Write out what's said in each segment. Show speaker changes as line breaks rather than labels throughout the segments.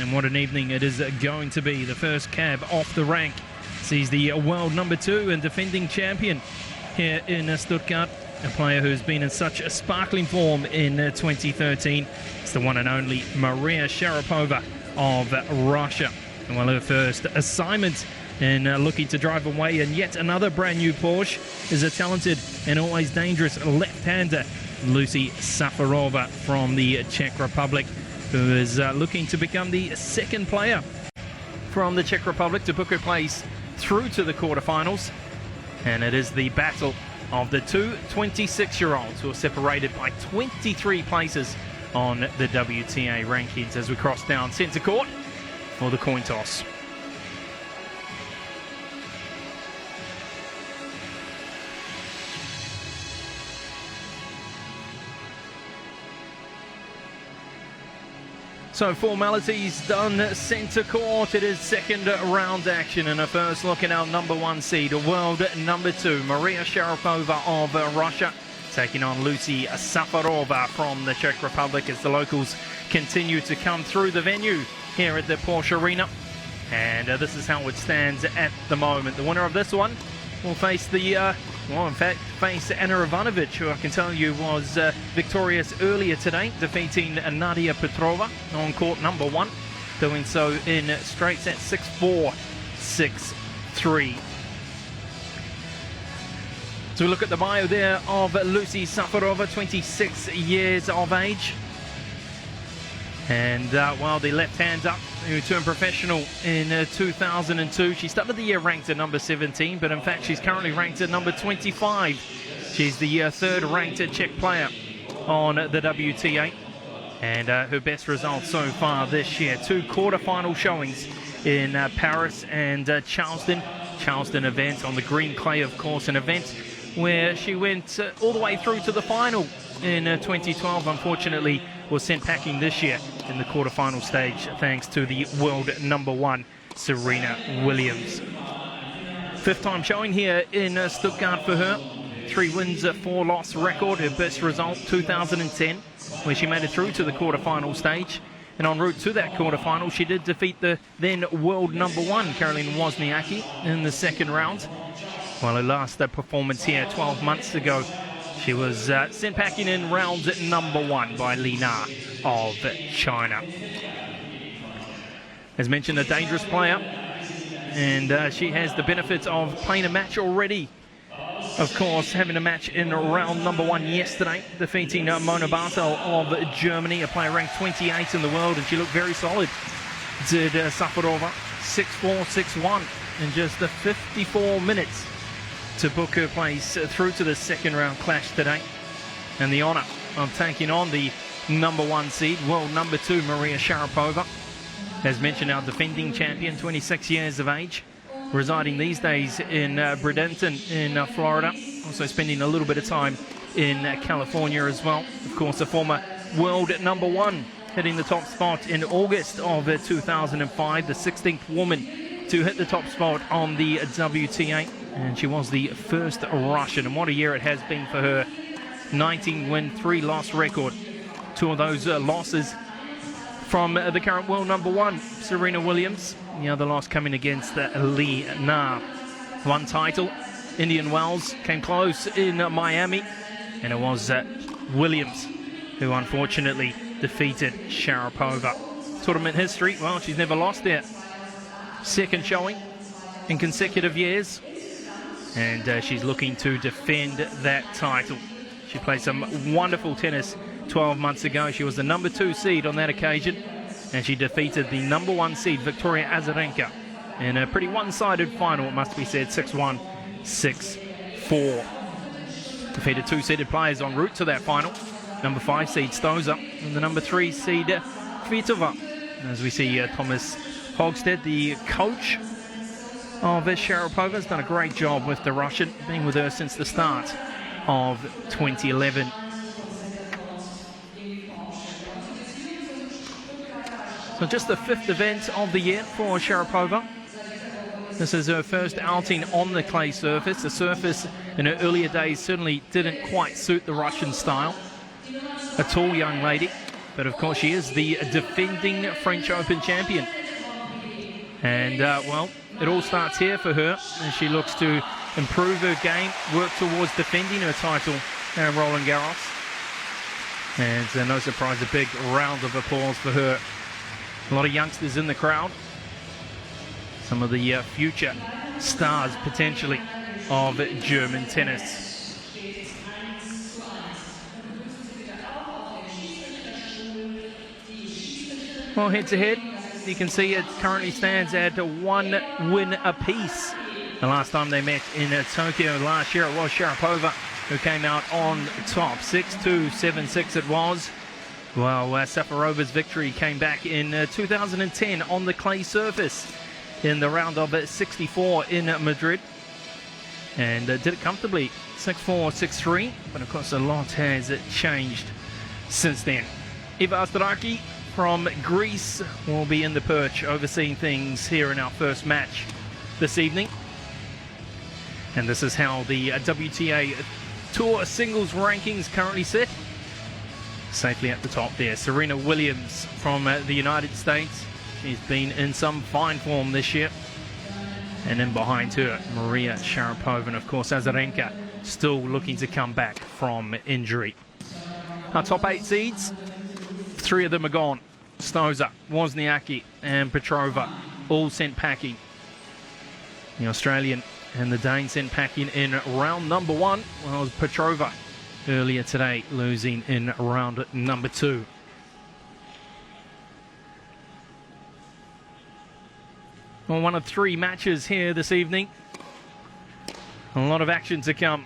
And what an evening it is going to be. The first cab off the rank sees the world number 2 and defending champion here in Stuttgart, a player who's been in such a sparkling form in 2013. It's the one and only Maria Sharapova of Russia. And well, her first assignment in looking to drive away in yet another brand new Porsche is a talented and always dangerous left-hander, Lucie Safarova from the Czech Republic, who is looking to become the second player from the Czech Republic to book her place through to the quarterfinals. And it is the battle of the two 26-year-olds who are separated by 23 places on the WTA rankings as we cross down centre court for the coin toss. So formalities done, centre court. It is second round action and a first look at our number 1 seed, world number 2, Maria Sharapova of Russia, taking on Lucie Safarova from the Czech Republic as the locals continue to come through the venue here at the Porsche Arena. And this is how it stands at the moment. The winner of this one will face the face Anna Ivanovic, who I can tell you was victorious earlier today, defeating Nadia Petrova on court number 1, doing so in straight sets 6-4, 6-3. So we look at the bio there of Lucie Safarova, 26 years of age. And while the left-hander who turned professional in 2002, she started the year ranked at number 17, but in fact she's currently ranked at number 25. She's the third ranked Czech player on the WTA, and her best result so far this year, 2 quarter-final showings in Paris and Charleston event on the green clay, of course, an event where she went all the way through to the final in 2012. Unfortunately was sent packing this year in the quarterfinal stage thanks to the world number 1 Serena Williams. 5th time showing here in Stuttgart for her. 3 wins, 4 loss record. Her best result 2010, where she made it through to the quarterfinal stage. And en route to that quarterfinal, she did defeat the then world number 1 Caroline Wozniacki in the second round. While her last performance here 12 months ago, she was sent packing in round number 1 by Li Na of China. As mentioned, a dangerous player, and she has the benefit of playing a match already. Of course, having a match in round number 1 yesterday, defeating Mona Bartel of Germany, a player ranked 28 in the world, and she looked very solid. Did Safarova 6-4, 6-1 in just 54 minutes to book her place through to the second round clash today, and the honour of taking on the number 1 seed, world number 2 Maria Sharapova. As mentioned, our defending champion, 26 years of age, residing these days in Bradenton in Florida, also spending a little bit of time in California as well. Of course, a former world number 1, hitting the top spot in August of 2005, the 16th woman to hit the top spot on the WTA. And she was the first Russian, and what a year it has been for her. 19 win, 3 loss record. 2 of those losses from the current world number 1, Serena Williams. The other loss coming against Li Na. 1 title, Indian Wells, came close in Miami, and it was Williams who unfortunately defeated Sharapova. Tournament history, well, she's never lost there. 2nd showing in consecutive years. And she's looking to defend that title. She played some wonderful tennis 12 months ago. She was the number 2 seed on that occasion, and she defeated the number 1 seed, Victoria Azarenka, in a pretty one-sided final, it must be said, 6-1, 6-4. Defeated 2-seeded players en route to that final. Number 5 seed Stoza and the number 3 seed Kvitova. As we see Thomas Hogstead, the coach of Sharapova, has done a great job with the Russian, being with her since the start of 2011. So just the 5th event of the year for Sharapova. This is her first outing on the clay surface. The surface in her earlier days certainly didn't quite suit the Russian style. A tall young lady, but of course she is the defending French Open champion. And, well, it all starts here for her as she looks to improve her game, work towards defending her title at Roland Garros. And no surprise, a big round of applause for her. A lot of youngsters in the crowd. Some of the future stars, potentially, of German tennis. Well, head-to-head, you can see it currently stands at 1 win apiece. The last time they met in Tokyo last year, it was Sharapova who came out on top. 6-2, 7-6 it was. Well, Safarova's victory came back in 2010 on the clay surface in the round of 64 in Madrid. And did it comfortably, 6-4, 6-3. But of course, a lot has changed since then. Iva Astaraki from Greece will be in the perch overseeing things here in our first match this evening. And this is how the WTA Tour singles rankings currently sit. Safely at the top there, Serena Williams from the United States. She's been in some fine form this year. And then behind her, Maria Sharapova, and of course Azarenka still looking to come back from injury. Our top 8 seeds, 3 of them are gone. Stosur, Wozniacki and Petrova all sent packing. The Australian and the Dane sent packing in round number 1, while it was Petrova earlier today losing in round number 2. Well, one of 3 matches here this evening. A lot of action to come.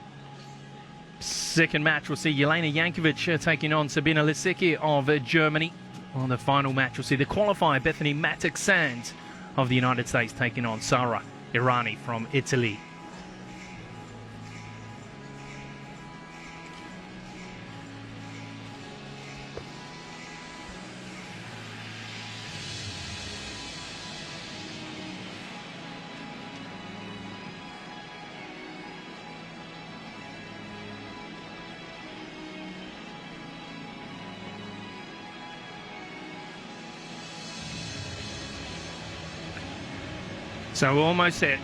Second match, we'll see Jelena Jankovic taking on Sabina Lisicki of Germany. Well, the final match, we'll see the qualifier Bethany Mattek-Sands of the United States taking on Sara Irani from Italy. So we're almost set.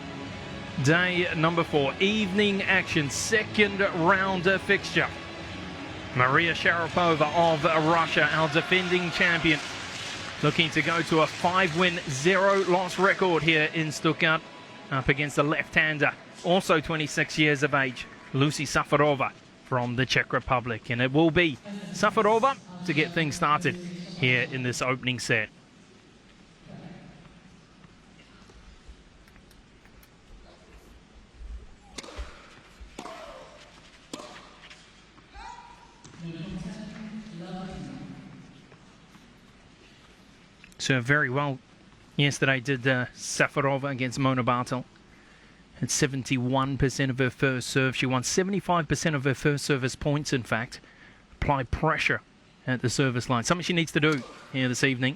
Day number 4, evening action, second round fixture. Maria Sharapova of Russia, our defending champion, looking to go to a 5-win, 0-loss record here in Stuttgart, up against the left-hander, also 26 years of age, Lucie Safarova from the Czech Republic. And it will be Safarova to get things started here in this opening set. Served very well yesterday, did Safarova against Mona Bartel. At 71% of her first serve. She won 75% of her first service points, in fact. Applied pressure at the service line. Something she needs to do here this evening.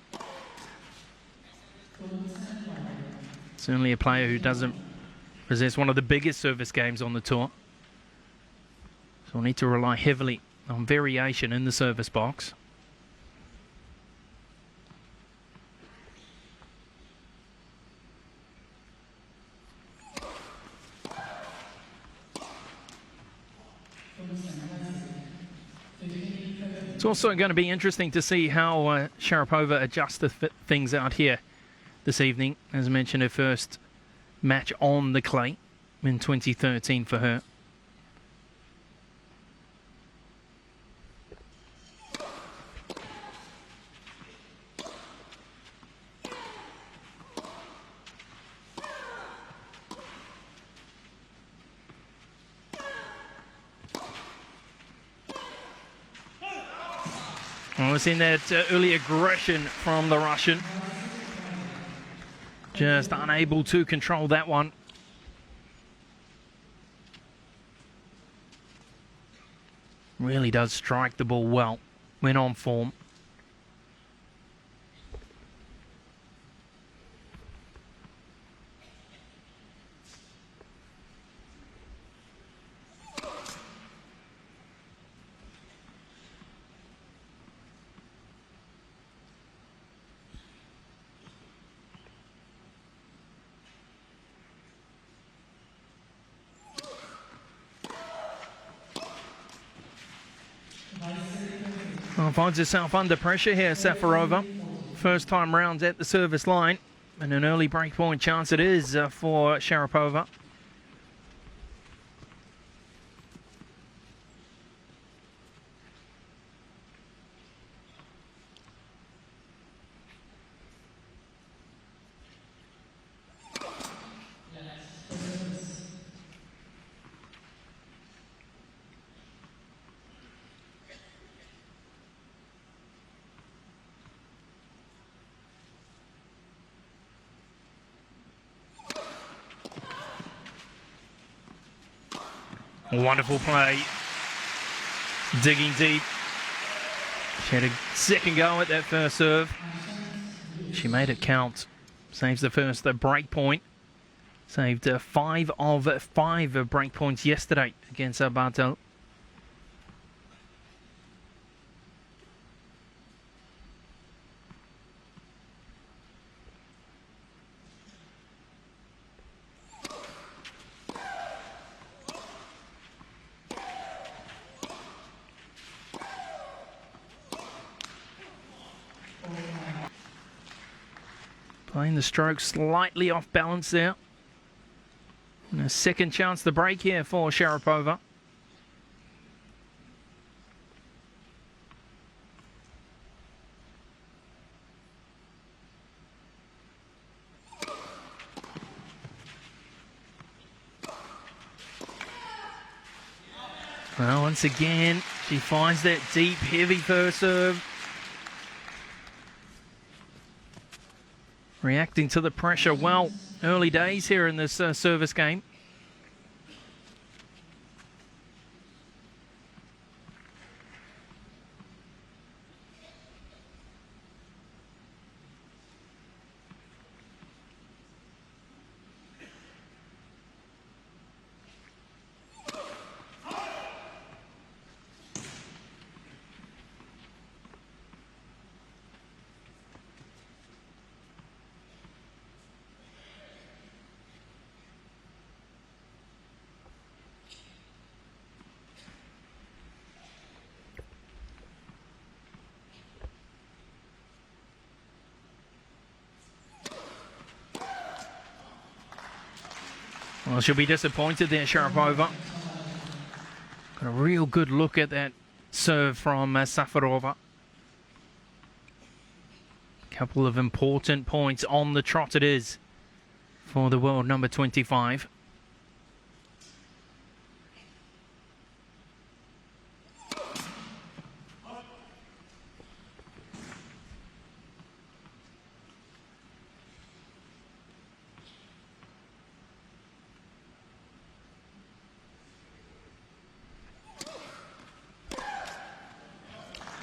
Certainly a player who doesn't possess one of the biggest service games on the tour. So we'll need to rely heavily on variation in the service box. It's also going to be interesting to see how Sharapova adjusts things out here this evening. As I mentioned, her first match on the clay in 2013 for her. Well, we've seen that early aggression from the Russian. Just unable to control that one. Really does strike the ball well when on form. Well, finds herself under pressure here, Safarova. First time round at the service line. And an early breakpoint chance it is for Sharapova. Wonderful play. Digging deep. She had a second go at that first serve. She made it count. Saves the first break point. Saved 5 of 5 break points yesterday against Bartel. Playing the stroke slightly off balance there. And a second chance to break here for Sharapova. Well, once again, she finds that deep, heavy first serve. Reacting to the pressure well. Early days here in this service game. Well, she'll be disappointed there, Sharapova. Got a real good look at that serve from Safarova. Couple of important points on the trot it is for the world number 25.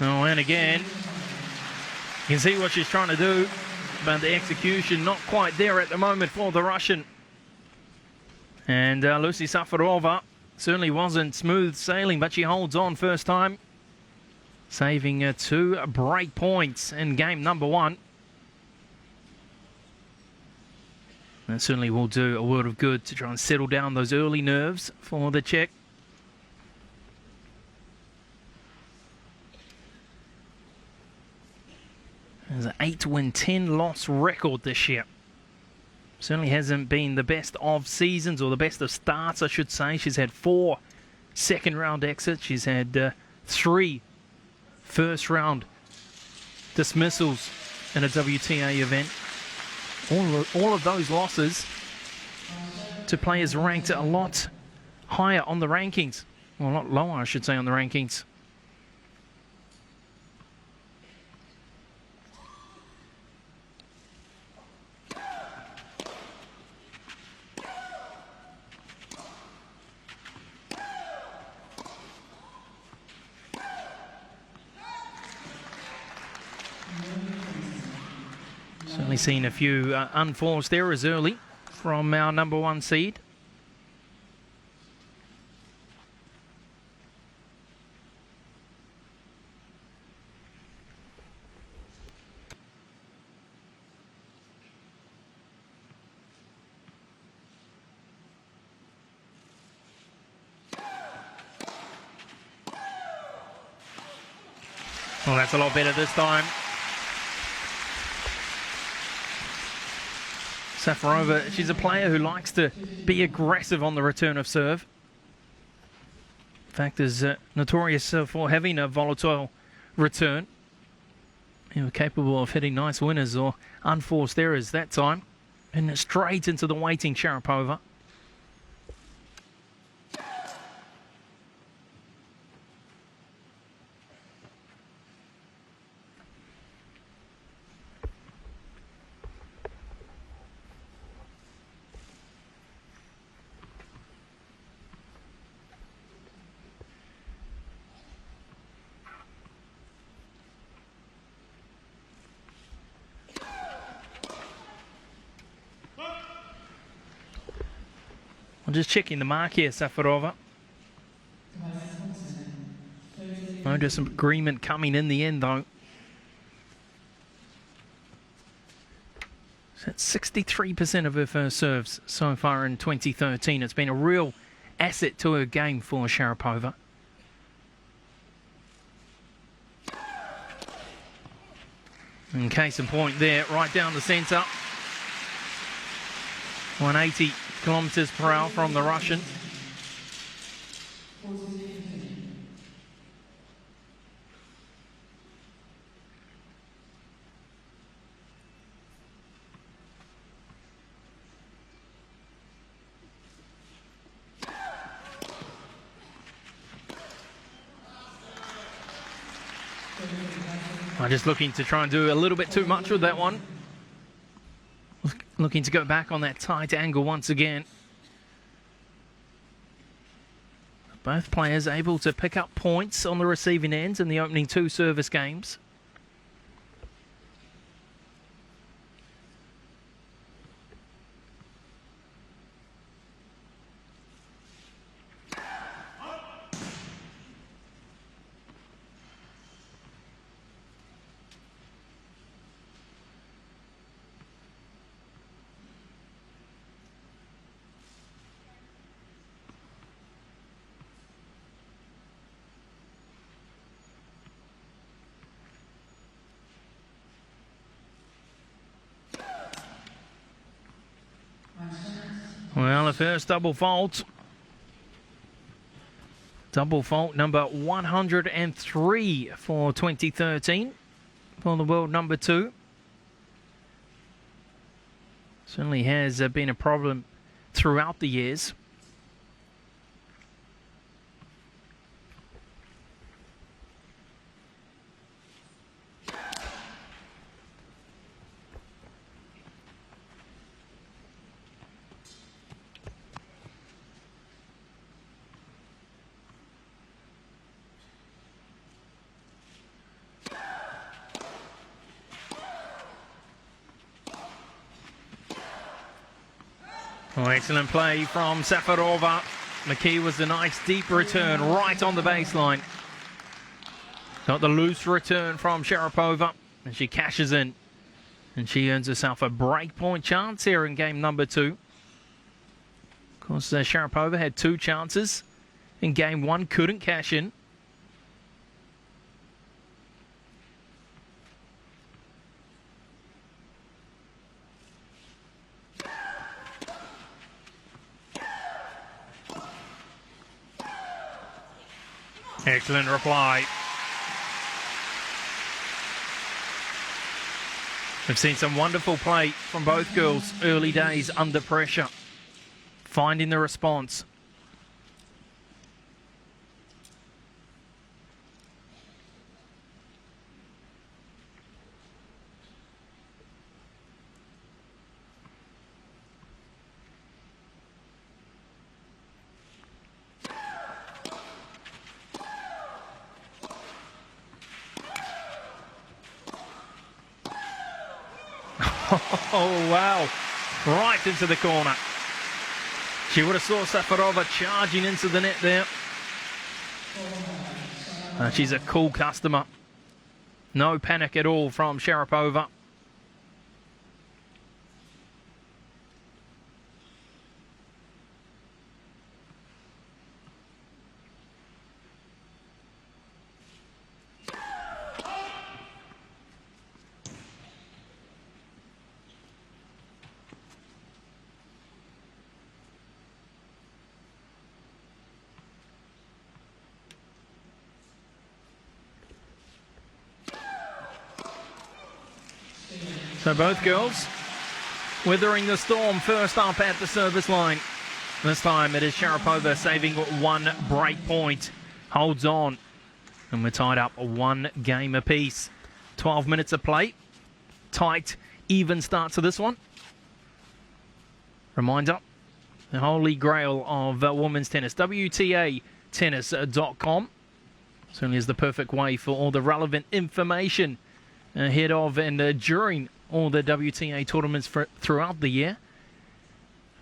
Oh, and again, you can see what she's trying to do, but the execution not quite there at the moment for the Russian. And Lucie Safarova certainly wasn't smooth sailing, but she holds on first time, saving 2 break points in game number 1. That certainly will do a world of good to try and settle down those early nerves for the Czech. There's an 8-win, 10-loss record this year. Certainly hasn't been the best of seasons, or the best of starts, I should say. She's had 4 second-round exits. She's had 3 first-round dismissals in a WTA event. All of those losses to players ranked a lot higher on the rankings. Well, a lot lower, I should say, on the rankings. Certainly seen a few unforced errors early from our number 1 seed. Well, that's a lot better this time. Safarova, she's a player who likes to be aggressive on the return of serve. In fact, is notorious for having a volatile return. Capable of hitting nice winners or unforced errors that time. And straight into the waiting Sharapova. I'm just checking the mark here, Safarova. No disagreement coming in the end, though. So that's 63% of her first serves so far in 2013. It's been a real asset to her game for Sharapova. And case in point there, right down the centre. 180 kilometres per hour from the Russian. I'm just looking to try and do a little bit too much with that one. Looking to go back on that tight angle once again. Both players able to pick up points on the receiving ends in the opening two service games. Well, the first double fault. Double fault number 103 for 2013 for the world number 2. Certainly has been a problem throughout the years. Oh, excellent play from Safarova. The key was a nice deep return right on the baseline. Got the loose return from Sharapova, and she cashes in. And she earns herself a breakpoint chance here in game number 2. Of course, Sharapova had 2 chances in game 1, couldn't cash in. Excellent reply. We've seen some wonderful play from both girls early days under pressure, finding the response. Oh, wow. Right into the corner. She would have saw Safarova charging into the net there. She's a cool customer. No panic at all from Sharapova. So both girls weathering the storm. First up at the service line. This time it is Sharapova saving one break point. Holds on. And we're tied up 1 game apiece. 12 minutes of play. Tight, even start to this one. Reminder, the holy grail of women's tennis. WTAtennis.com. Certainly is the perfect way for all the relevant information ahead of and during all the WTA tournaments throughout the year.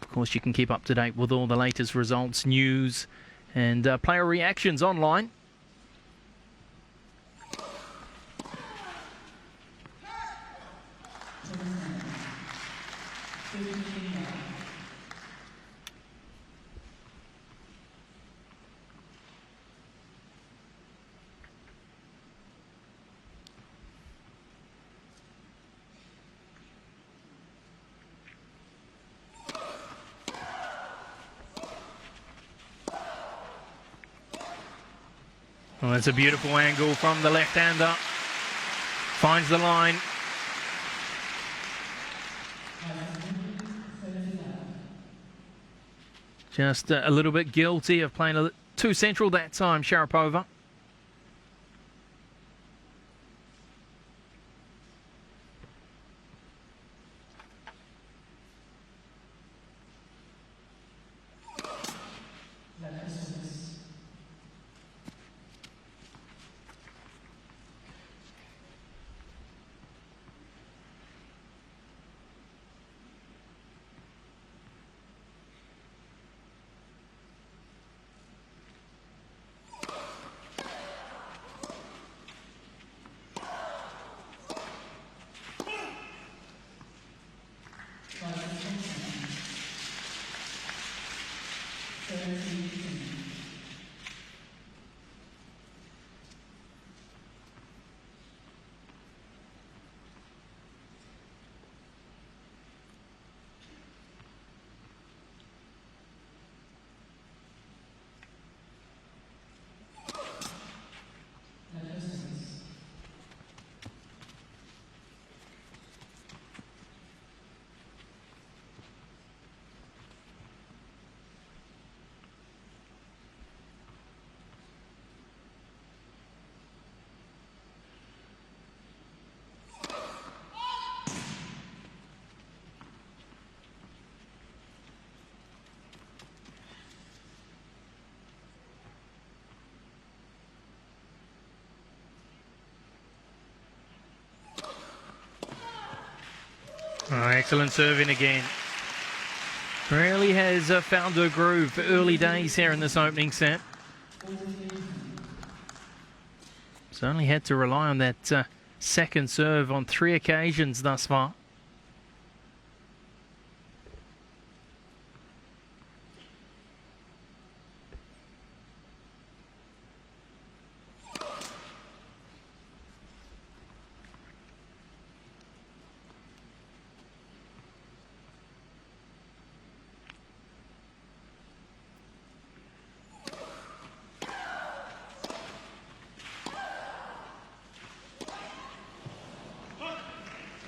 Of course, you can keep up to date with all the latest results, news, and player reactions online. Well, that's a beautiful angle from the left-hander. Finds the line. Just a little bit guilty of playing too central that time, Sharapova. Oh, excellent serving again. Really has found her groove for early days here in this opening set. Certainly had to rely on that second serve on 3 occasions thus far.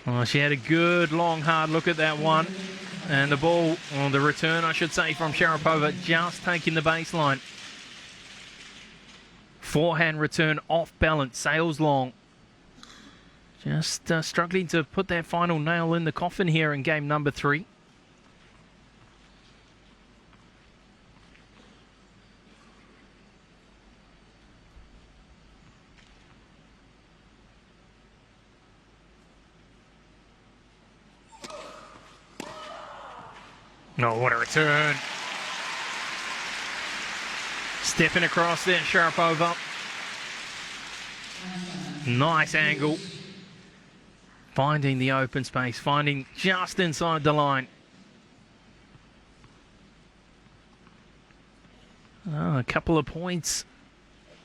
Well, she had a good, long, hard look at that one. And the ball, or the return, I should say, from Sharapova, just taking the baseline. Forehand return off balance, sails long. Just struggling to put that final nail in the coffin here in game number 3. Oh, what a return. Stepping across there, Sharapova. Nice angle. Finding the open space, finding just inside the line. Oh, a couple of points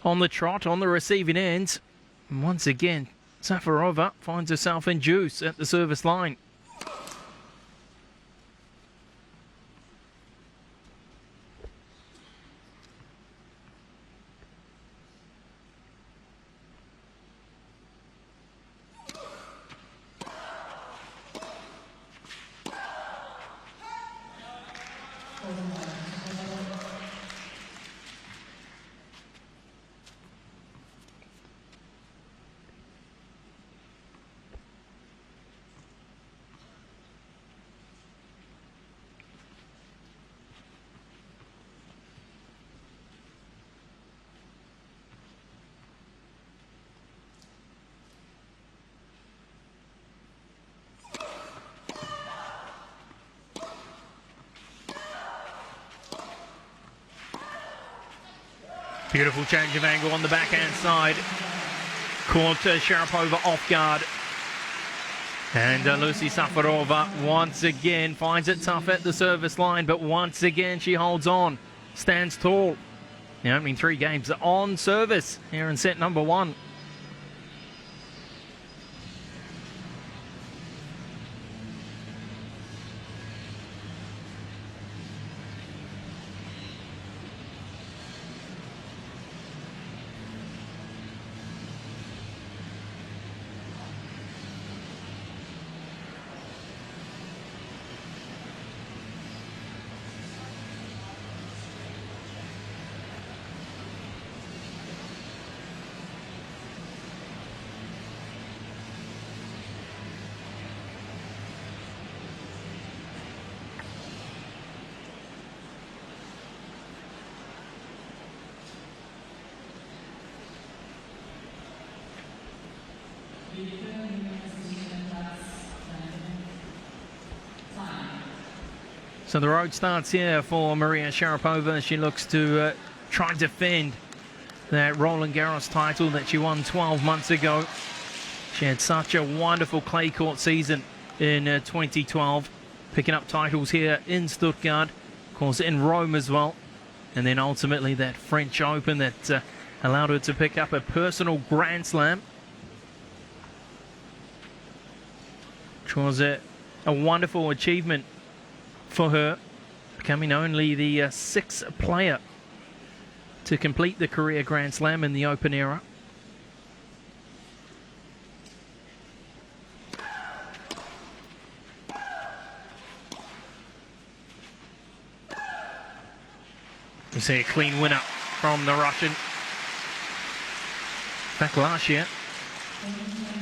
on the trot, on the receiving end. And once again, Safarova finds herself in juice at the service line. Beautiful change of angle on the backhand side. Caught Sharapova off guard. And Lucie Safarova once again finds it tough at the service line, but once again she holds on, stands tall. The opening 3 games on service here in set number 1. So the road starts here for Maria Sharapova. She looks to try and defend that Roland Garros title that she won 12 months ago. She had such a wonderful clay court season in 2012, picking up titles here in Stuttgart, of course in Rome as well, and then ultimately that French Open that allowed her to pick up a personal Grand Slam, which was a wonderful achievement for her, becoming only the 6th player to complete the career Grand Slam in the Open era. You see a clean winner from the Russian. In fact, last year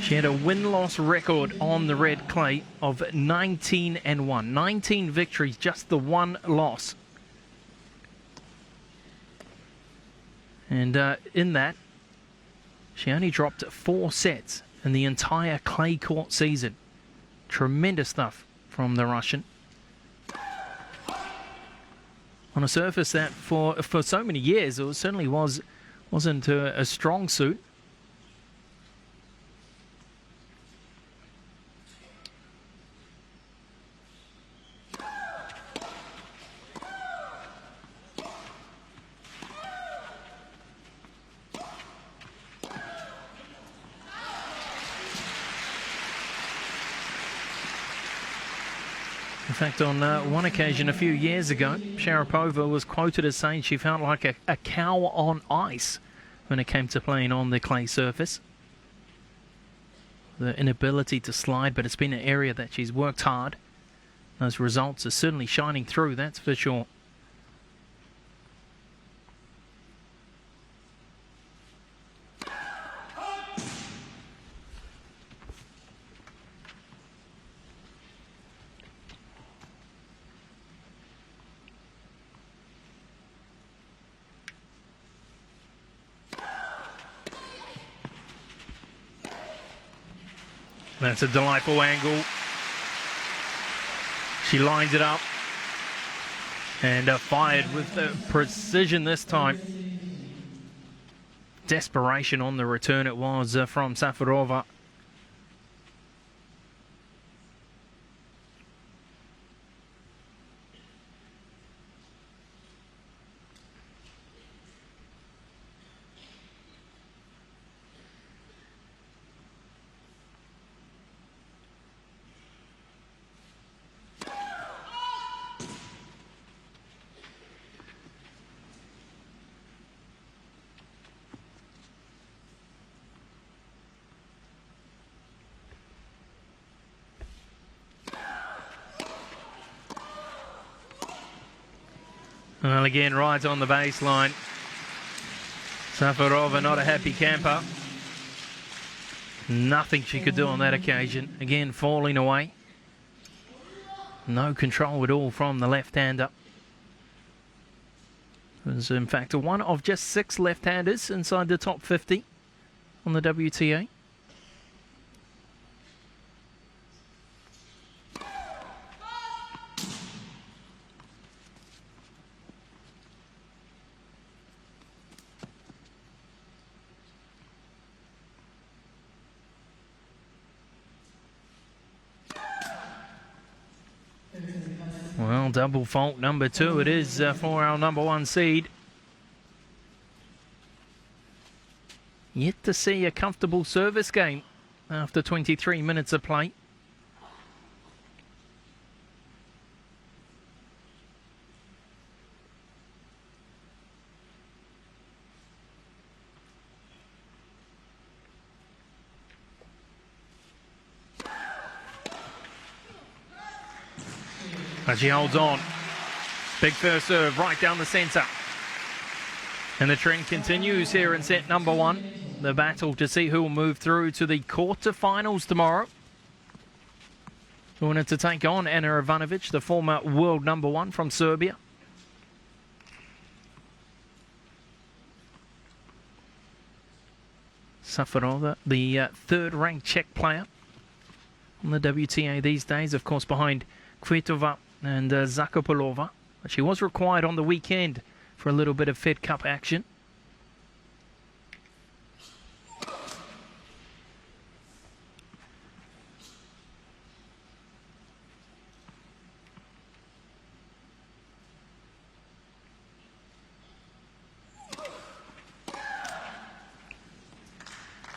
she had a win-loss record on the red clay of 19-1. 19 victories, just the 1 loss. And in that, she only dropped 4 sets in the entire clay court season. Tremendous stuff from the Russian. On a surface that for so many years it certainly wasn't a strong suit. In fact, on one occasion a few years ago, Sharapova was quoted as saying she felt like a cow on ice when it came to playing on the clay surface. The inability to slide, but it's been an area that she's worked hard. Those results are certainly shining through, that's for sure. That's a delightful angle. She lines it up and fired with precision this time. Desperation on the return it was from Safarova. Well, again, right on the baseline. Safarova not a happy camper. Nothing she could do on that occasion. Again, falling away. No control at all from the left-hander. It was, in fact, one of just 6 left-handers inside the top 50 on the WTA. Well, double fault number 2 it is for our number 1 seed. Yet to see a comfortable service game after 23 minutes of play. As she holds on. Big first serve right down the centre. And the trend continues here in set number 1. The battle to see who will move through to the quarterfinals tomorrow. Wanted to take on Ana Ivanovic, the former world number 1 from Serbia. Safarova, the third-ranked Czech player on the WTA these days, of course behind Kvitova and Zakopolova. But she was required on the weekend for a little bit of Fed Cup action.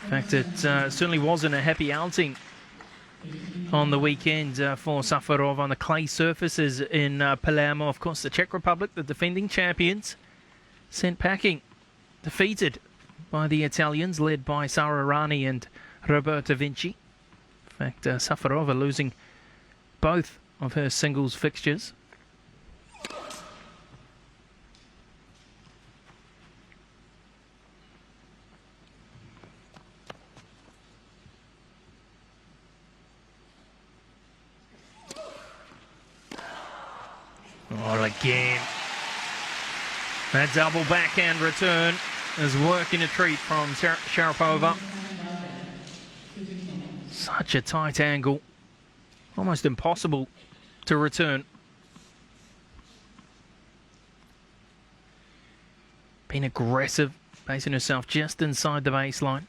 In fact, it certainly wasn't a happy outing on the weekend for Safarova on the clay surfaces in Palermo. Of course, the Czech Republic, the defending champions, sent packing, defeated by the Italians, led by Sara Rani and Roberta Vinci. In fact, Safarova losing both of her singles fixtures. Oh, again. That double backhand return is working a treat from Sharapova. Such a tight angle. Almost impossible to return. Being aggressive, placing herself just inside the baseline.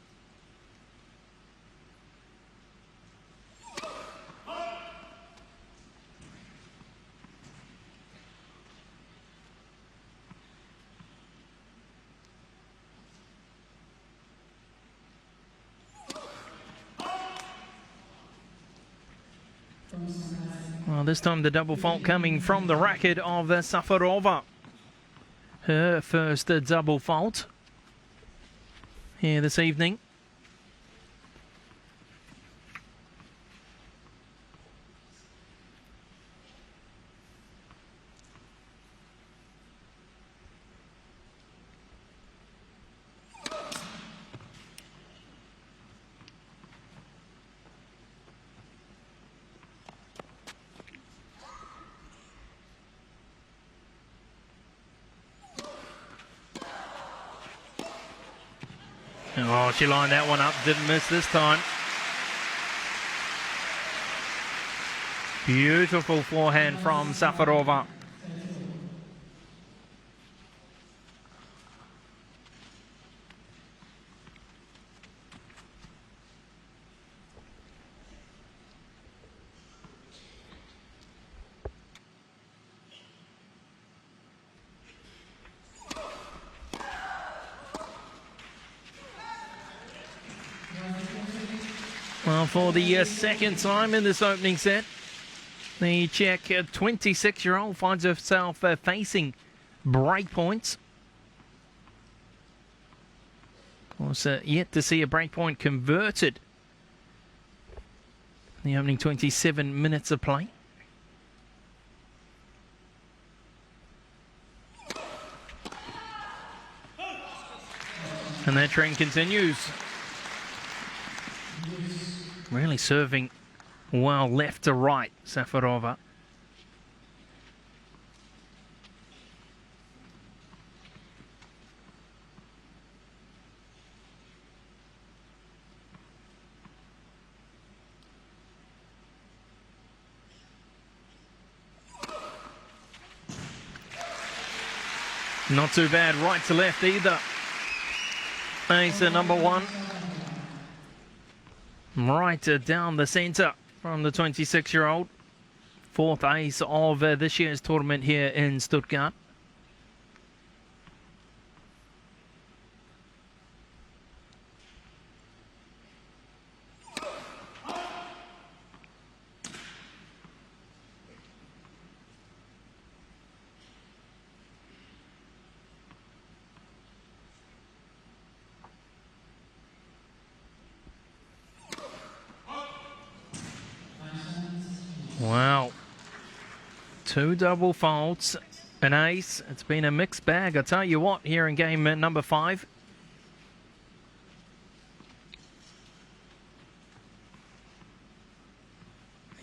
Well, this time the double fault coming from the racket of Safarova. Her first double fault here this evening. Oh, she lined that one up, didn't miss this time. Beautiful forehand from Safarova. Well, for the second time in this opening set, the Czech 26-year-old finds herself facing break points. Of course, yet to see a break point converted in the opening 27 minutes of play. And that trend continues. Really serving well left to right, Safarova. Not too bad right to left either. Ace number 1. Right down the centre from the 26-year-old. fourth ace of this year's tournament here in Stuttgart. Wow. 2 double faults, an ace. It's been a mixed bag. I tell you what, here in game number 5.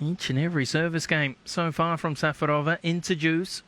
Each and every service game so far from Safarova into juice.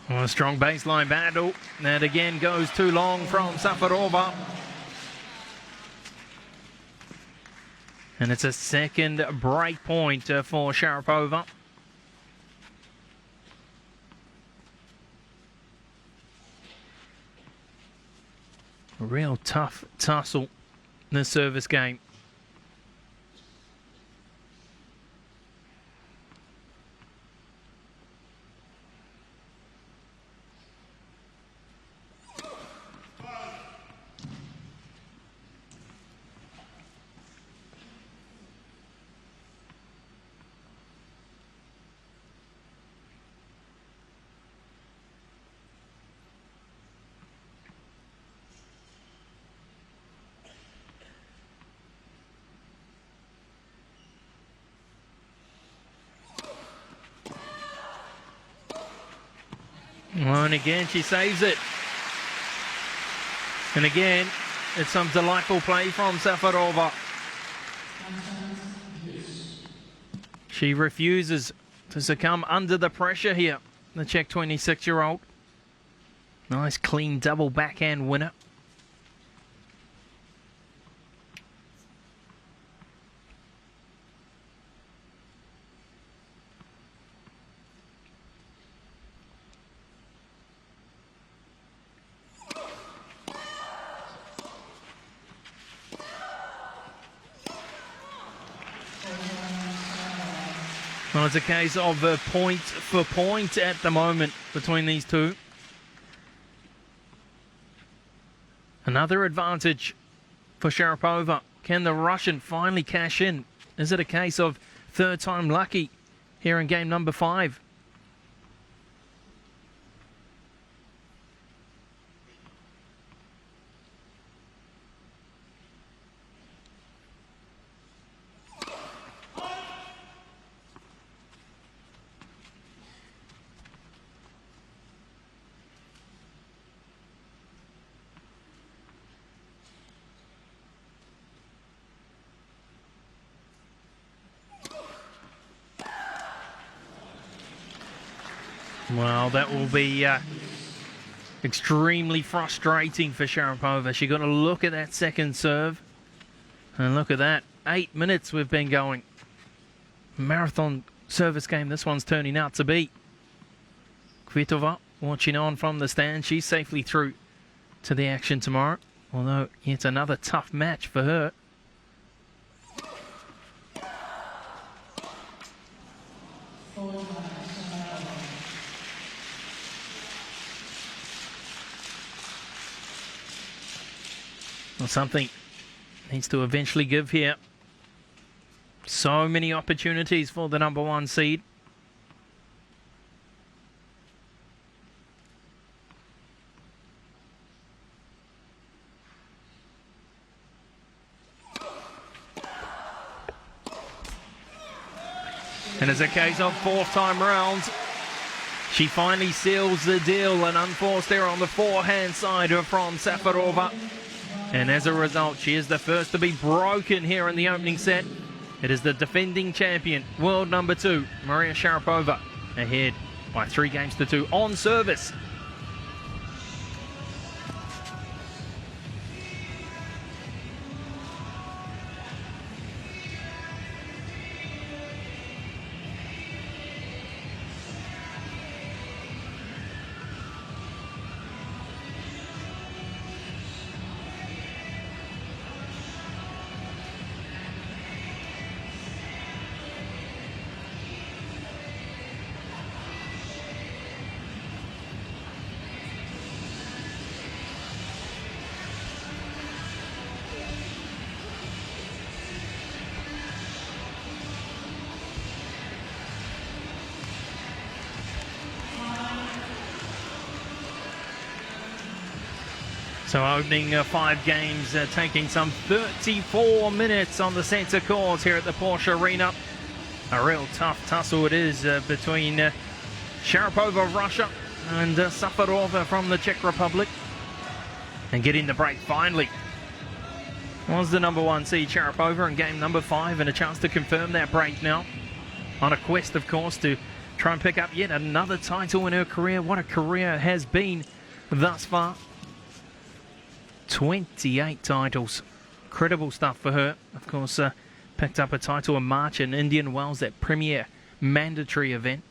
Well, a strong baseline battle. That again goes too long from Safarova. And it's a second break point for Sharapova. A real tough tussle in the service game. Well, and again, she saves it. And again, it's some delightful play from Safarova. She refuses to succumb under the pressure here, the Czech 26-year-old. Nice, clean double backhand winner. Well, it's a case of point for point at the moment between these two. Another advantage for Sharapova. Can the Russian finally cash in? Is it a case of third time lucky here in game number 5? Well, that will be extremely frustrating for Sharapova. She got to look at that second serve. And look at that. 8 minutes we've been going. Marathon service game this one's turning out to be. Kvitova watching on from the stand. She's safely through to the action tomorrow. Although yet another tough match for her. Well, something needs to eventually give here. So many opportunities for the number 1 seed. And as a case of fourth-time rounds, she finally seals the deal. An unforced error on the forehand side from Safarova. And as a result, she is the first to be broken here in the opening set. It is the defending champion, world number 2, Maria Sharapova, ahead by 3-2 on service. So opening 5 games, taking some 34 minutes on the centre court here at the Porsche Arena. A real tough tussle it is between Sharapova of Russia and Safarova from the Czech Republic. And getting the break finally was the number 1 seed Sharapova in game number 5, and a chance to confirm that break now. On a quest, of course, to try and pick up yet another title in her career. What a career it has been thus far. 28 titles. Incredible stuff for her. Of course, picked up a title in March in Indian Wells, that premier mandatory event.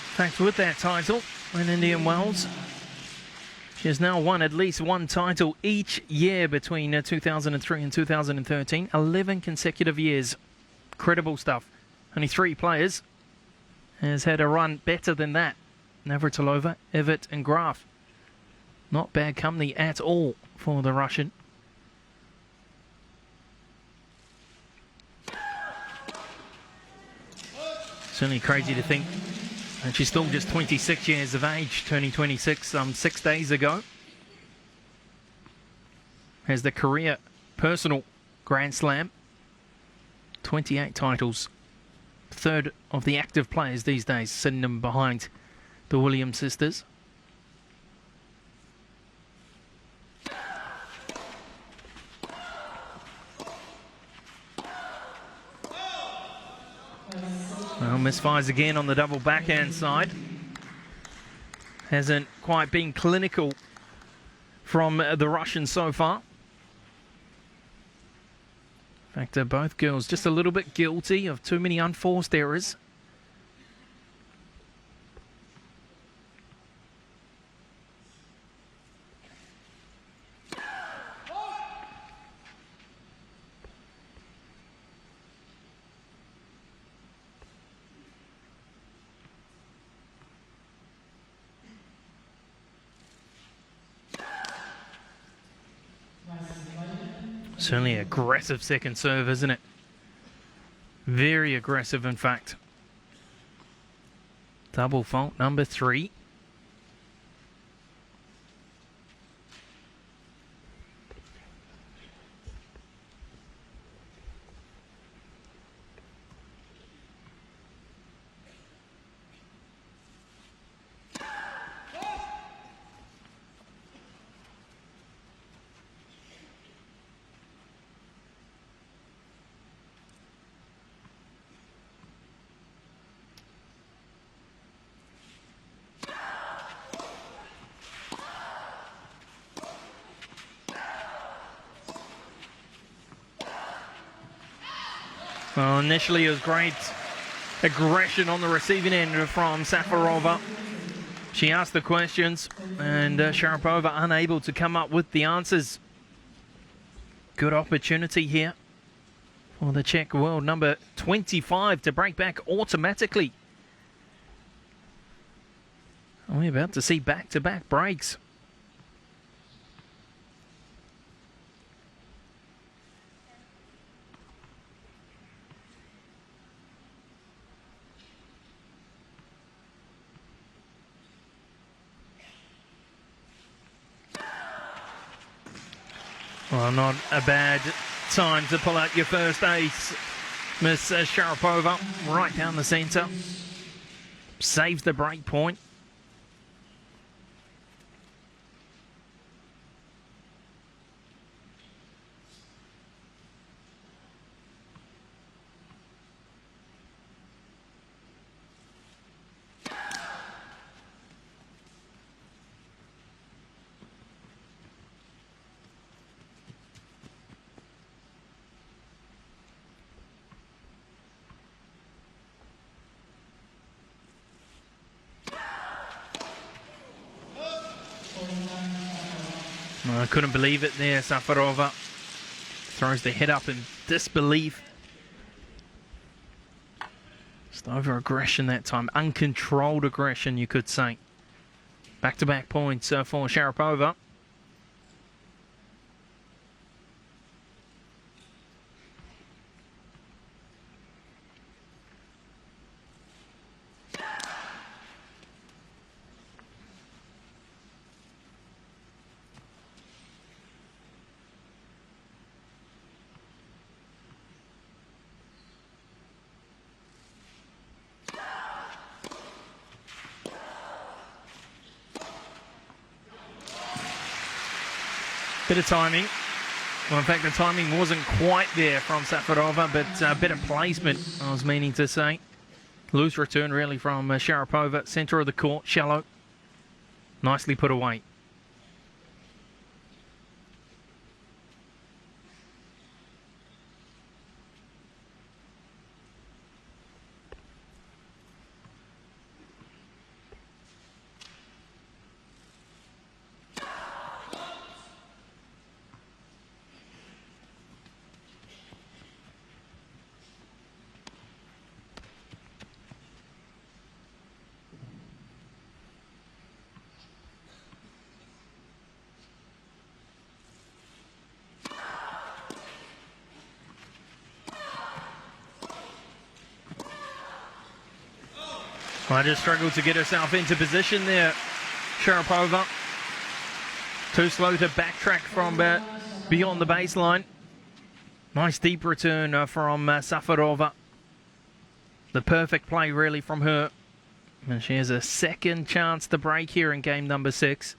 In fact, with that title in Indian Wells, she has now won at least 1 title each year between 2003 and 2013. 11 consecutive years. Incredible stuff. Only 3 players has had a run better than that. Navratilova, Evert and Graf. Not bad company at all for the Russian. Certainly crazy to think. And she's still just 26 years of age, turning 26 6 days ago. Has the career personal Grand Slam. 28 titles. Third of the active players these days, sitting them behind the Williams sisters. Well, misfires again on the double backhand side. Hasn't quite been clinical from the Russians so far. In fact, both girls just a little bit guilty of too many unforced errors. Certainly aggressive second serve, isn't it? Very aggressive, in fact. Double fault number 3. Well, initially it was great aggression on the receiving end from Safarova. She asked the questions, and Sharapova unable to come up with the answers. Good opportunity here for the Czech world number 25 to break back automatically. We're about to see back-to-back breaks. Well, not a bad time to pull out your first ace. Miss Sharapova right down the centre. Saves the break point. I couldn't believe it there, Safarova. Throws the head up in disbelief. Just over-aggression that time. Uncontrolled aggression, you could say. Back-to-back points for Sharapova. Bit of timing. Well, in fact, the timing wasn't quite there from Safarova, but better placement, I was meaning to say. Loose return, really, from Sharapova. Centre of the court, shallow. Nicely put away. Well, just struggled to get herself into position there, Sharapova. Too slow to backtrack from beyond the baseline. Nice deep return from Safarova. The perfect play, really, from her. And she has a second chance to break here in game number 6.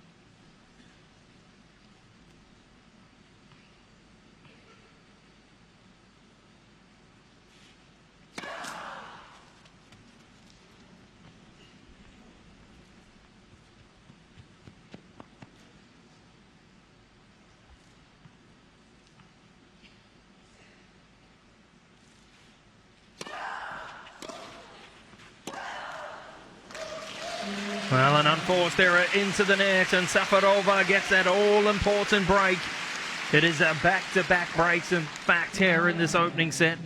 Well, an unforced error into the net, and Safarova gets that all-important break. It is a back-to-back breaks, in fact, here in this opening set.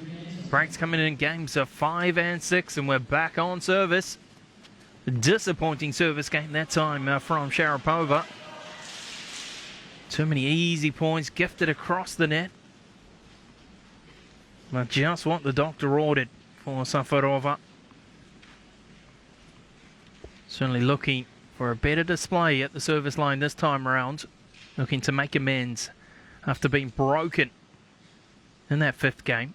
Breaks coming in games of 5 and 6, and we're back on service. Disappointing service game that time from Sharapova. Too many easy points gifted across the net. But just what the doctor ordered for Safarova. Certainly looking for a better display at the service line this time around. Looking to make amends after being broken in that 5th game.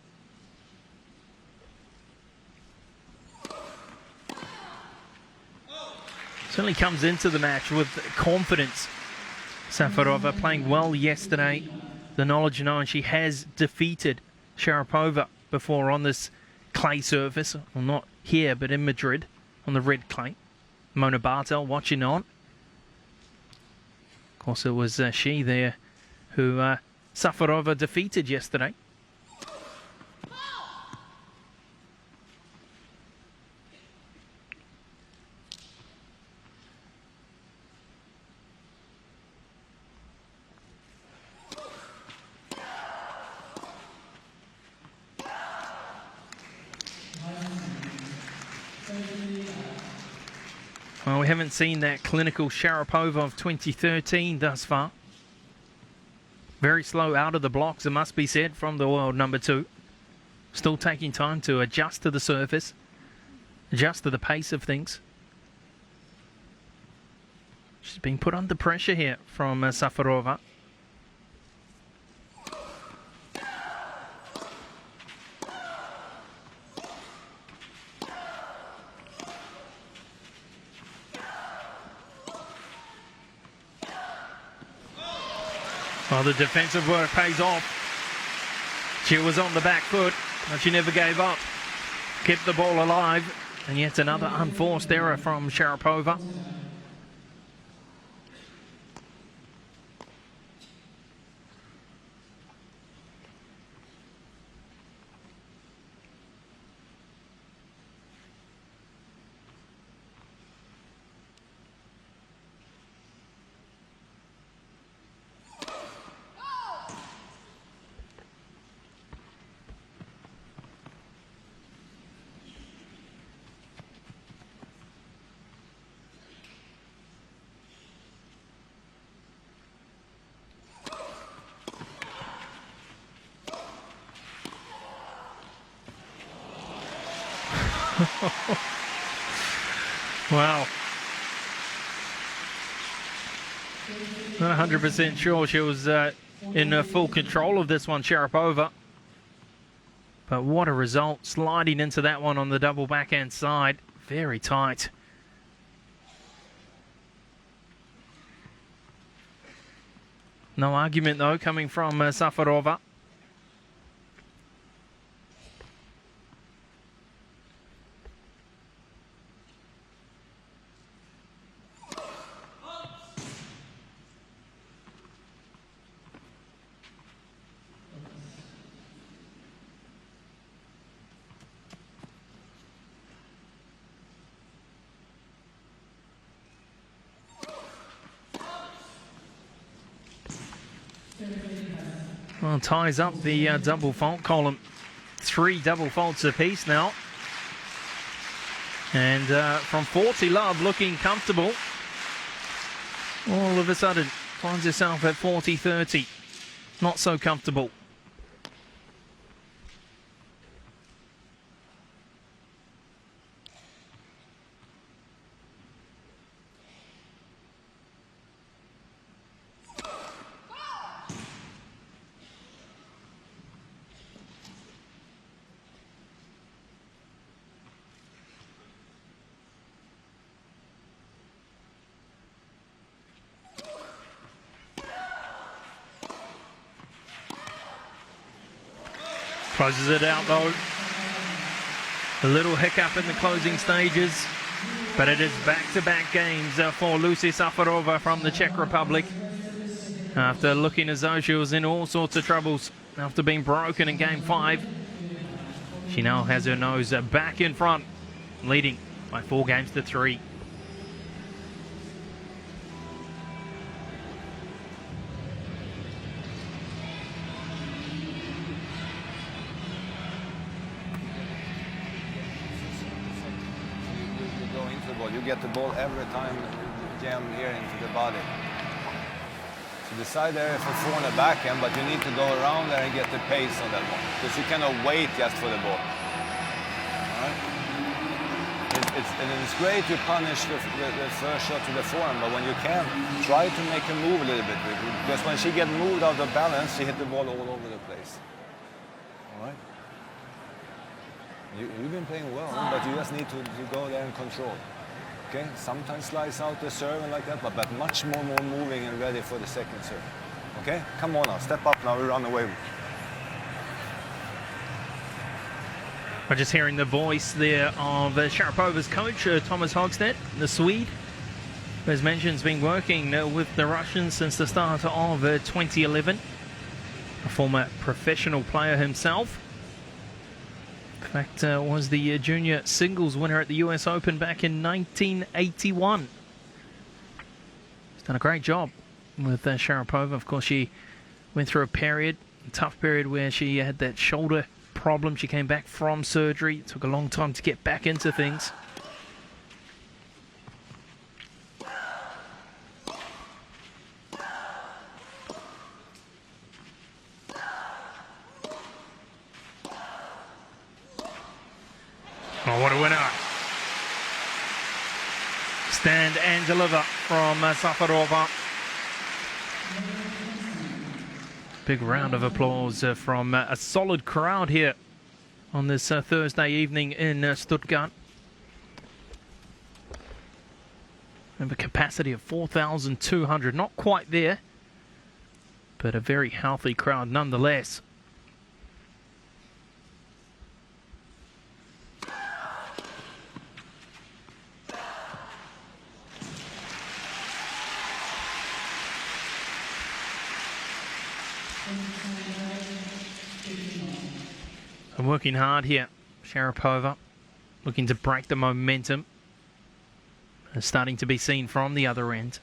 Certainly comes into the match with confidence. Safarova playing well yesterday. The knowledge knowing she has defeated Sharapova before on this clay surface. Well, not here, but in Madrid on the red clay. Mona Bartel watching on. Of course, it was she there who Safarova defeated yesterday. we haven't seen that clinical Sharapova of 2013 thus far. Very slow out of the blocks, it must be said, from the world number 2. Still taking time to adjust to the surface, adjust to the pace of things. She's being put under pressure here from Safarova. Well, the defensive work pays off. She was on the back foot, but she never gave up. Kept the ball alive, and yet another unforced error from Sharapova. Wow. Not 100% sure she was in full control of this one, Sharapova. But what a result, sliding into that one on the double backhand side. Very tight. No argument though coming from Safarova. Well, ties up the double fault column. 3 double faults apiece now. And from 40 love looking comfortable, all of a sudden finds herself at 40-30. Not so comfortable. Closes it out though. A little hiccup in the closing stages, but it is back-to-back games for Lucie Safarova from the Czech Republic. After looking as though she was in all sorts of troubles after being broken in Game 5, she now has her nose back in front, leading by 4-3.
You get the ball every time jam here into the body. So decide there if it's on the backhand, but you need to go around there and get the pace on that one, because you cannot wait just for the ball. All right? It's great to punish the first shot to the forehand, but when you can, try to make her move a little bit, because when she gets moved out of balance, she hit the ball all over the place. All right? You've been playing well, but you just need to go there and control. Okay, sometimes slice out the serve and like that, but much more moving and ready for the second serve. Okay, come on now, step up now, we run away.
I'm just hearing the voice there of Sharapova's coach, Thomas Hogstedt, the Swede, who as mentioned has been working with the Russians since the start of 2011. A former professional player himself. In fact, was the junior singles winner at the US Open back in 1981. He's done a great job with Sharapova. Of course, she went through a tough period where she had that shoulder problem. She came back from surgery. It took a long time to get back into things. Oh, what a winner. Stand and deliver from Safarova. Big round of applause from a solid crowd here on this Thursday evening in Stuttgart. And a capacity of 4,200, not quite there, but a very healthy crowd nonetheless. And working hard here, Sharapova looking to break the momentum. Starting to be seen from the other end.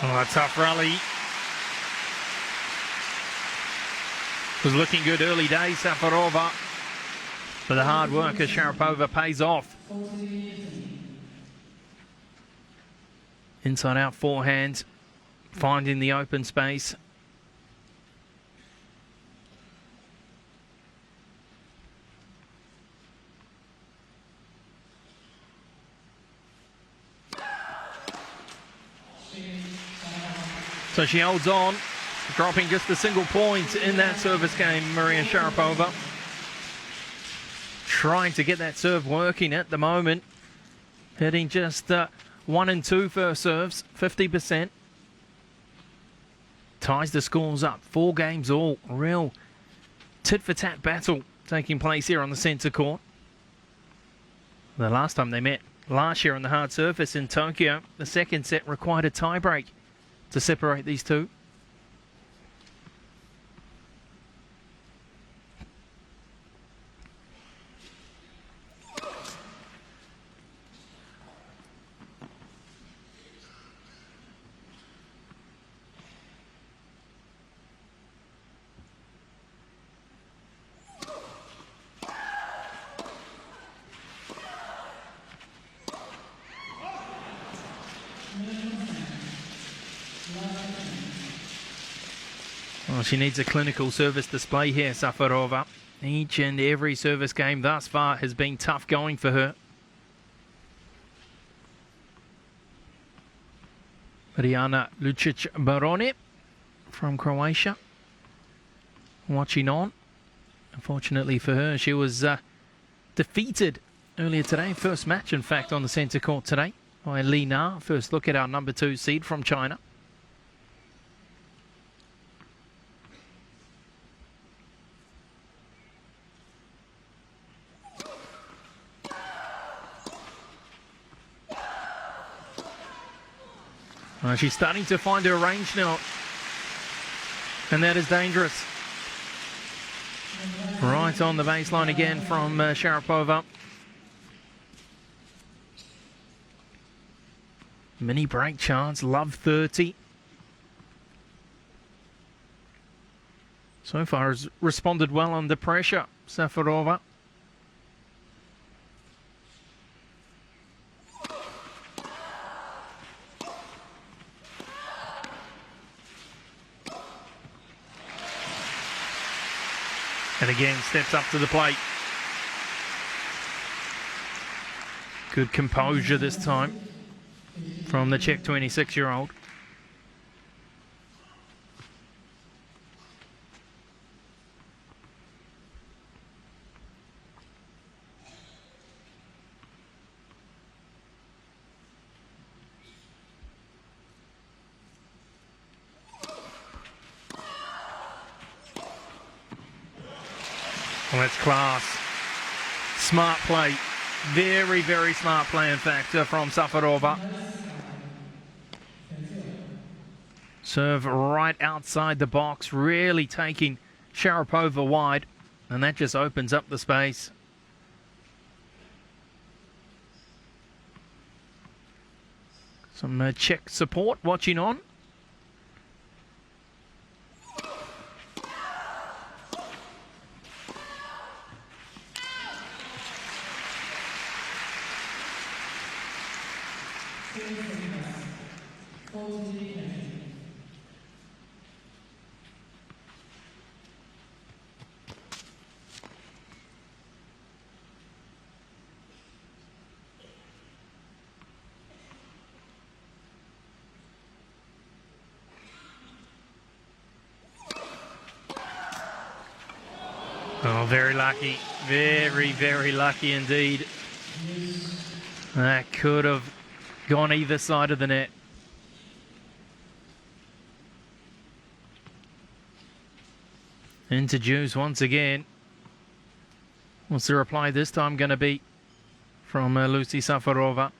Oh, a tough rally. Was looking good early days, Safarova. But the hard work of Sharapova pays off. Inside out forehand, finding the open space. So she holds on, dropping just a single point in that service game, Maria Sharapova. Trying to get that serve working at the moment. Hitting just 1 and 2 first serves, 50%. Ties the scores up, 4 games all. Real tit-for-tat battle taking place here on the centre court. The last time they met last year on the hard surface in Tokyo, the second set required a tiebreak to separate these two. Well, she needs a clinical service display here, Safarova. Each and every service game thus far has been tough going for her. Marijana Lucic-Barone from Croatia watching on. Unfortunately for her, she was defeated earlier today. First match, in fact, on the centre court today by Li Na. First look at our number 2 seed from China. She's starting to find her range now, and that is dangerous. Right on the baseline again from Sharapova. Mini break chance, love 30. So far has responded well under pressure, Safarova. And again, steps up to the plate. Good composure this time from the Czech 26-year-old. that's class. Smart play. Very, very smart play, in fact, from Safarova. Serve right outside the box, really taking Sharapova wide, and that just opens up the space. Some Czech support watching on. Oh, very lucky. Very, very lucky indeed. That could have gone either side of the net. Into juice once again. What's the reply this time going to be from Lucie Safarova?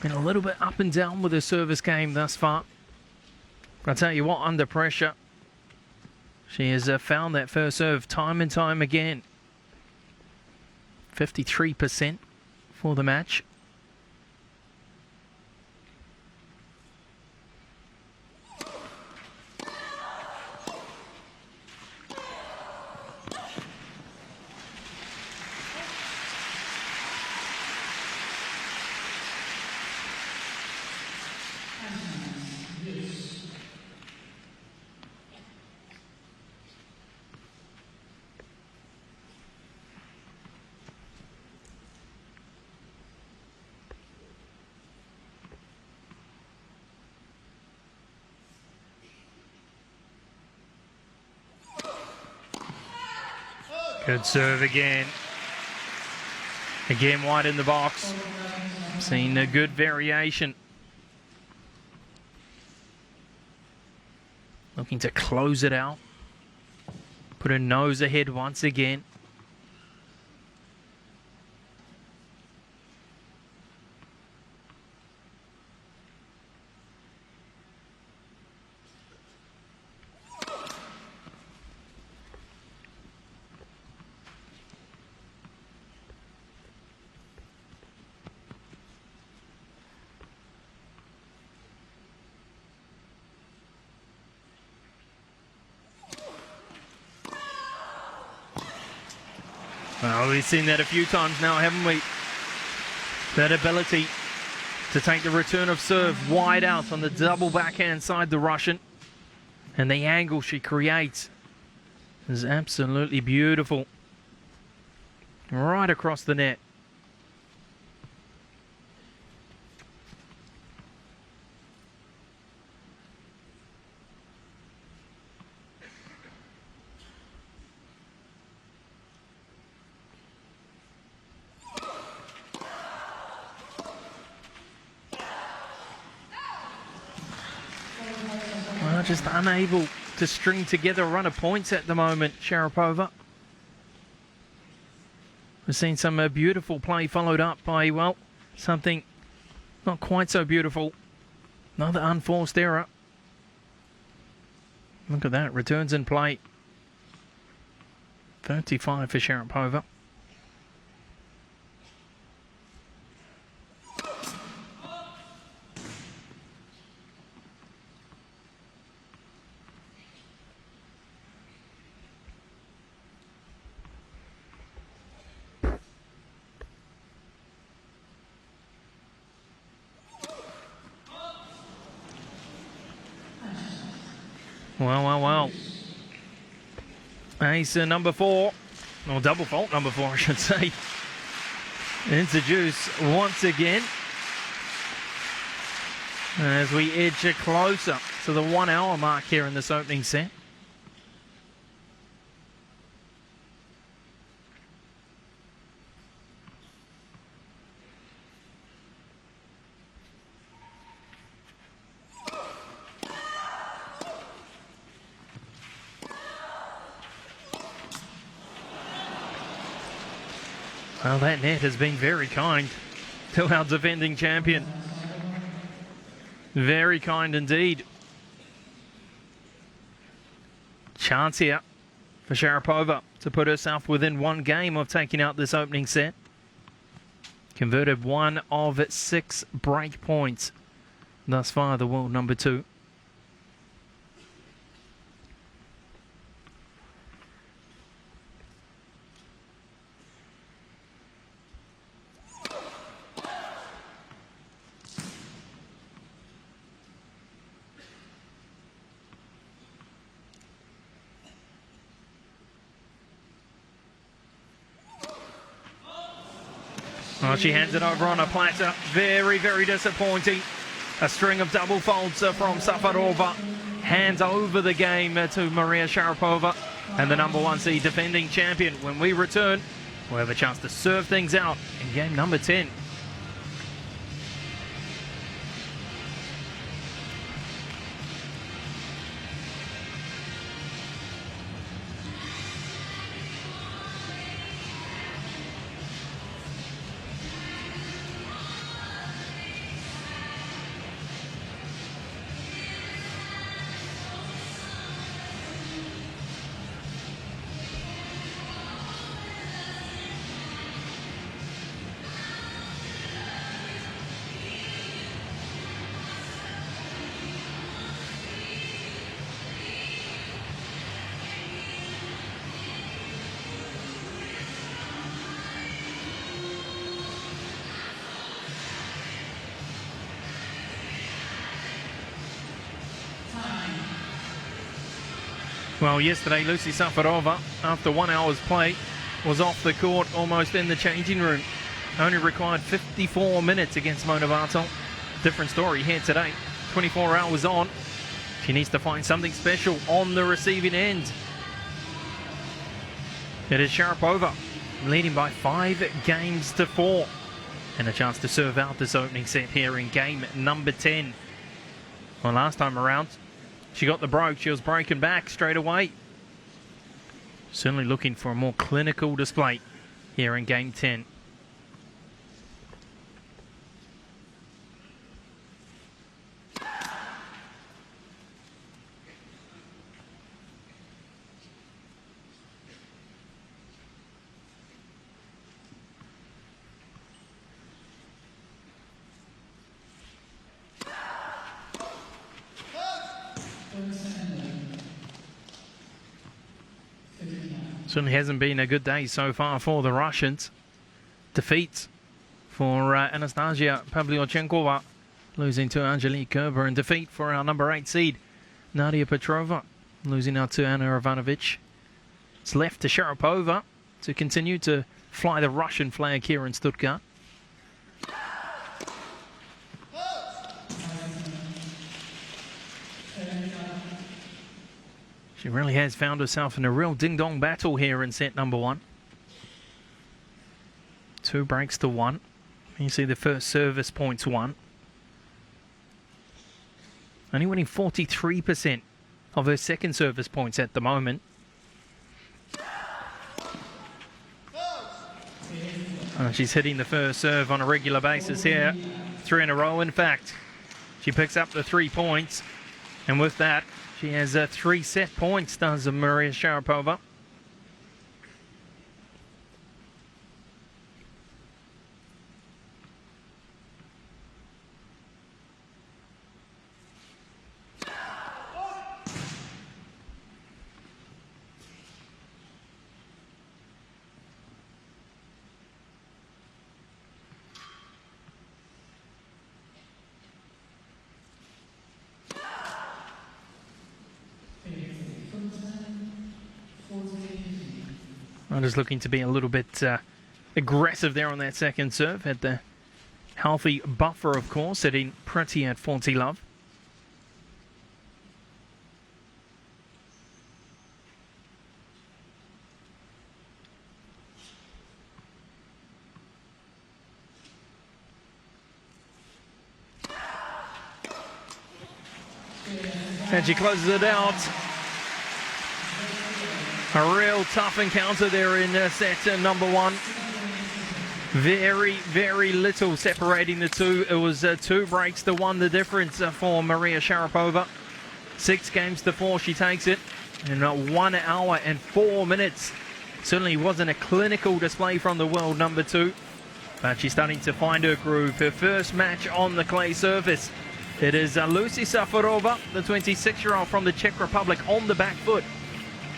Been a little bit up and down with the service game thus far. But I tell you what, under pressure, she has found that first serve time and time again. 53% for the match. Good serve again. Again wide in the box. Seen a good variation. Looking to close it out. Put her nose ahead once again. Well, we've seen that a few times now, haven't we? That ability to take the return of serve wide out on the double backhand side, the Russian. And the angle she creates is absolutely beautiful. Right across the net. Just unable to string together a run of points at the moment, Sharapova. We've seen some beautiful play followed up by, well, something not quite so beautiful. Another unforced error. Look at that, returns in play. 35 for Sharapova. Well. Ace number 4, or double fault number 4, I should say. Into juice once again. As we edge closer to the 1 hour mark here in this opening set. Well, that net has been very kind to our defending champion. Very kind indeed. Chance here for Sharapova to put herself within one game of taking out this opening set. Converted 1 of 6 break points thus far, the world number 2. Oh, she hands it over on a platter. Very, very disappointing. A string of double folds from Safarova. Hands over the game to Maria Sharapova and the number 1 seed defending champion. When we return, we'll have a chance to serve things out in game number 10. Well, yesterday, Lucie Safarova, after 1 hour's play, was off the court almost in the changing room. Only required 54 minutes against Mona Bartel. Different story here today. 24 hours on. She needs to find something special on the receiving end. It is Sharapova leading by 5 games to 4. And a chance to serve out this opening set here in game number 10. Well, last time around, she got the broke. She was broken back straight away. Certainly looking for a more clinical display here in game 10. Certainly hasn't been a good day so far for the Russians. Defeats for Anastasia Pavlyuchenkova, losing to Angelique Kerber, and defeat for our number 8 seed, Nadia Petrova, losing out to Anna Ivanovic. It's left to Sharapova to continue to fly the Russian flag here in Stuttgart. She really has found herself in a real ding-dong battle here in set number 1. 2 breaks to 1. You see the first service points won. Only winning 43% of her second service points at the moment. She's hitting the first serve on a regular basis here. 3 in a row, in fact. She picks up the 3 points. And with that, she has 3 set points, does Maria Sharapova. I'm just looking to be a little bit aggressive there on that second serve. Had the healthy buffer, of course, sitting pretty at 40 love. And she closes it out. A real tough encounter there in set number 1. Very, very little separating the two. It was 2 breaks to 1 the difference for Maria Sharapova. 6 games to 4 she takes it in 1 hour and 4 minutes. Certainly wasn't a clinical display from the world number 2, but she's starting to find her groove. Her first match on the clay surface. It is Lucie Safarova, the 26-year-old from the Czech Republic, on the back foot.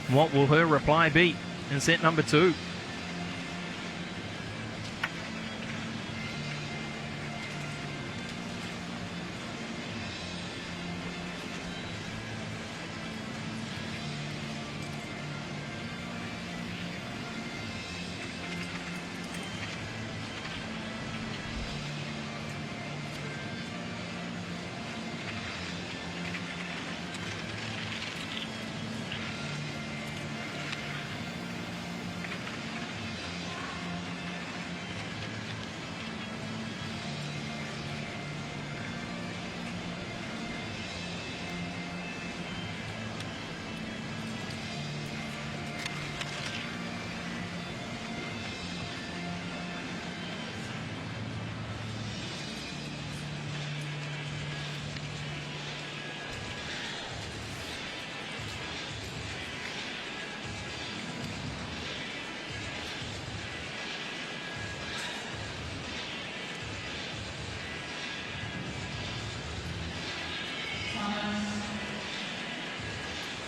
What will her reply be in set number 2?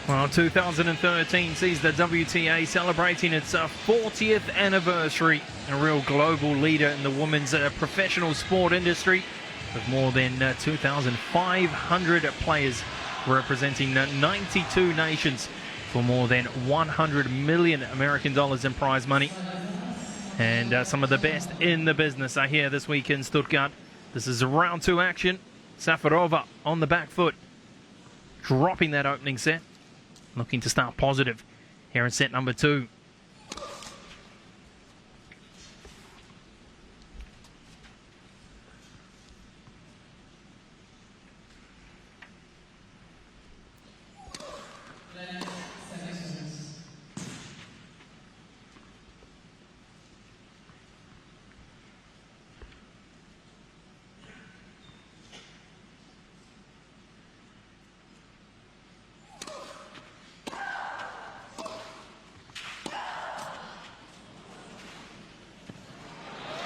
Well, 2013 sees the WTA celebrating its 40th anniversary. A real global leader in the women's professional sport industry, with more than 2,500 players representing 92 nations for more than 100 million American dollars in prize money. And some of the best in the business are here this week in Stuttgart. This is round 2 action. Safarova on the back foot, dropping that opening set. Looking to start positive here in set number 2.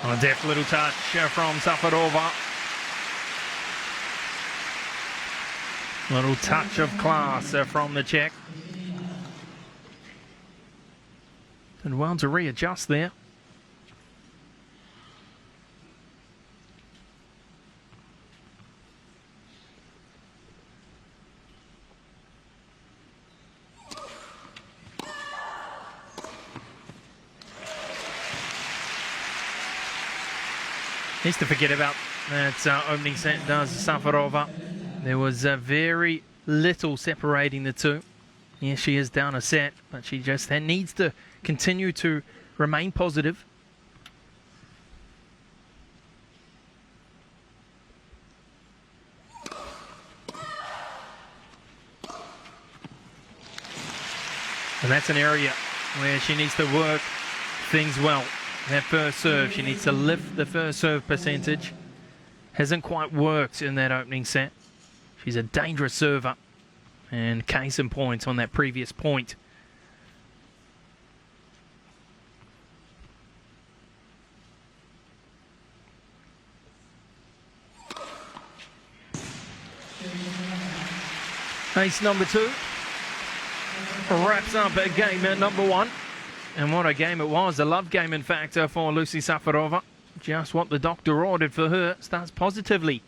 A deft little touch from Safarova. Little touch of class from the Czech. And well to readjust there. Needs to forget about that opening set, does Safarova. There was very little separating the two. Yes, she is down a set, but she just needs to continue to remain positive. And that's an area where she needs to work things well. That first serve, she needs to lift the first serve percentage. Hasn't quite worked in that opening set. She's a dangerous server. And case in point on that previous point. Ace number 2 wraps up game number 1. And what a game it was. A love game, in fact, for Lucie Safarova. Just what the doctor ordered for her. Starts positively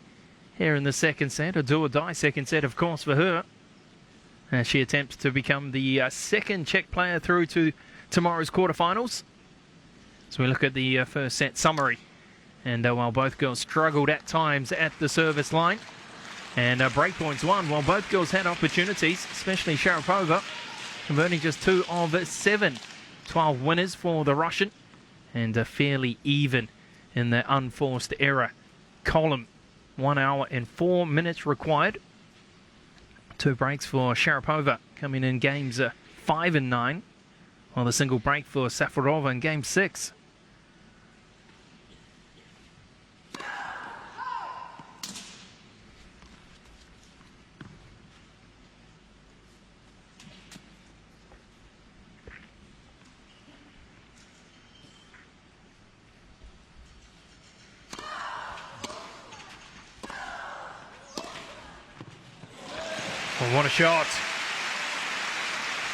here in the second set. A do-or-die second set, of course, for her. As she attempts to become the second Czech player through to tomorrow's quarterfinals. So we look at the first set summary. And while both girls struggled at times at the service line. And breakpoints won while both girls had opportunities, especially Sharapova, converting just 2 of 7. 12 winners for the Russian, and fairly even in the unforced error column. 1 hour and 4 minutes required. 2 breaks for Sharapova, coming in games 5 and 9, while the single break for Safarova in game 6. Oh, what a shot.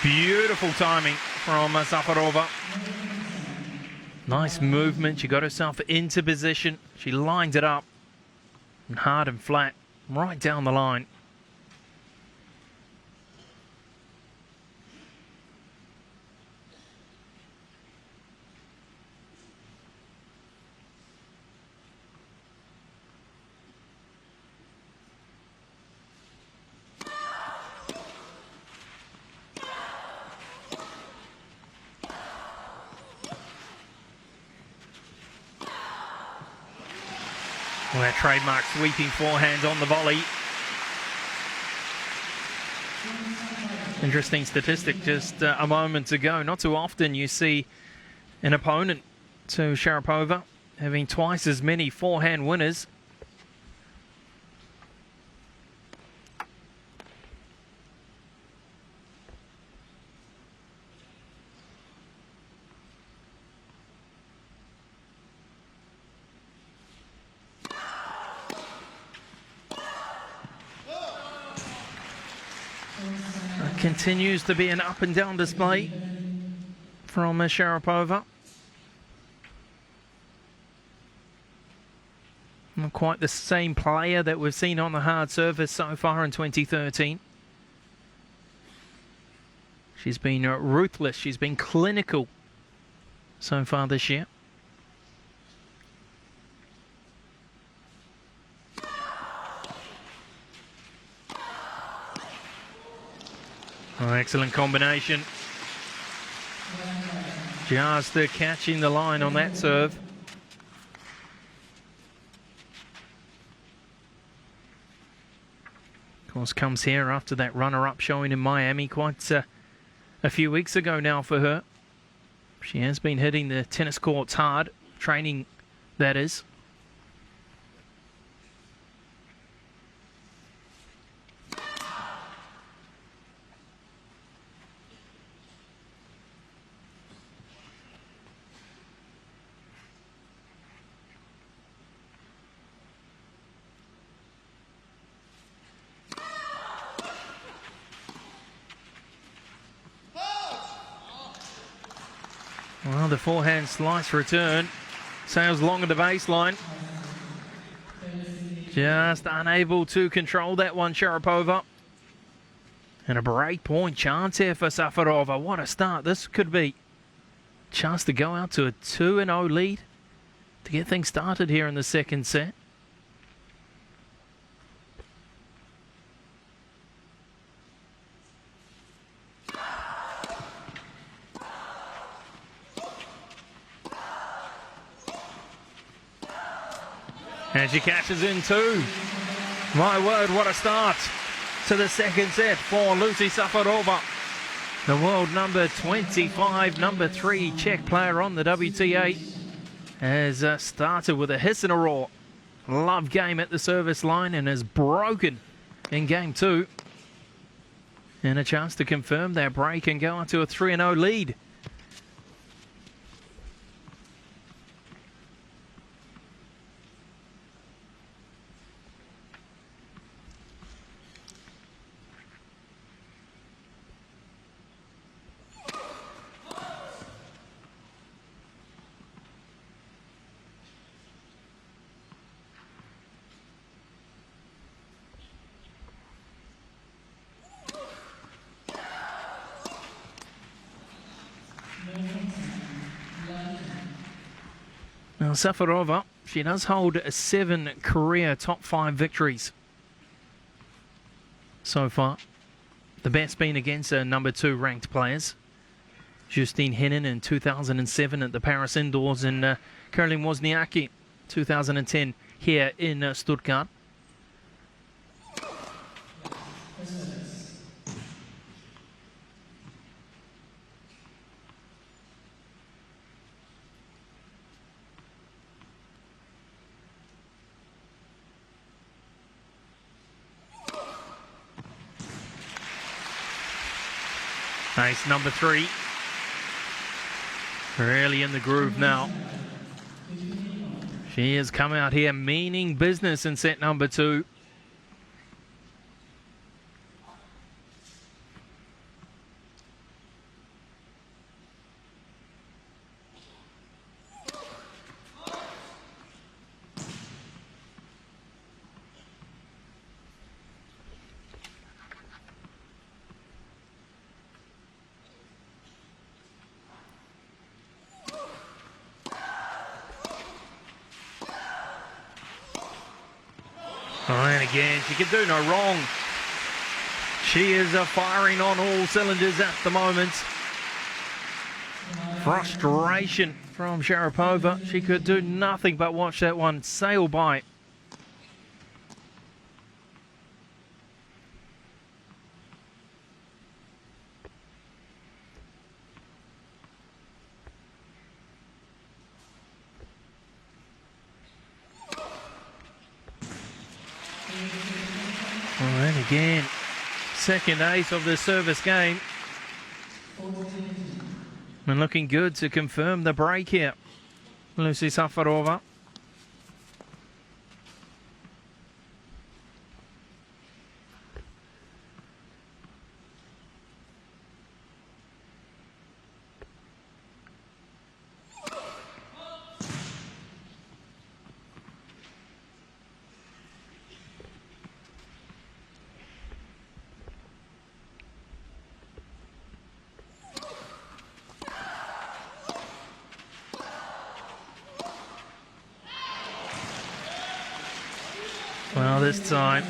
Beautiful timing from Safarova. Nice movement. She got herself into position. She lined it up. And hard and flat. Right down the line. Well, that trademark sweeping forehand on the volley. Interesting statistic just a moment ago. Not too often you see an opponent to Sharapova having twice as many forehand winners. Continues to be an up and down display from Sharapova. Not quite the same player that we've seen on the hard surface so far in 2013. She's been ruthless, she's been clinical so far this year. Oh, excellent combination. Just catching the line on that serve. Of course, comes here after that runner-up showing in Miami quite a few weeks ago now for her. She has been hitting the tennis courts hard, training that is. Well, the forehand slice return sails long at the baseline. Just unable to control that one, Sharapova. And a break point chance here for Safarova. What a start this could be. Chance to go out to a 2-0 lead to get things started here in the second set. And she catches in too. My word, what a start to the second set for Lucie Safarova. The world number 25, number 3 Czech player on the WTA has started with a hiss and a roar. Love game at the service line and has broken in game 2. And a chance to confirm that break and go on to a 3-0 lead. Now Safarova, she does hold 7 career top 5 victories so far. The best being against number 2 ranked players. Justine Henin in 2007 at the Paris Indoors and Caroline Wozniacki 2010 here in Stuttgart. Nice, number 3. Really in the groove now. She has come out here meaning business in set number 2. And again, she can do no wrong. She is firing on all cylinders at the moment. Frustration from Sharapova. She could do nothing but watch that one sail by. And again, second ace of the service game. And looking good to confirm the break here. Lucie Safarova. Well, this time,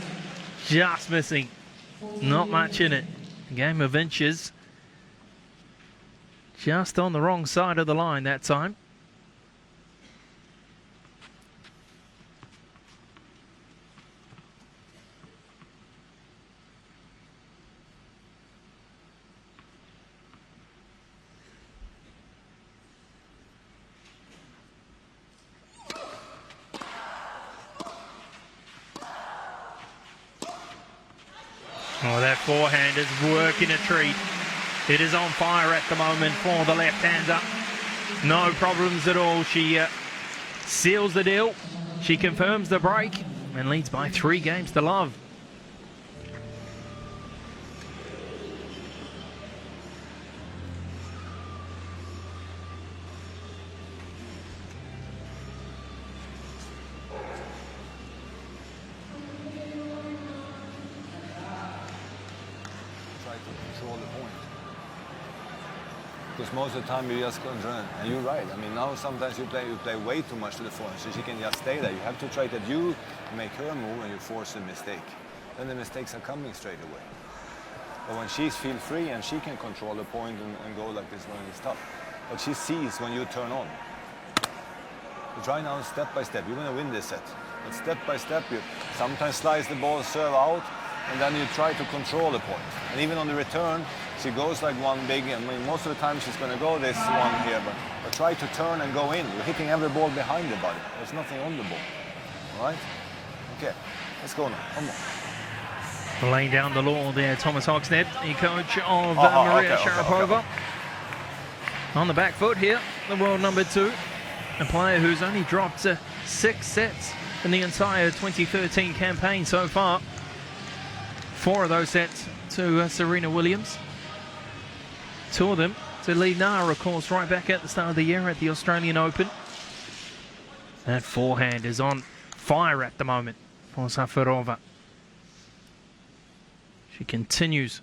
just missing. Not much in it. A game of inches. Just on the wrong side of the line that time. Oh, that forehand is working a treat. It is on fire at the moment for the left-hander. No problems at all. She seals the deal. She confirms the break and leads by 3 games to love.
Control the point. Because most of the time you just control, and you're right. I mean, now sometimes you play way too much to the forehand, so she can just stay there. You have to try that you make her move and you force a mistake. Then the mistakes are coming straight away. But when she's feel free and she can control the point and go like this when it's tough. But she sees when you turn on. You try now step by step. You're going to win this set. But step by step, you sometimes slice the ball, serve out, and then you try to control the point. And even on the return, she goes like one big, I mean, most of the time she's going to go this one here, but try to turn and go in. You're hitting every ball behind the body. There's nothing on the ball. All right? Okay, let's go now. One more.
Laying down the law there, Thomas Hogshead, the coach of Maria Sharapova. On the back foot here, the world number 2. A player who's only dropped 6 sets in the entire 2013 campaign so far. 4 of those sets to Serena Williams. 2 of them to Lee Na, of course, right back at the start of the year at the Australian Open. That forehand is on fire at the moment for Safarova. She continues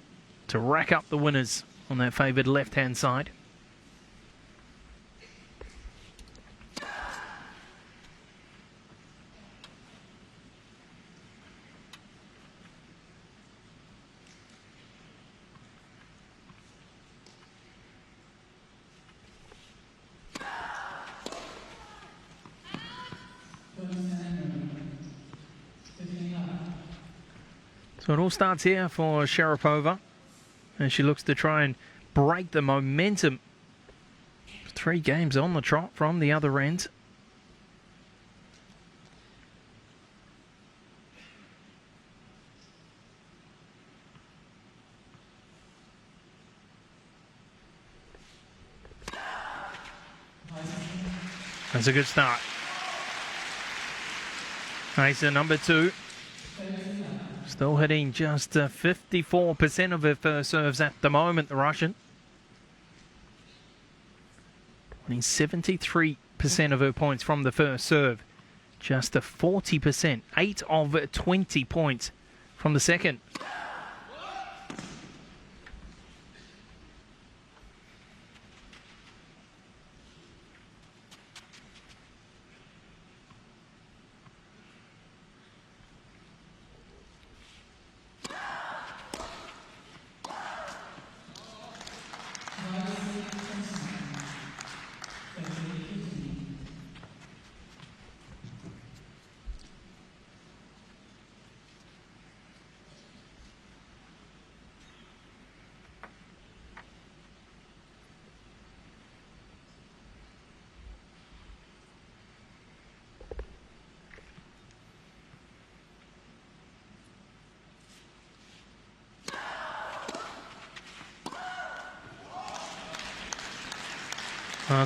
to rack up the winners on that favoured left-hand side. So it all starts here for Sharapova, and she looks to try and break the momentum. 3 games on the trot from the other end. That's a good start. Ace number 2. Still hitting just 54% of her first serves at the moment, the Russian. Winning 73% of her points from the first serve. Just a 40%. 8 of 20 points from the second.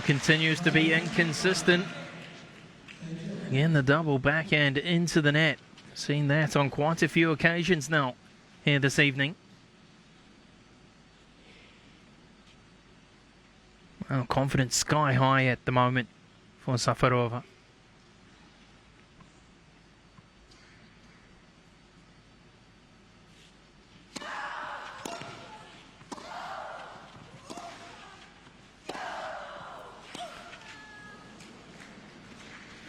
Continues to be inconsistent. Again, the double backhand into the net. Seen that on quite a few occasions now here this evening. Well, confidence sky high at the moment for Safarova.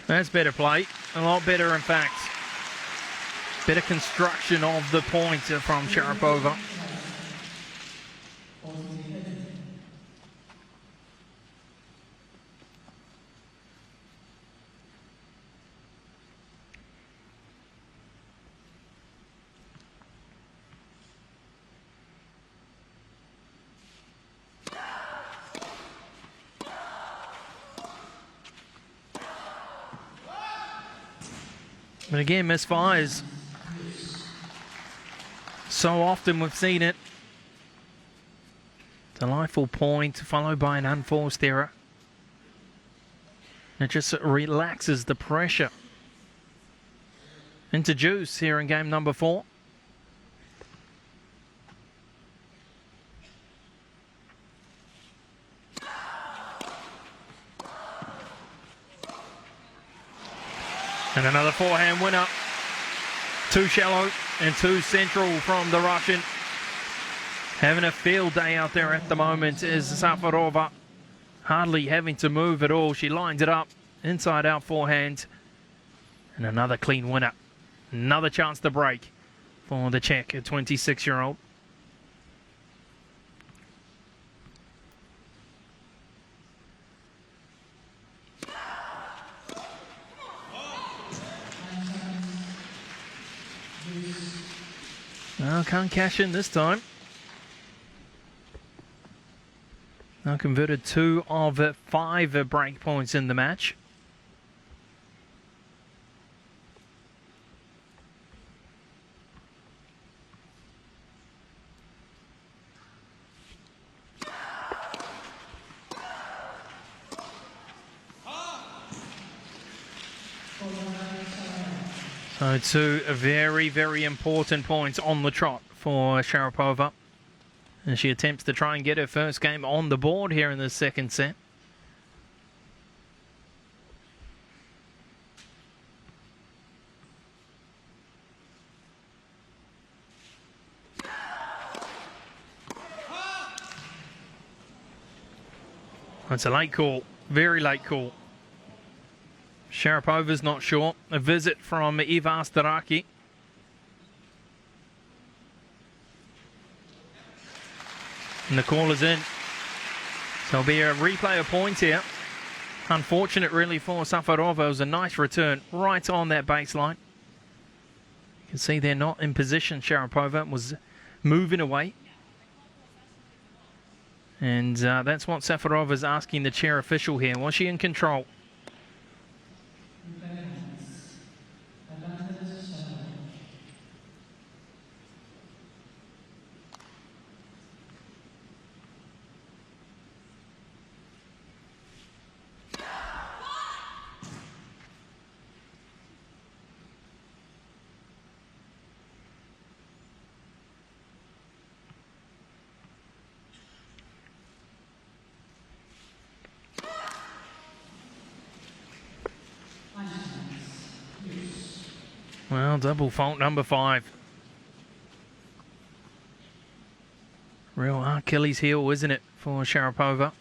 That's better play, a lot better in fact. Better construction of the point from Sharapova. But again, misfires. So often we've seen it. Delightful point followed by an unforced error. It just relaxes the pressure. Into juice here in game number 4. And another forehand winner. Too shallow and too central from the Russian. Having a field day out there at the moment is Safarova. Hardly having to move at all. She lines it up. Inside out forehand. And another clean winner. Another chance to break for the Czech, a 26-year-old. Well, can't cash in this time. Now converted 2 of 5 break points in the match. So 2 very, very important points on the trot for Sharapova. And she attempts to try and get her first game on the board here in the second set. It's a late call, very late call. Sharapova's not sure. A visit from Ivar Staraki. And the call is in. So it'll be a replay of points here. Unfortunate really for Safarova. It was a nice return right on that baseline. You can see they're not in position. Sharapova was moving away. And that's what Safarova's asking the chair official here. Was she in control? Well, double fault number 5. Real Achilles heel, isn't it, for Sharapova?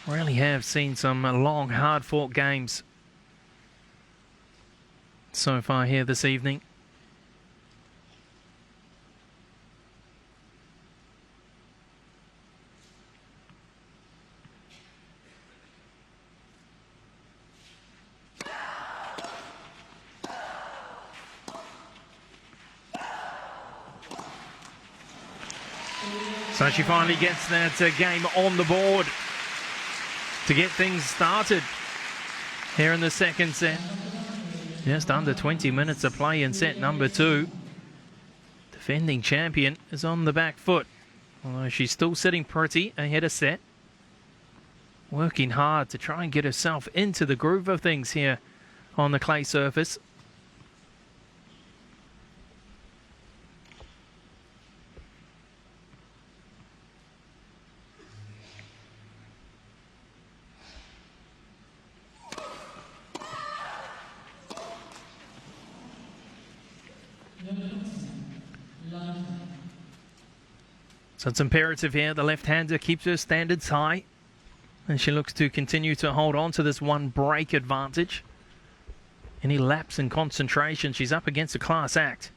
Really have seen some long, hard-fought games so far here this evening. So she finally gets that game on the board to get things started here in the second set. Just under 20 minutes of play in set number 2. Defending champion is on the back foot, although she's still sitting pretty ahead of set. Working hard to try and get herself into the groove of things here on the clay surface. So it's imperative here. The left-hander keeps her standards high, and she looks to continue to hold on to this one break advantage. Any lapse in concentration, she's up against a class act.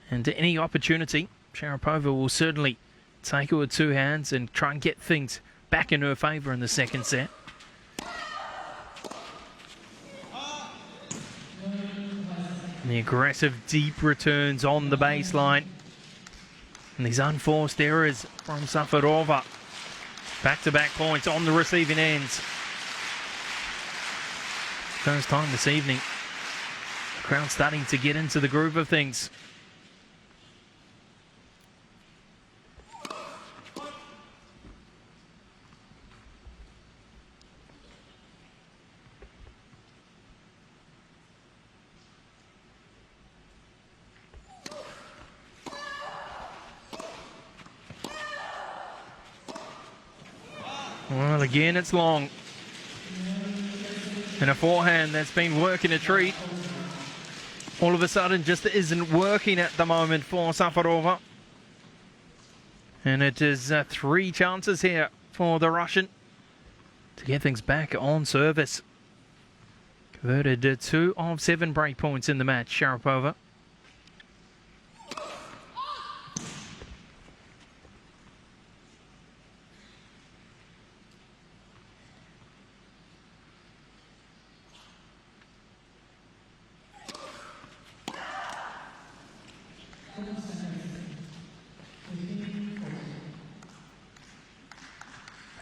And any opportunity, Sharapova will certainly take her with two hands and try and get things back in her favour in the second set. And the aggressive deep returns on the baseline. And these unforced errors from Safarova. Back-to-back points on the receiving ends. First time this evening. The crowd starting to get into the groove of things. Well, again, it's long. And a forehand that's been working a treat. All of a sudden just isn't working at the moment for Safarova. And it is 3 chances here for the Russian to get things back on service. Converted 2 of 7 break points in the match, Sharapova.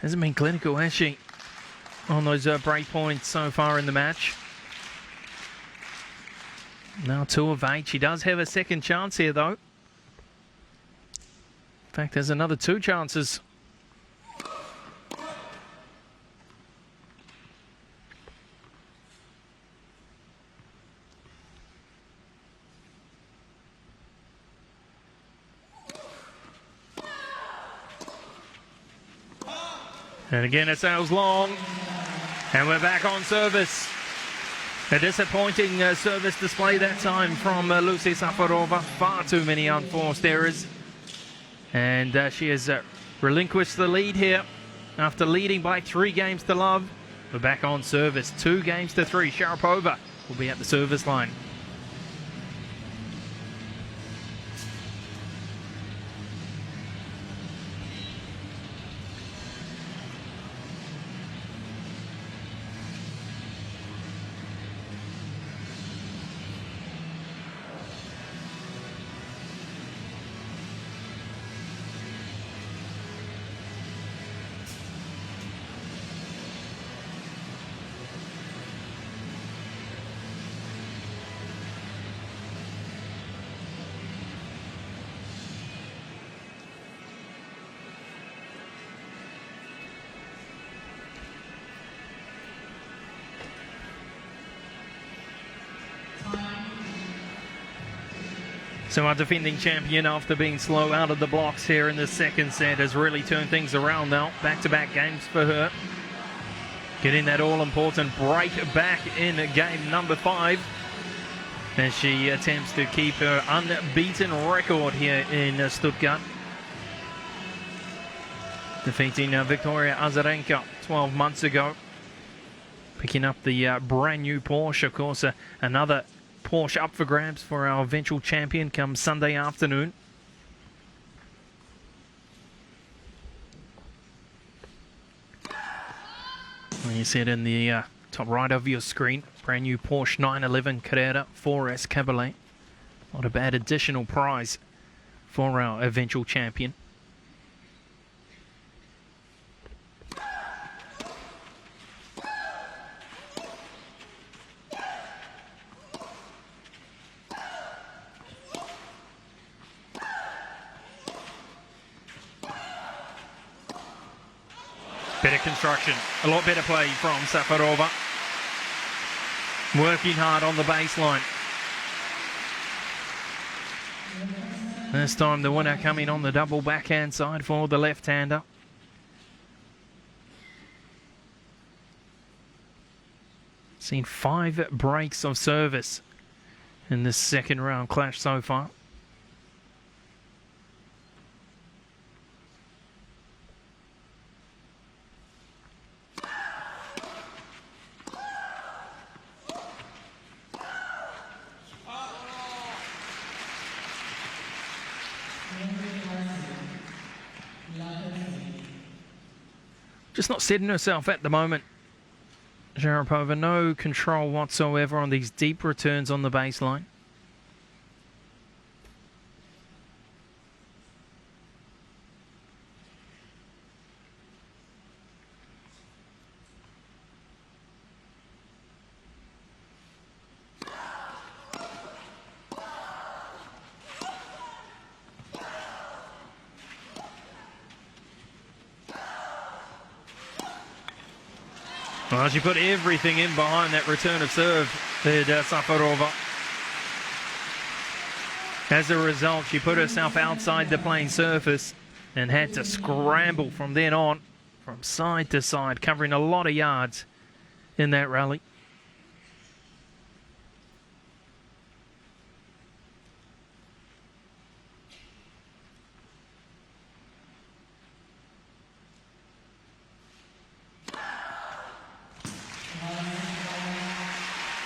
Hasn't been clinical, has she, on those break points so far in the match? Now 2 of 8. She does have a second chance here, though. In fact, there's another 2 chances. And again, it sails long, and we're back on service. A disappointing service display that time from Lucie Safarova. Far too many unforced errors. And she has relinquished the lead here after leading by 3 games to love. We're back on service, 2 games to 3. Sharapova will be at the service line. So our defending champion, after being slow out of the blocks here in the second set, has really turned things around now. Back-to-back games for her. Getting that all-important break back in game number 5 as she attempts to keep her unbeaten record here in Stuttgart. Defeating Victoria Azarenka 12 months ago. Picking up the brand new Porsche, of course, another Porsche up for grabs for our eventual champion come Sunday afternoon. Well, you see it in the top right of your screen. Brand new Porsche 911 Carrera 4S Cabriolet. Not a bad additional prize for our eventual champion. Better construction, a lot better play from Safarova. Working hard on the baseline. This time the winner coming on the double backhand side for the left-hander. Seen 5 breaks of service in this second round clash so far. Just not setting herself at the moment. Sharapova, no control whatsoever on these deep returns on the baseline. Well, she put everything in behind that return of serve, did Safarova. As a result, she put herself outside the playing surface and had to scramble from then on, from side to side, covering a lot of yards in that rally.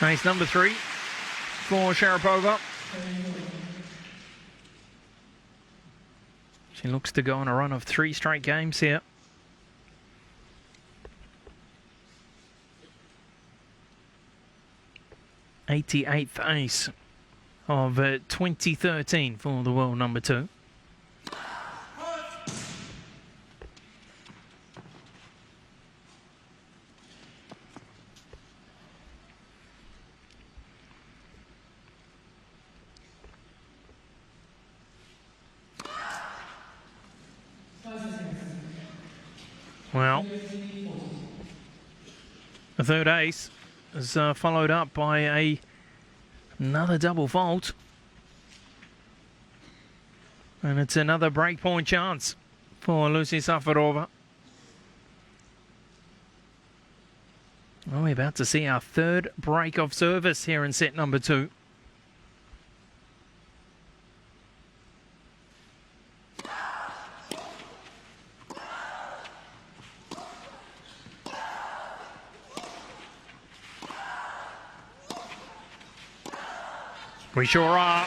Ace number 3 for Sharapova. She looks to go on a run of 3 straight games here. '88th ace of 2013 for the world number 2. Well, the third ace is followed up by another double fault. And it's another breakpoint chance for Lucie Safarova. Well, we're about to see our third break of service here in set number 2. We sure are.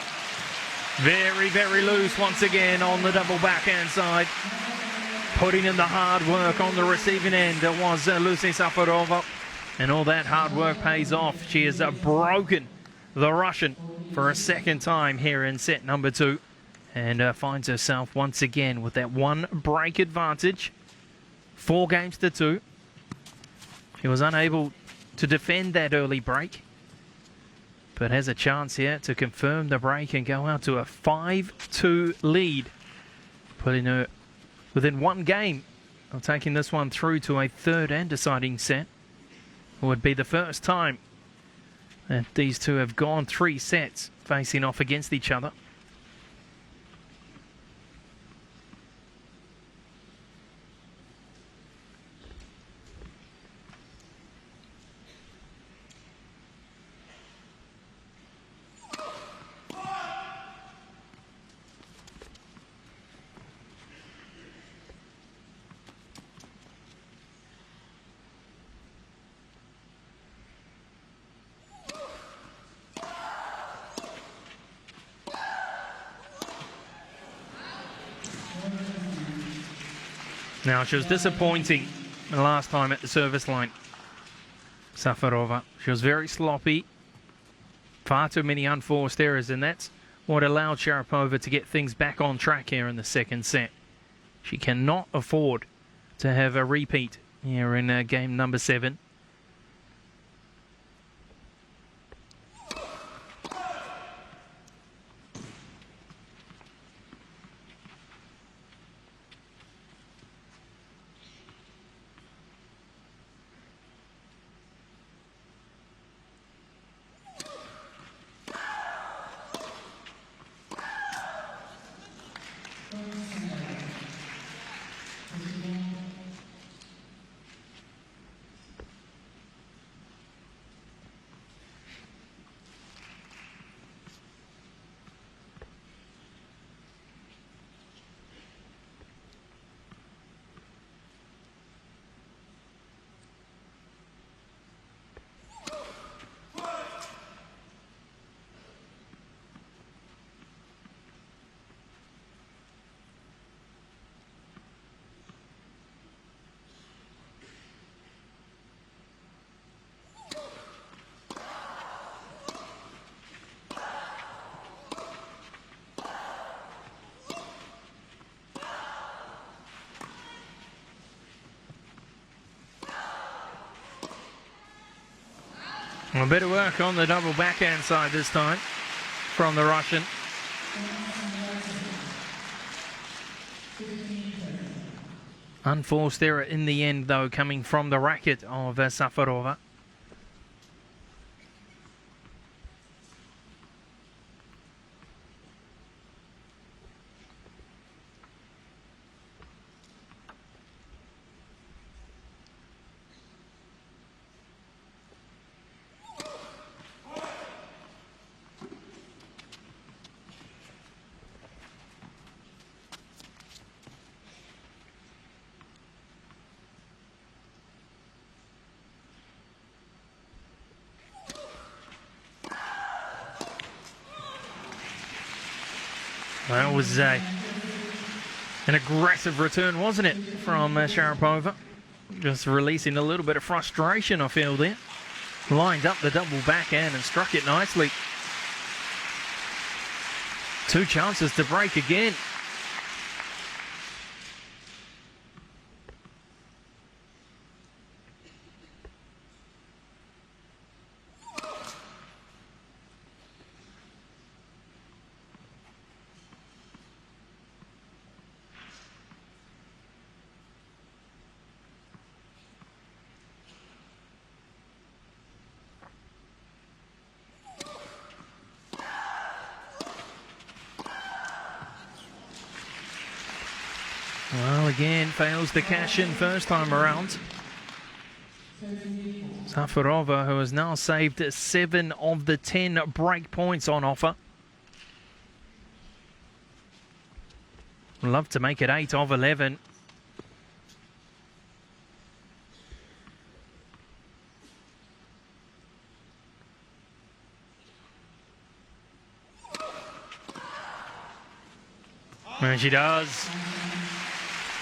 Very, very loose once again on the double backhand side. Putting in the hard work on the receiving end was Lucie Safarova. And all that hard work pays off. She has broken the Russian for a second time here in set number 2. And finds herself once again with that 1 break advantage. 4 games to 2. She was unable to defend that early break, but has a chance here to confirm the break and go out to a 5-2 lead, putting her within 1 game of taking this one through to a third and deciding set. It would be the first time that these two have gone 3 sets facing off against each other. Now, she was disappointing the last time at the service line, Safarova. She was very sloppy, far too many unforced errors, and that's what allowed Sharapova to get things back on track here in the second set. She cannot afford to have a repeat here in game number 7. A bit of work on the double backhand side this time from the Russian. Unforced error in the end, though, coming from the racket of Safarova. That was an aggressive return, wasn't it, from Sharapova? Just releasing a little bit of frustration, I feel, there. Lined up the double backhand and struck it nicely. 2 chances to break again. Well, again, fails to cash in first time around. Safarova, who has now saved 7 of the 10 break points on offer. Love to make it 8 of 11. And she does.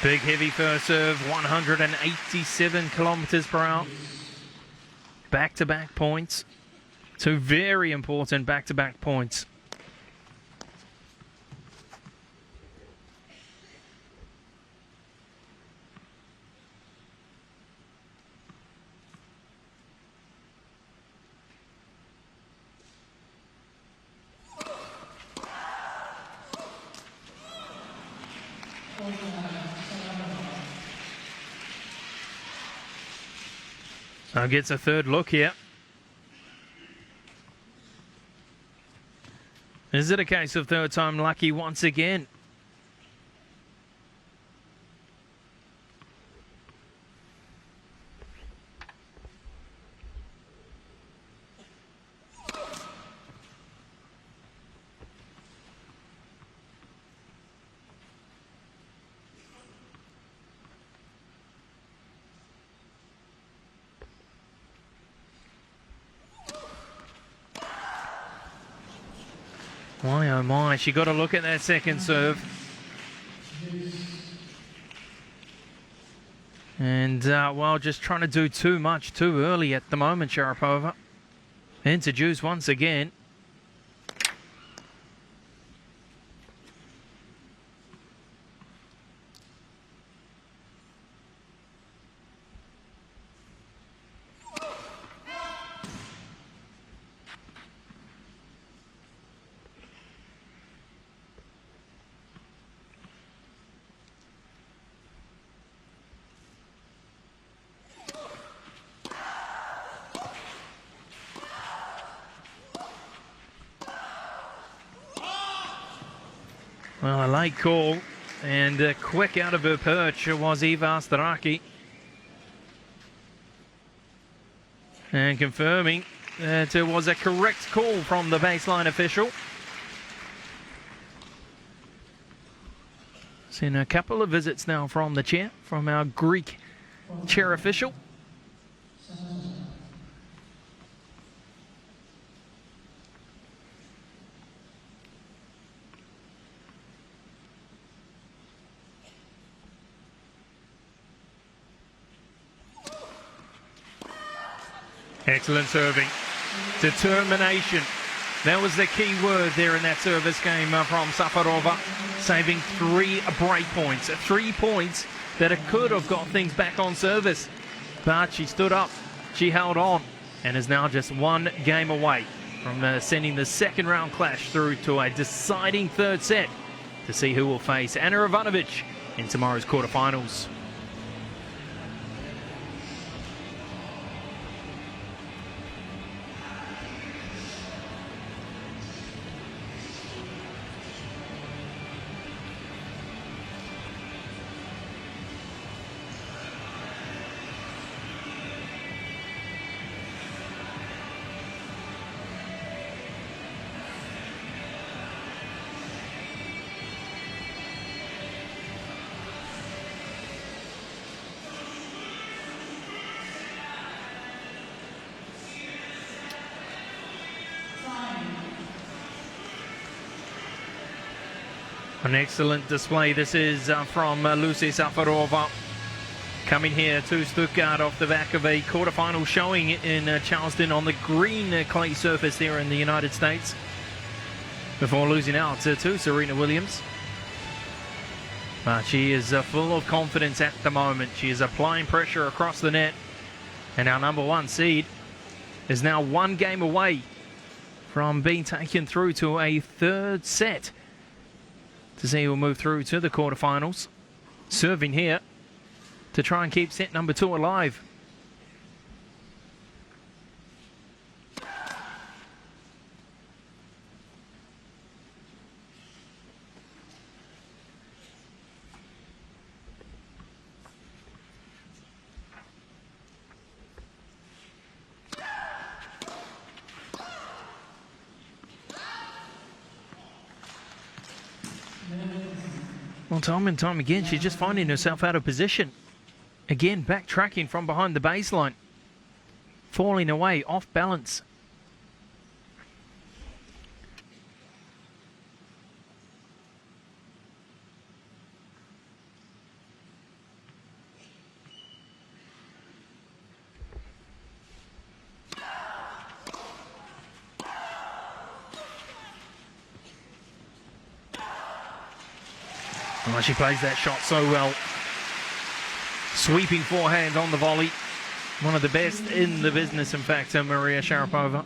Big heavy first serve, 187 kilometers per hour. Back-to-back points. 2 very important back-to-back points. Now gets a third look here. Is it a case of third time lucky once again? My oh my, she got a look at that second serve. And, well, just trying to do too much too early at the moment, Sharapova. Into juice once again. Well, a late call and quick out of her perch was Eva Staraki. And confirming that it was a correct call from the baseline official. Seen a couple of visits now from the chair, from our Greek chair official. Excellent serving. Determination. That was the key word there in that service game from Safarova. Saving 3 break points. 3 points that it could have got things back on service. But she stood up. She held on. and is now just one game away from sending the second round clash through to a deciding third set to see who will face Ana Ivanovic in tomorrow's quarterfinals. An excellent display. This is from Lucie Safarova, coming here to Stuttgart off the back of a quarterfinal showing in Charleston on the green clay surface there in the United States, before losing out to Serena Williams. But she is full of confidence at the moment. She is applying pressure across the net, and our number one seed is now one game away from being taken through to a third set to see who will move through to the quarterfinals. Serving here to try and keep set number 2 alive. Well, time and time again, she's just finding herself out of position. Again, backtracking from behind the baseline. Falling away, off balance. Oh, she plays that shot so well. Sweeping forehand on the volley. One of the best in the business, in fact, Maria Sharapova.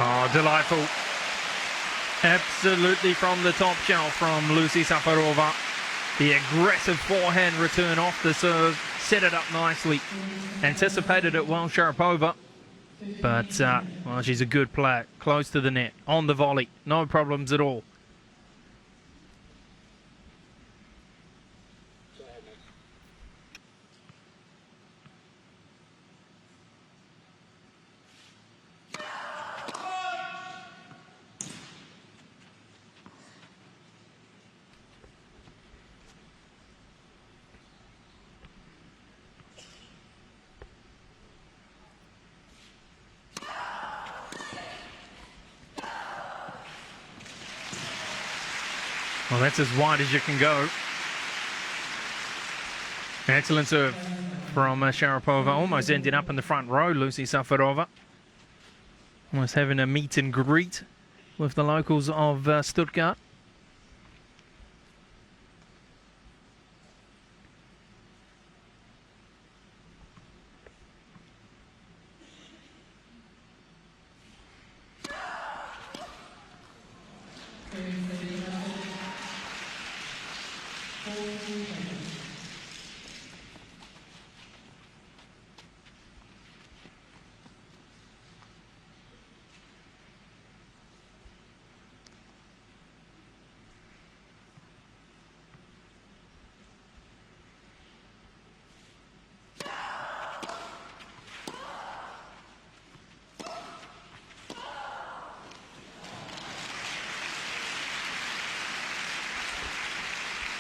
Oh, delightful. Absolutely from the top shelf from Lucie Safarova. The aggressive forehand return off the serve. Set it up nicely. Anticipated it well, Sharapova. But, well, she's a good player. Close to the net. On the volley. No problems at all. Well, that's as wide as you can go. Excellent serve from Sharapova. Almost ended up in the front row, Lucie Safarova. Almost having a meet and greet with the locals of Stuttgart.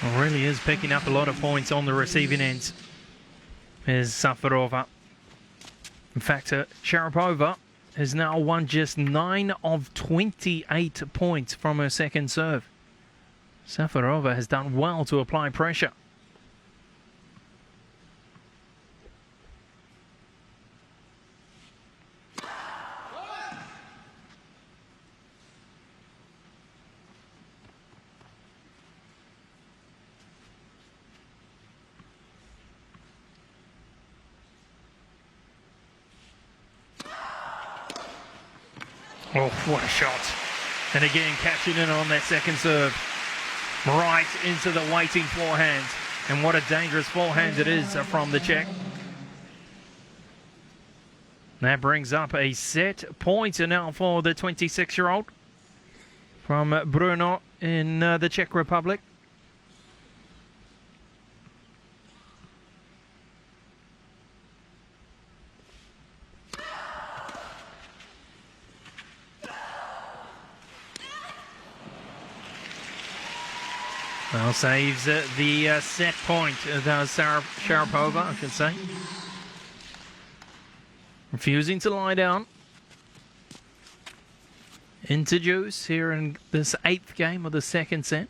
Really is picking up a lot of points on the receiving ends. Is Safarova. In fact, Sharapova has now won just 9 of 28 points from her second serve. Safarova has done well to apply pressure. Oh, what a shot. And again, catching in on that second serve. Right into the waiting forehand. And what a dangerous forehand it is from the Czech. That brings up a set point now for the 26-year-old from Brno in the Czech Republic. Well, saves the set point, does Sharapova, I should say. Refusing to lie down. Into juice here in this 8th game of the second set.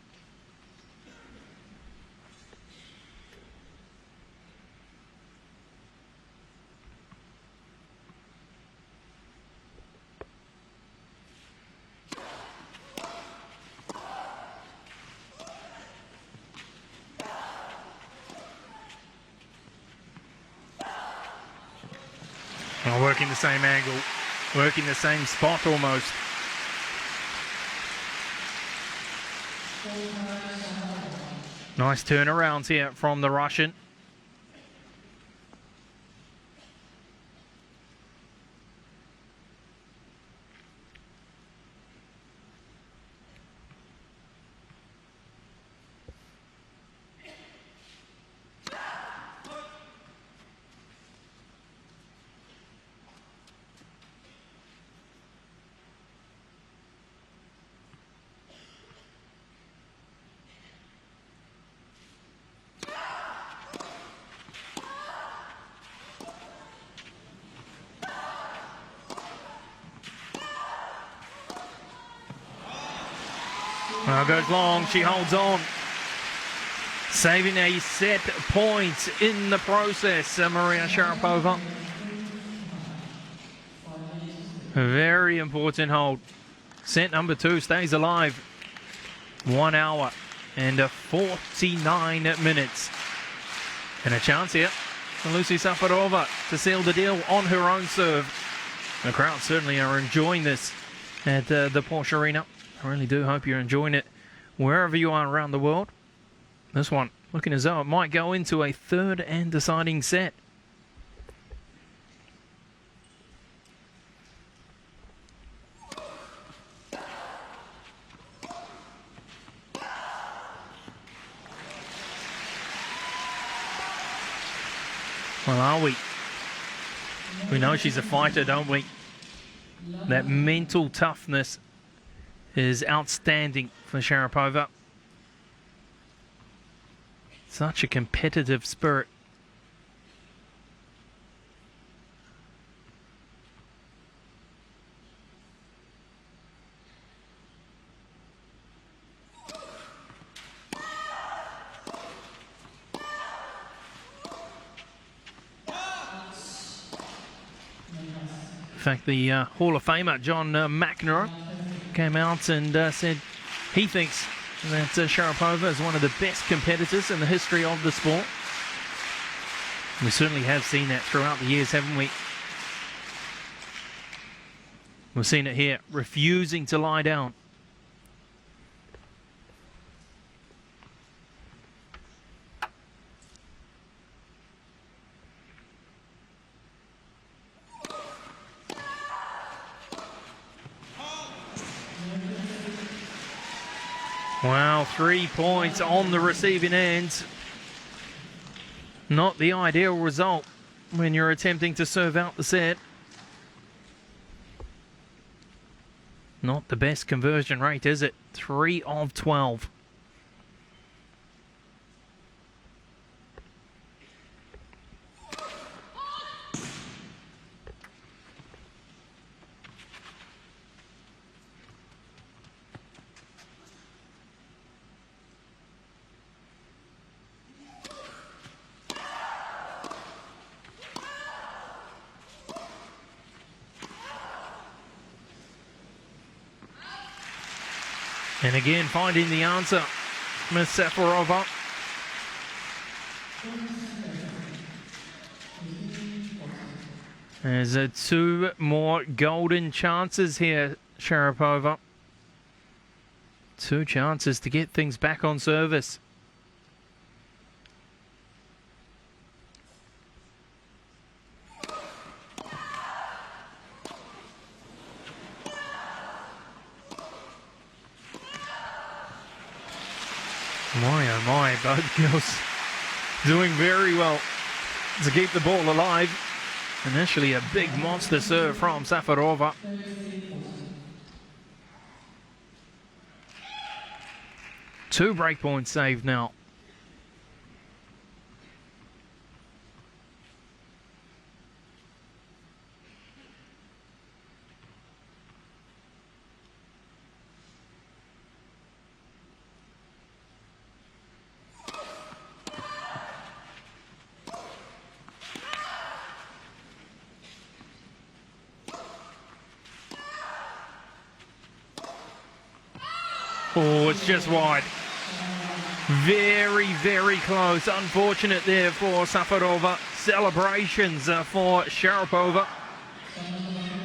Working the same angle, working the same spot almost. Nice turnarounds here from the Russian. Well, goes long, she holds on. Saving a set point in the process, Maria Sharapova. A very important hold. Set number 2 stays alive. 1 hour and 49 minutes. And a chance here for Lucie Safarova to seal the deal on her own serve. The crowd certainly are enjoying this at the Porsche Arena. I really do hope you're enjoying it wherever you are around the world. This one looking as though it might go into a 3rd and deciding set. Well, are we? We know she's a fighter, don't we? That mental toughness is outstanding for Sharapova. Such a competitive spirit. In fact, the Hall of Famer John McEnroe came out and said he thinks that Sharapova is one of the best competitors in the history of the sport. We certainly have seen that throughout the years, haven't we? We've seen it here, refusing to lie down. Wow, 3 points on the receiving end. Not the ideal result when you're attempting to serve out the set. Not the best conversion rate, is it? 3 of 12. And again, finding the answer, Miss Safarova. There's two more golden chances here, Sharapova. Two chances to get things back on service. My oh my, both girls doing very well to keep the ball alive. Initially a big monster serve from Safarova. Two breakpoints saved now. Oh, it's just wide. Very, very close. Unfortunate there for Safarova. Celebrations for Sharapova.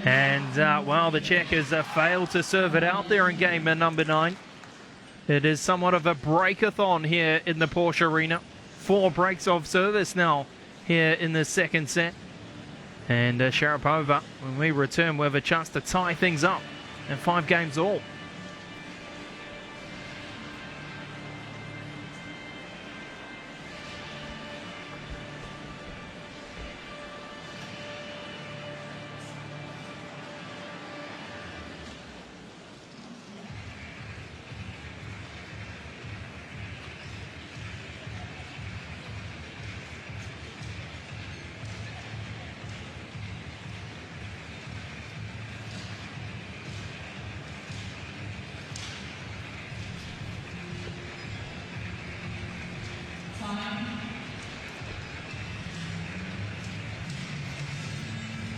And, well, the Czechers failed to serve it out there in game number 9. It is somewhat of a breakathon here in the Porsche Arena. 4 breaks of service now here in the second set. And Sharapova, when we return, we have a chance to tie things up in 5 games all.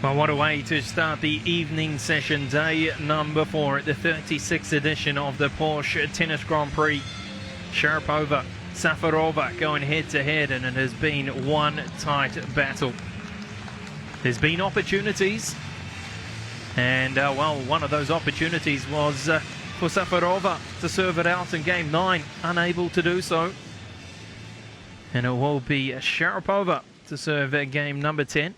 Well, what a way to start the evening session, day number 4 at the 36th edition of the Porsche Tennis Grand Prix. Sharapova, Safarova going head to head, and it has been one tight battle. There's been opportunities, and well, one of those opportunities was for Safarova to serve it out in game 9, unable to do so. And it will be Sharapova to serve game number 10.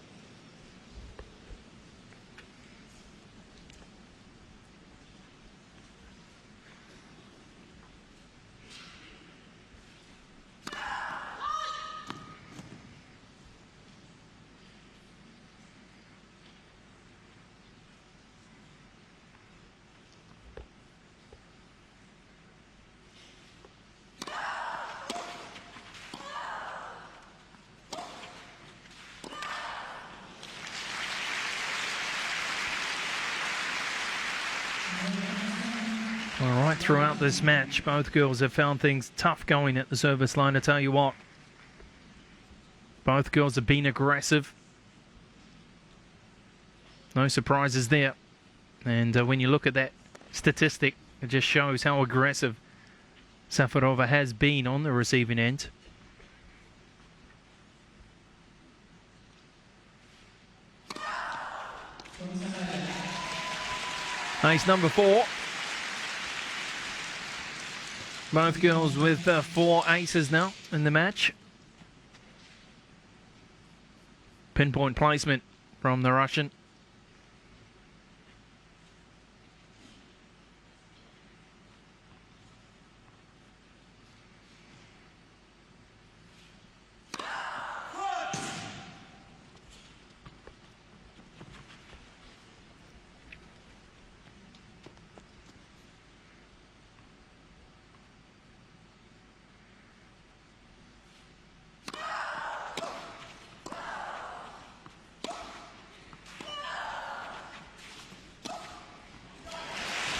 All right, throughout this match, both girls have found things tough going at the service line. I tell you what, both girls have been aggressive. No surprises there. And when you look at that statistic, it just shows how aggressive Safarova has been on the receiving end. Ace number 4. Both girls with 4 aces now in the match. Pinpoint placement from the Russian.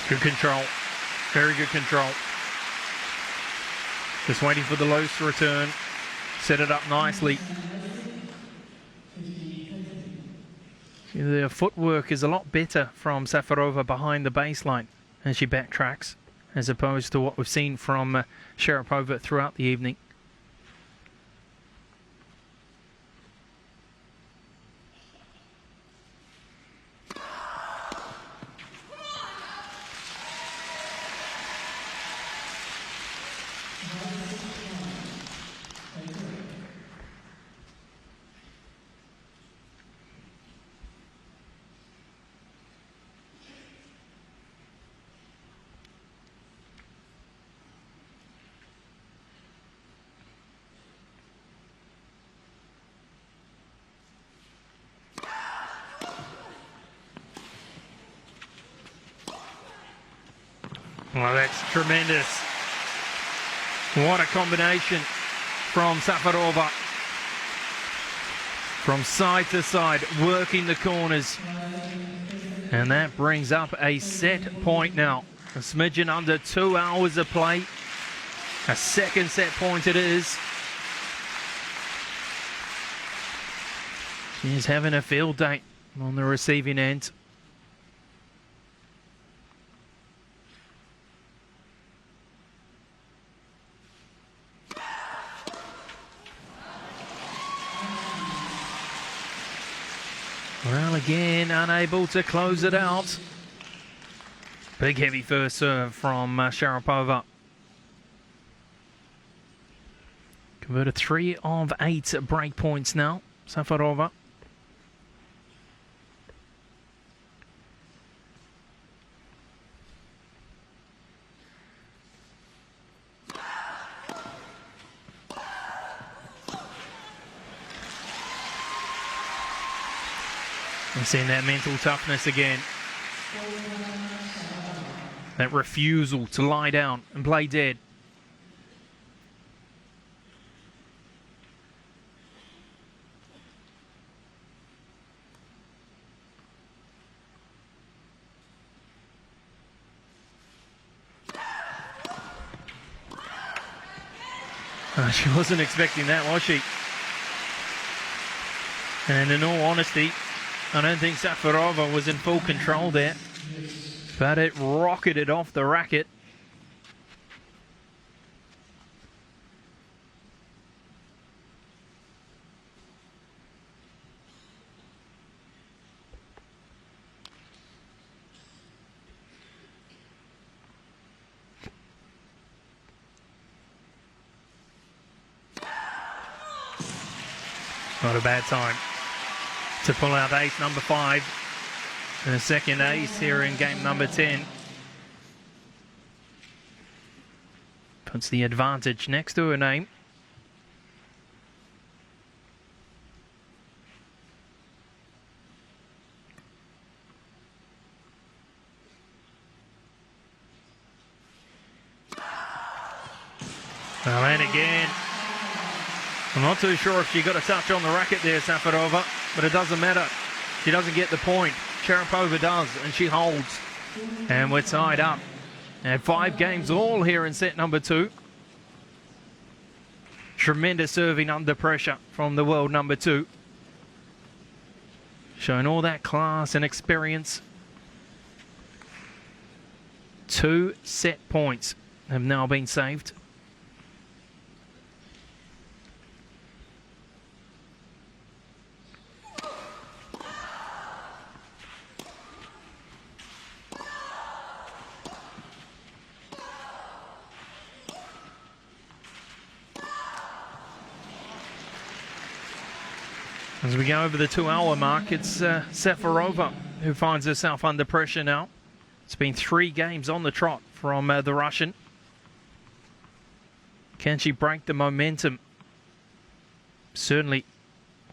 Good control. Very good control. Just waiting for the loose to return. Set it up nicely. The footwork is a lot better from Safarova behind the baseline as she backtracks. as opposed to what we've seen from Sharapova throughout the evening. Well, that's tremendous. What a combination from Safarova. From side to side, working the corners. And that brings up a set point now. A smidgen under 2 hours of play. A second set point it is. She's having a field day on the receiving end. Well, again, unable to close it out. Big heavy first serve from Sharapova. Converted 3 of 8 break points now, Safarova. We've seen that mental toughness again. That refusal to lie down and play dead. She wasn't expecting that, was she? And in all honesty, I don't think Safarova was in full control there, but it rocketed off the racket. Not a bad time to pull out ace number 5 and a second ace here in game number 10. Puts the advantage next to her name. Well, and again, I'm not too sure if she got a touch on the racket there, Safarova, but it doesn't matter. She doesn't get the point. Sharapova does, and she holds. And we're tied up. And 5 games all here in set number 2. Tremendous serving under pressure from the world number 2. Showing all that class and experience. 2 set points have now been saved. As we go over the 2-hour mark, it's Safarova who finds herself under pressure now. It's been 3 games on the trot from the Russian. Can she break the momentum? Certainly,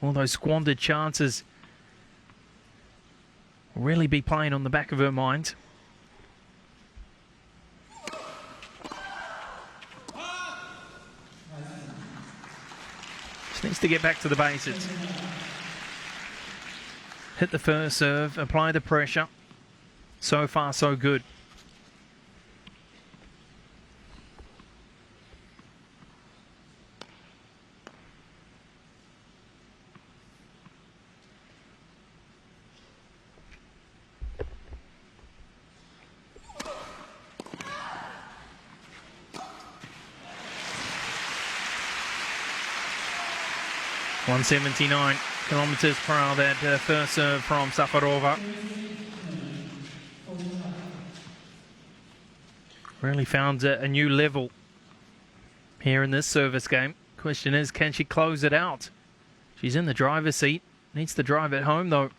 all those squandered chances will really be playing on the back of her mind. She needs to get back to the basics. Hit the first serve, apply the pressure. So far, so good. 179 kilometers per hour, that first serve from Safarova. Really found a new level here in this service game. Question is, can she close it out? She's in the driver's seat. Needs to drive it home though.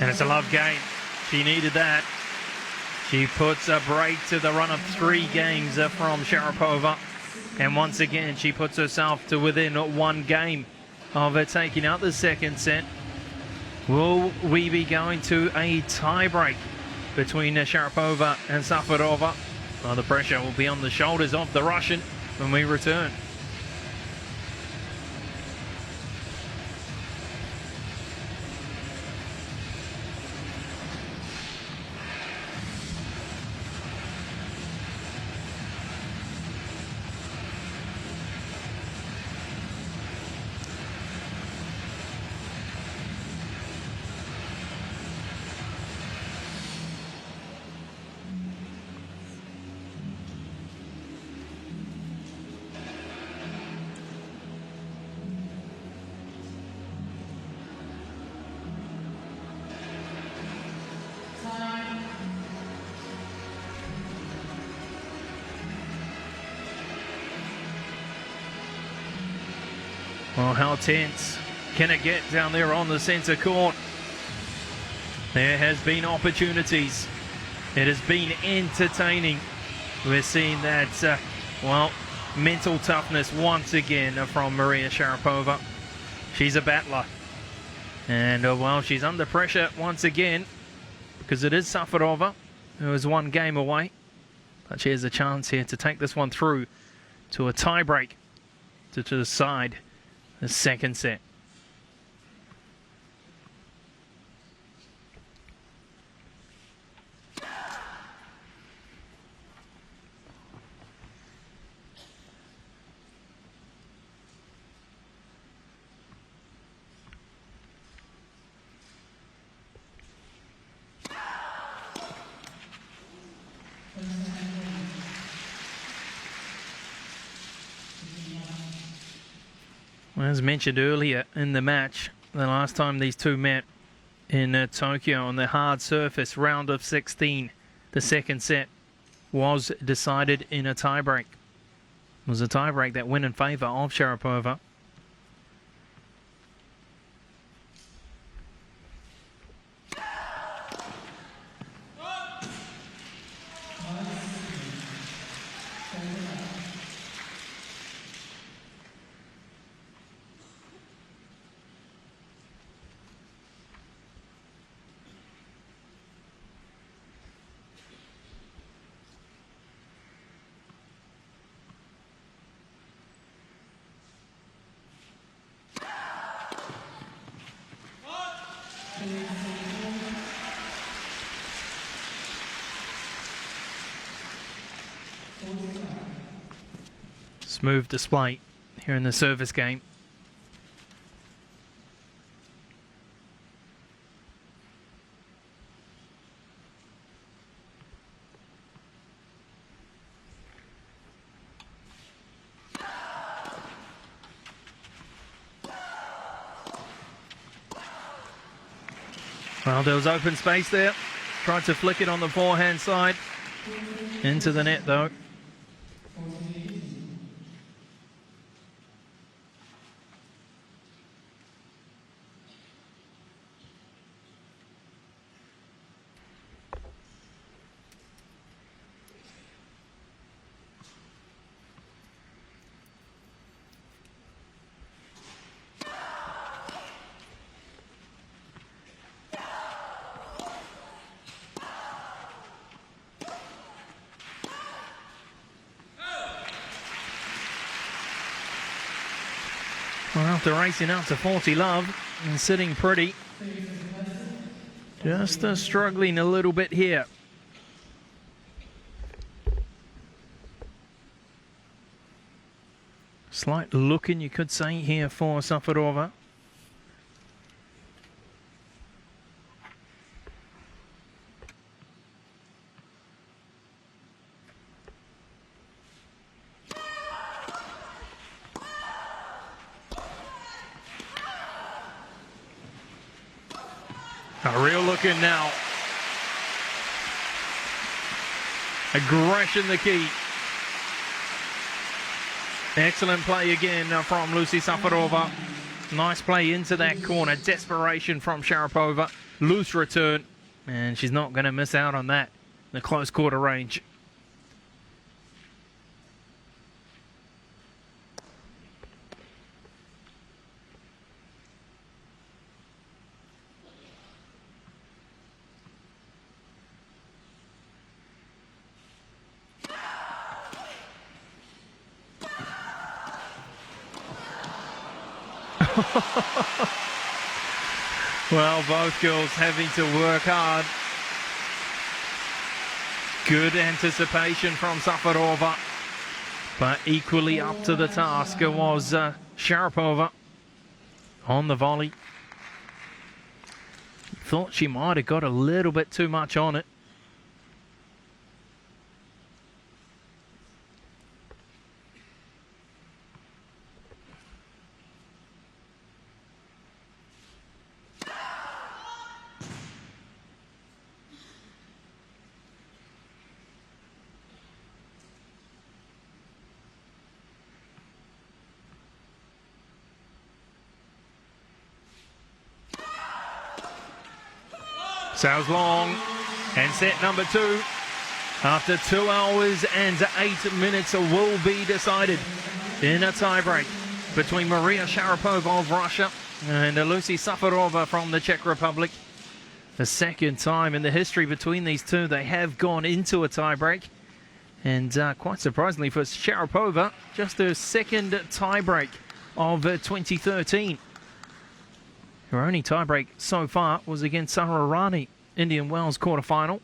And it's a love game. She needed that. She puts a break to the run of 3 games from Sharapova. And once again, she puts herself to within 1 game of taking out the second set. Will we be going to a tie-break between Sharapova and Safarova? Well, the pressure will be on the shoulders of the Russian when we return. Well, how tense can it get down there on the centre court? There has been opportunities. It has been entertaining. We're seeing that, well, mental toughness once again from Maria Sharapova. She's a battler. And, well, she's under pressure once again because it is Safarova who is 1 game away. But she has a chance here to take this one through to a tie-break to decide the second set. As mentioned earlier in the match, the last time these two met in Tokyo on the hard surface, round of 16, the second set was decided in a tiebreak. It was a tiebreak that went in favour of Sharapova. Smooth display here in the service game. Well, there was open space there. Tried to flick it on the forehand side. Into the net though. Well, after racing out to 40 love and sitting pretty, just struggling a little bit here. Slight looking, you could say, here for Safarova. A real look in now. Aggression the key. Excellent play again from Lucie Safarova. Nice play into that corner. Desperation from Sharapova. Loose return. And she's not going to miss out on that. The close quarter range. Well, both girls having to work hard. Good anticipation from Safarova, but equally up to the task was Sharapova on the volley. Thought she might have got a little bit too much on it. Sounds long, and set number 2 after 2 hours and 8 minutes will be decided in a tiebreak between Maria Sharapova of Russia and Lucie Safarova from the Czech Republic. The second time in the history between these two they have gone into a tiebreak, and quite surprisingly for Sharapova, just her second tiebreak of 2013. Her only tiebreak so far was against Sara Rani, Indian Wells quarterfinal.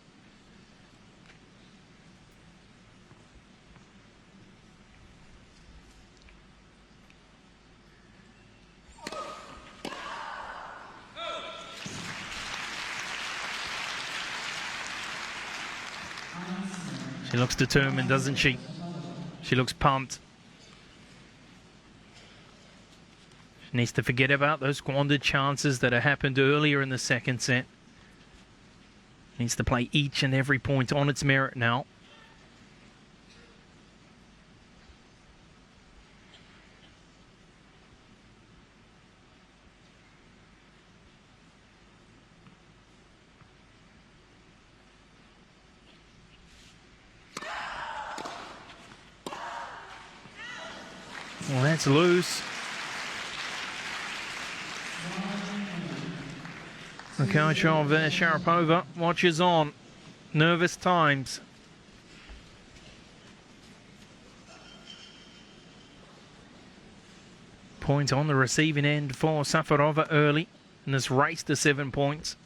She looks determined, doesn't she? She looks pumped. Needs to forget about those squandered chances that have happened earlier in the second set. Needs to play each and every point on its merit now. Well, that's loose. The coach of Sharapova watches on. Nervous times. Point on the receiving end for Safarova early in this race to 7 points.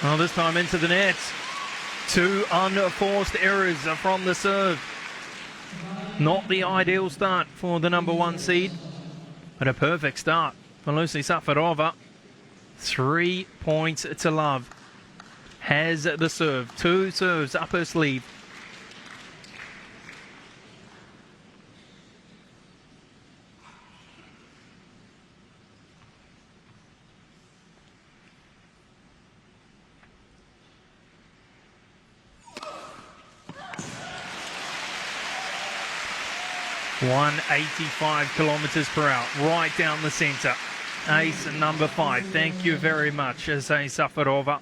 Well, this time into the net. 2 unforced errors from the serve. Not the ideal start for the number 1 seed, but a perfect start for Lucie Safarova. 3 points to love. Has the serve. 2 serves up her sleeve. .185 kilometers per hour, right down the centre. Ace number 5. Thank you very much, Safarova.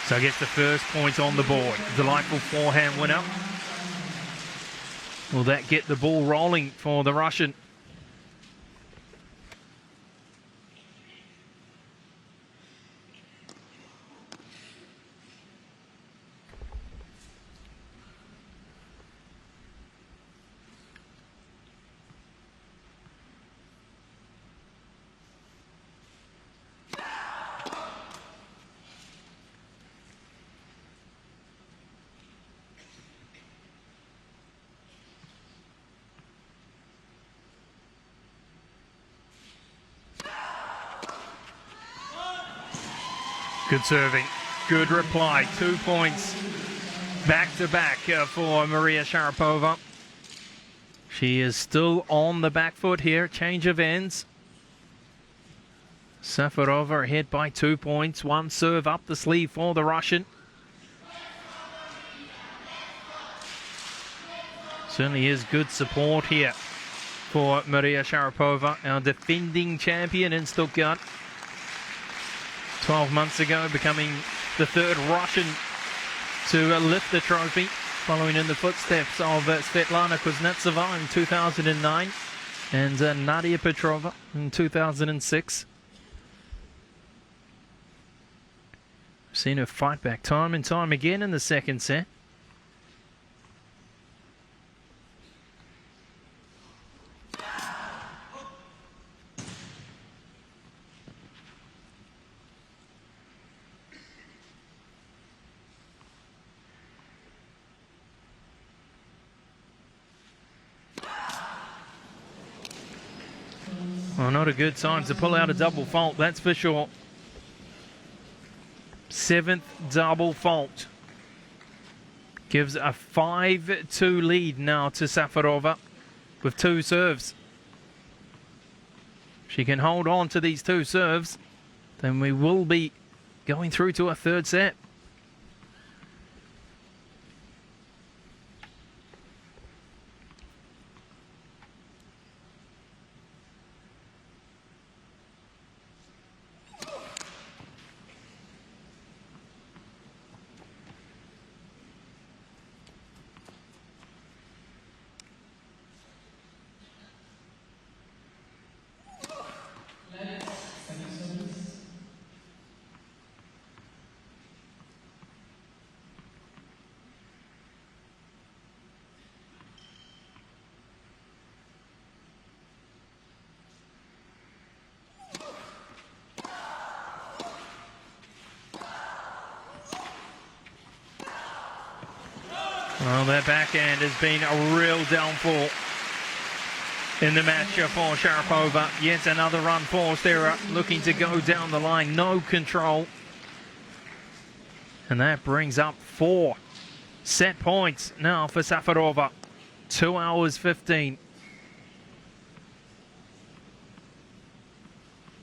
So gets the first point on the board. Delightful forehand winner. Will that get the ball rolling for the Russian? Good serving, good reply. 2 points back to back for Maria Sharapova. She is still on the back foot here. Change of ends. Safarova ahead by 2 points. One serve up the sleeve for the Russian. Certainly is good support here for Maria Sharapova, our defending champion in Stuttgart. 12 months ago, becoming the third Russian to lift the trophy, following in the footsteps of Svetlana Kuznetsova in 2009 and Nadia Petrova in 2006. Seen her fight back time and time again in the second set. Well, not a good time to pull out a double fault, that's for sure. 7th double fault. Gives a 5-2 lead now to Safarova with 2 serves. If she can hold on to these 2 serves, then we will be going through to a third set. Well, that backhand has been a real downfall in the match for Sharapova. Yet another run forced. They're looking to go down the line. No control. And that brings up 4 set points now for Safarova. 2 hours 15.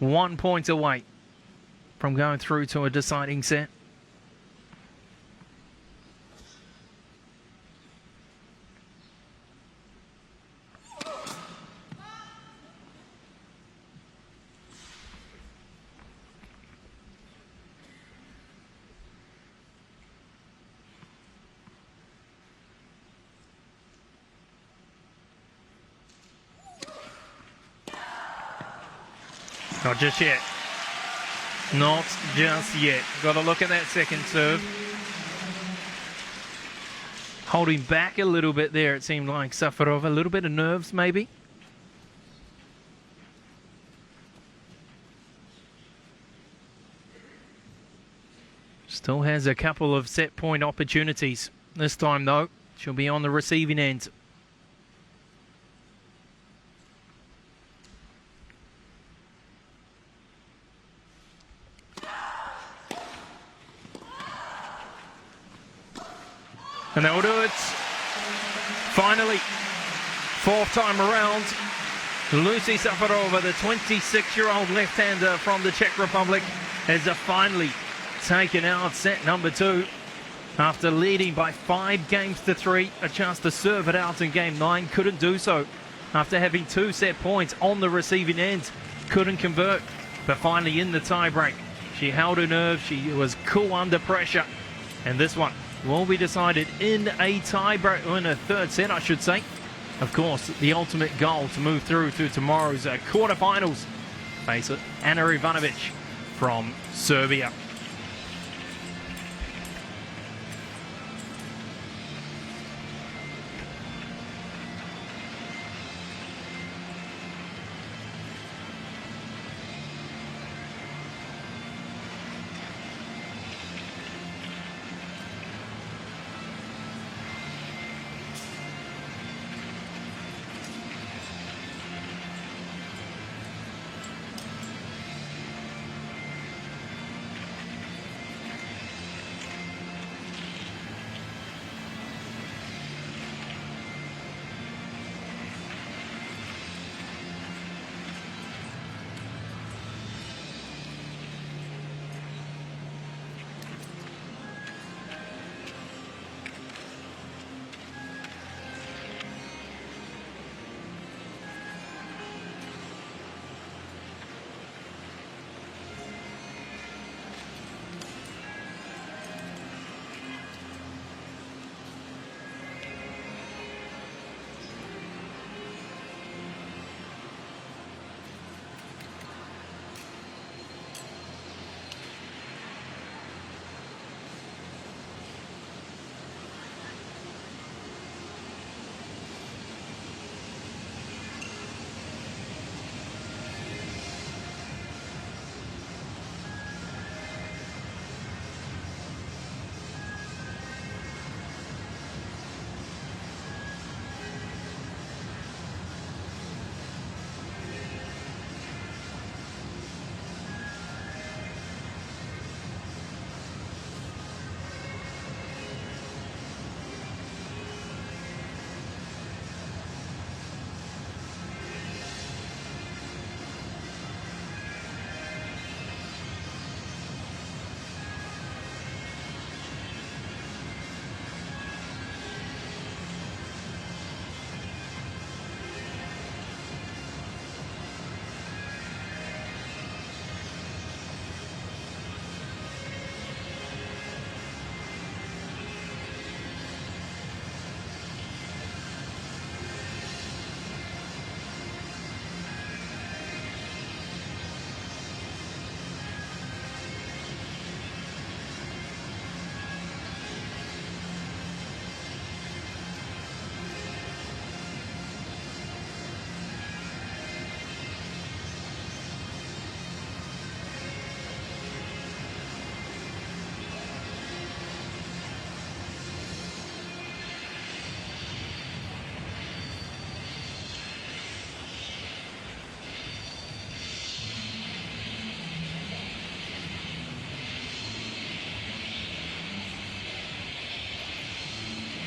1 point away from going through to a deciding set. Not just yet. Not just yet. Got to look at that second serve. Holding back a little bit there, it seemed like Safarova. A little bit of nerves, maybe. Still has a couple of set point opportunities. This time, though, she'll be on the receiving end. And that will do it. Finally, 4th time around, Lucie Safarova, the 26-year-old left-hander from the Czech Republic, has finally taken out set number 2 after leading by 5 games to 3. A chance to serve it out in game 9, couldn't do so after having 2 set points on the receiving end. Couldn't convert, but finally in the tiebreak, She held her nerve. She was cool under pressure. And this one will be decided in a tie-break, or in a third set, I should say. Of course, the ultimate goal to move through to tomorrow's quarterfinals. Face it, Ana Ivanovic from Serbia.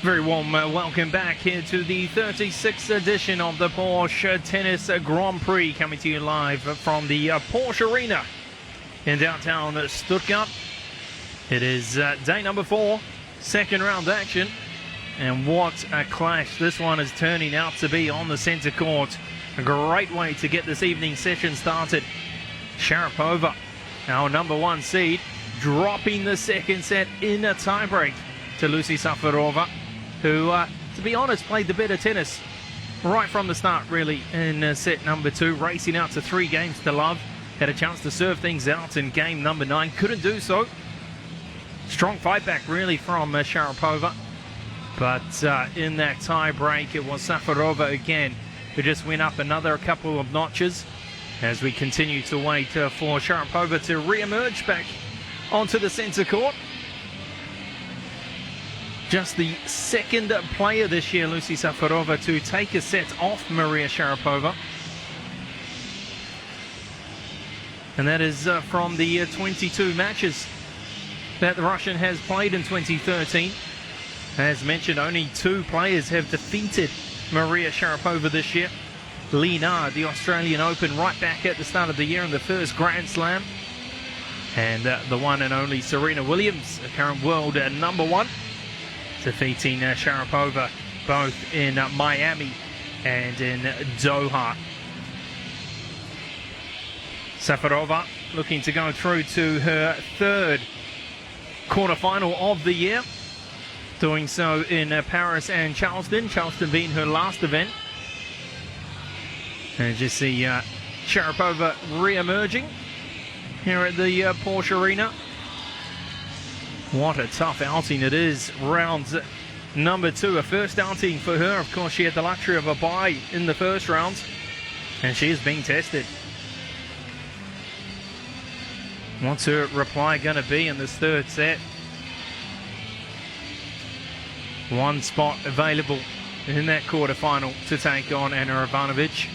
Very warm welcome back here to the 36th edition of the Porsche Tennis Grand Prix, coming to you live from the Porsche Arena in downtown Stuttgart. It is day number 4, second round action, and what a clash this one is turning out to be on the centre court. A great way to get this evening session started. Sharapova, our number 1 seed, dropping the second set in a tiebreak to Lucie Safarova, who, to be honest, played the better tennis right from the start, really, in set number 2, racing out to 3 games to love. Had a chance to serve things out in game number 9, couldn't do so. Strong fight back, really, from Sharapova. But in that tie break, it was Safarova again who just went up another couple of notches as we continue to wait for Sharapova to re-emerge back onto the centre court. Just the second player this year, Lucie Safarova, to take a set off Maria Sharapova. And that is from the 22 matches that the Russian has played in 2013. As mentioned, only 2 players have defeated Maria Sharapova this year. Li Na, the Australian Open, right back at the start of the year in the first Grand Slam. And the one and only Serena Williams, the current world number 1. Defeating Sharapova both in Miami and in Doha. Safarova looking to go through to her third quarterfinal of the year. Doing so in Paris and Charleston. Charleston being her last event. And just see Sharapova re-emerging here at the Porsche Arena. What a tough outing it is. Round number 2, a first outing for her. Of course, she had the luxury of a bye in the first round, and she is being tested. What's her reply going to be in this third set? One spot available in that quarterfinal to take on Anna Ivanovic.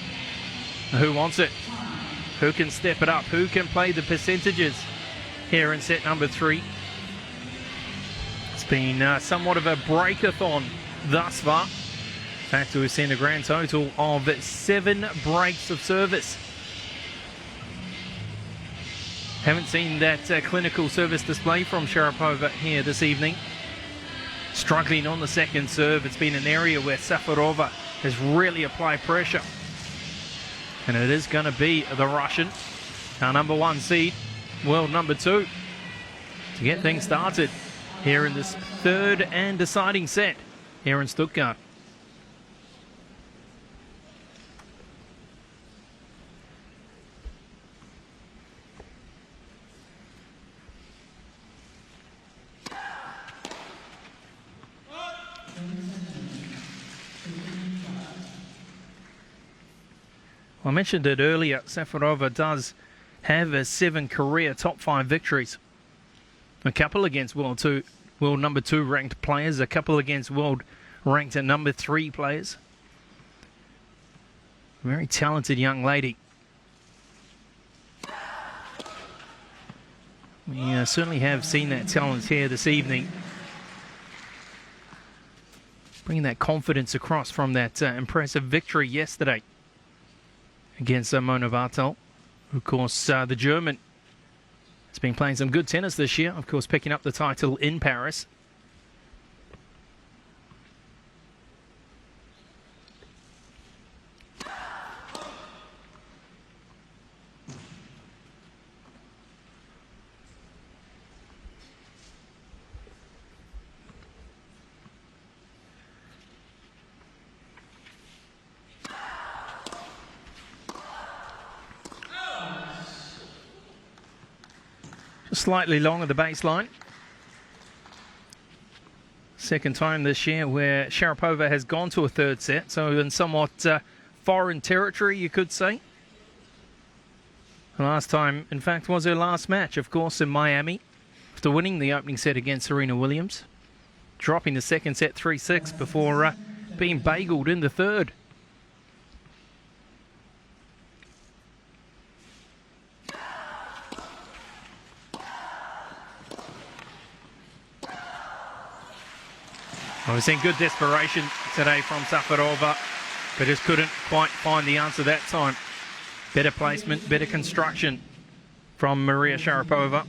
Who wants it? Who can step it up? Who can play the percentages here in set number 3? It's been somewhat of a breakathon thus far. In fact, we've seen a grand total of 7 breaks of service. Haven't seen that clinical service display from Sharapova here this evening. Struggling on the second serve. It's been an area where Safarova has really applied pressure. And it is going to be the Russian, our number 1 seed, world number 2, to get things started here in this third and deciding set here in Stuttgart. I mentioned it earlier, Safarova does have 7 career top 5 victories. A couple against world number 2 ranked players, a couple against world ranked at number 3 players. Very talented young lady. We certainly have seen that talent here this evening. Bringing that confidence across from that impressive victory yesterday against Mona Bartel. Of course, the German has been playing some good tennis this year. Of course, picking up the title in Paris. Slightly long at the baseline. Second time this year where Sharapova has gone to a third set, so in somewhat foreign territory, you could say. The last time, in fact, was her last match, of course, in Miami, after winning the opening set against Serena Williams, dropping the second set 3-6 before being bageled in the third. We've seen good desperation today from Safarova, but just couldn't quite find the answer that time. Better placement, better construction from Maria Sharapova.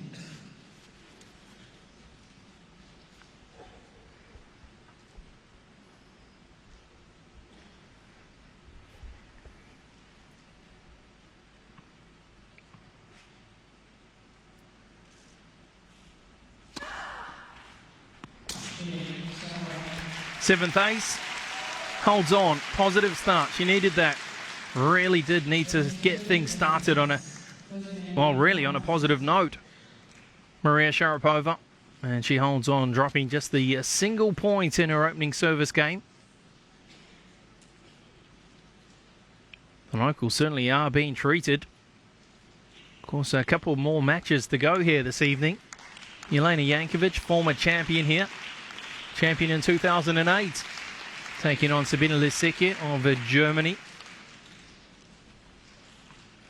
Seventh ace, holds on, positive start. She needed that. Really did need to get things started on a positive note. Maria Sharapova, and she holds on, dropping just the single point in her opening service game. The locals certainly are being treated. Of course, a couple more matches to go here this evening. Jelena Jankovic, former champion here. Champion in 2008, taking on Sabine Lisicki of Germany.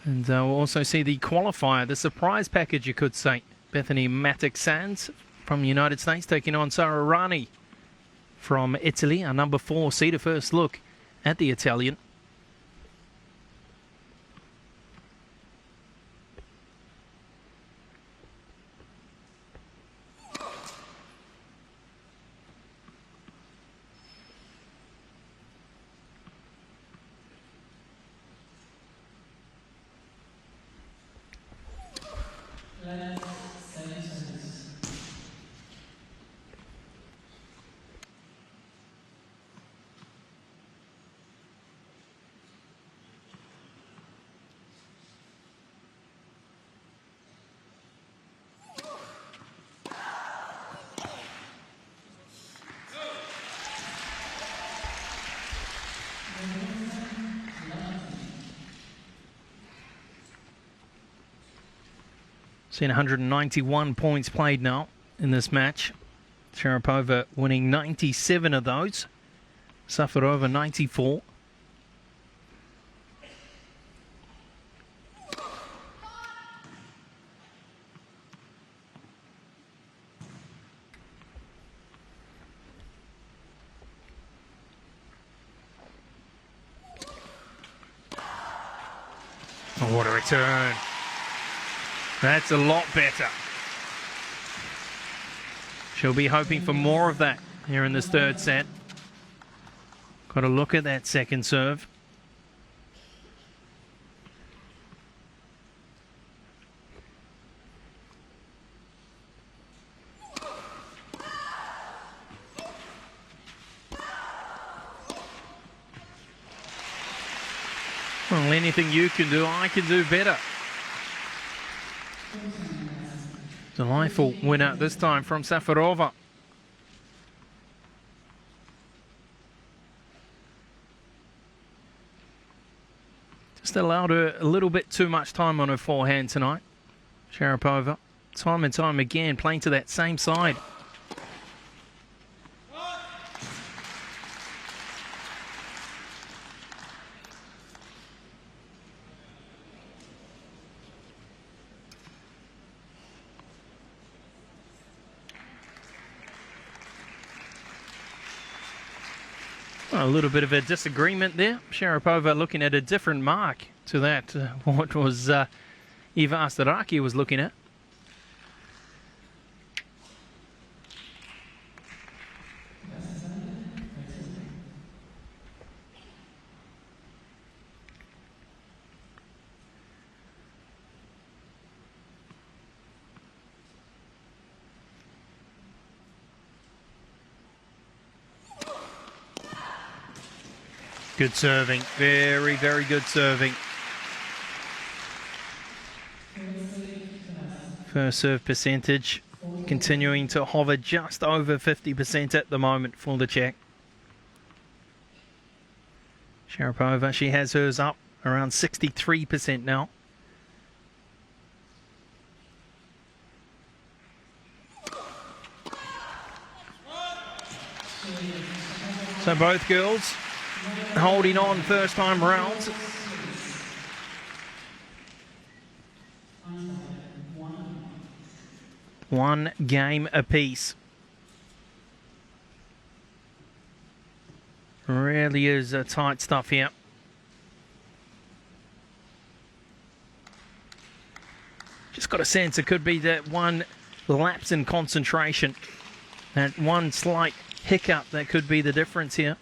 And we'll also see the qualifier, the surprise package, you could say. Bethany Matic-Sands from the United States taking on Sara Rani from Italy, our number 4 seed. A first look at the Italian. Seen 191 points played now in this match. Sharapova winning 97 of those. Safarova 94. Oh, what a return. That's a lot better. She'll be hoping for more of that here in this third set. Got to look at that second serve. Well, anything you can do, I can do better. Delightful winner this time from Safarova. Just allowed her a little bit too much time on her forehand tonight. Sharapova, time and time again, playing to that same side. A little bit of a disagreement there. Sharapova looking at a different mark to that what was Eva Astaraki was looking at. Good serving, very, very good serving. First serve percentage continuing to hover just over 50% at the moment for the Czech. Sharapova, she has hers up around 63% now. So both girls holding on first time round. One game apiece. Really is tight stuff here. Just got a sense it could be that one lapse in concentration. That one slight hiccup that could be the difference here.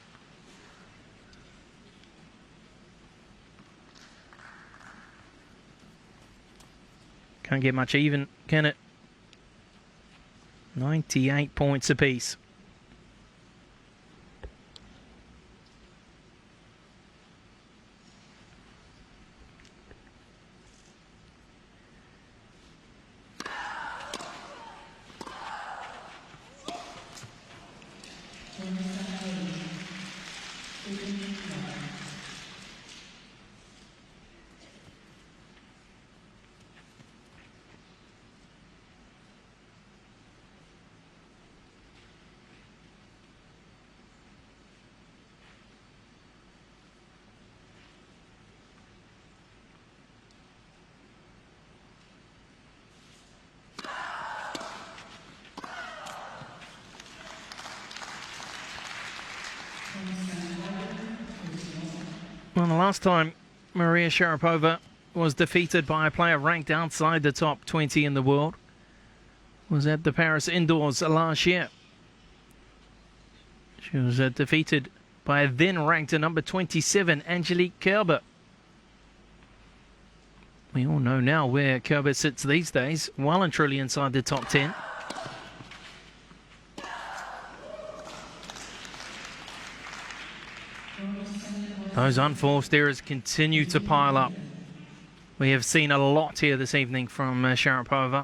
Can't get much even, can it? 98 points apiece. Well, the last time Maria Sharapova was defeated by a player ranked outside the top 20 in the world was at the Paris Indoors last year. She was defeated by a then-ranked number 27, Angelique Kerber. We all know now where Kerber sits these days, well and truly inside the top 10. Those unforced errors continue to pile up. We have seen a lot here this evening from Sharapova.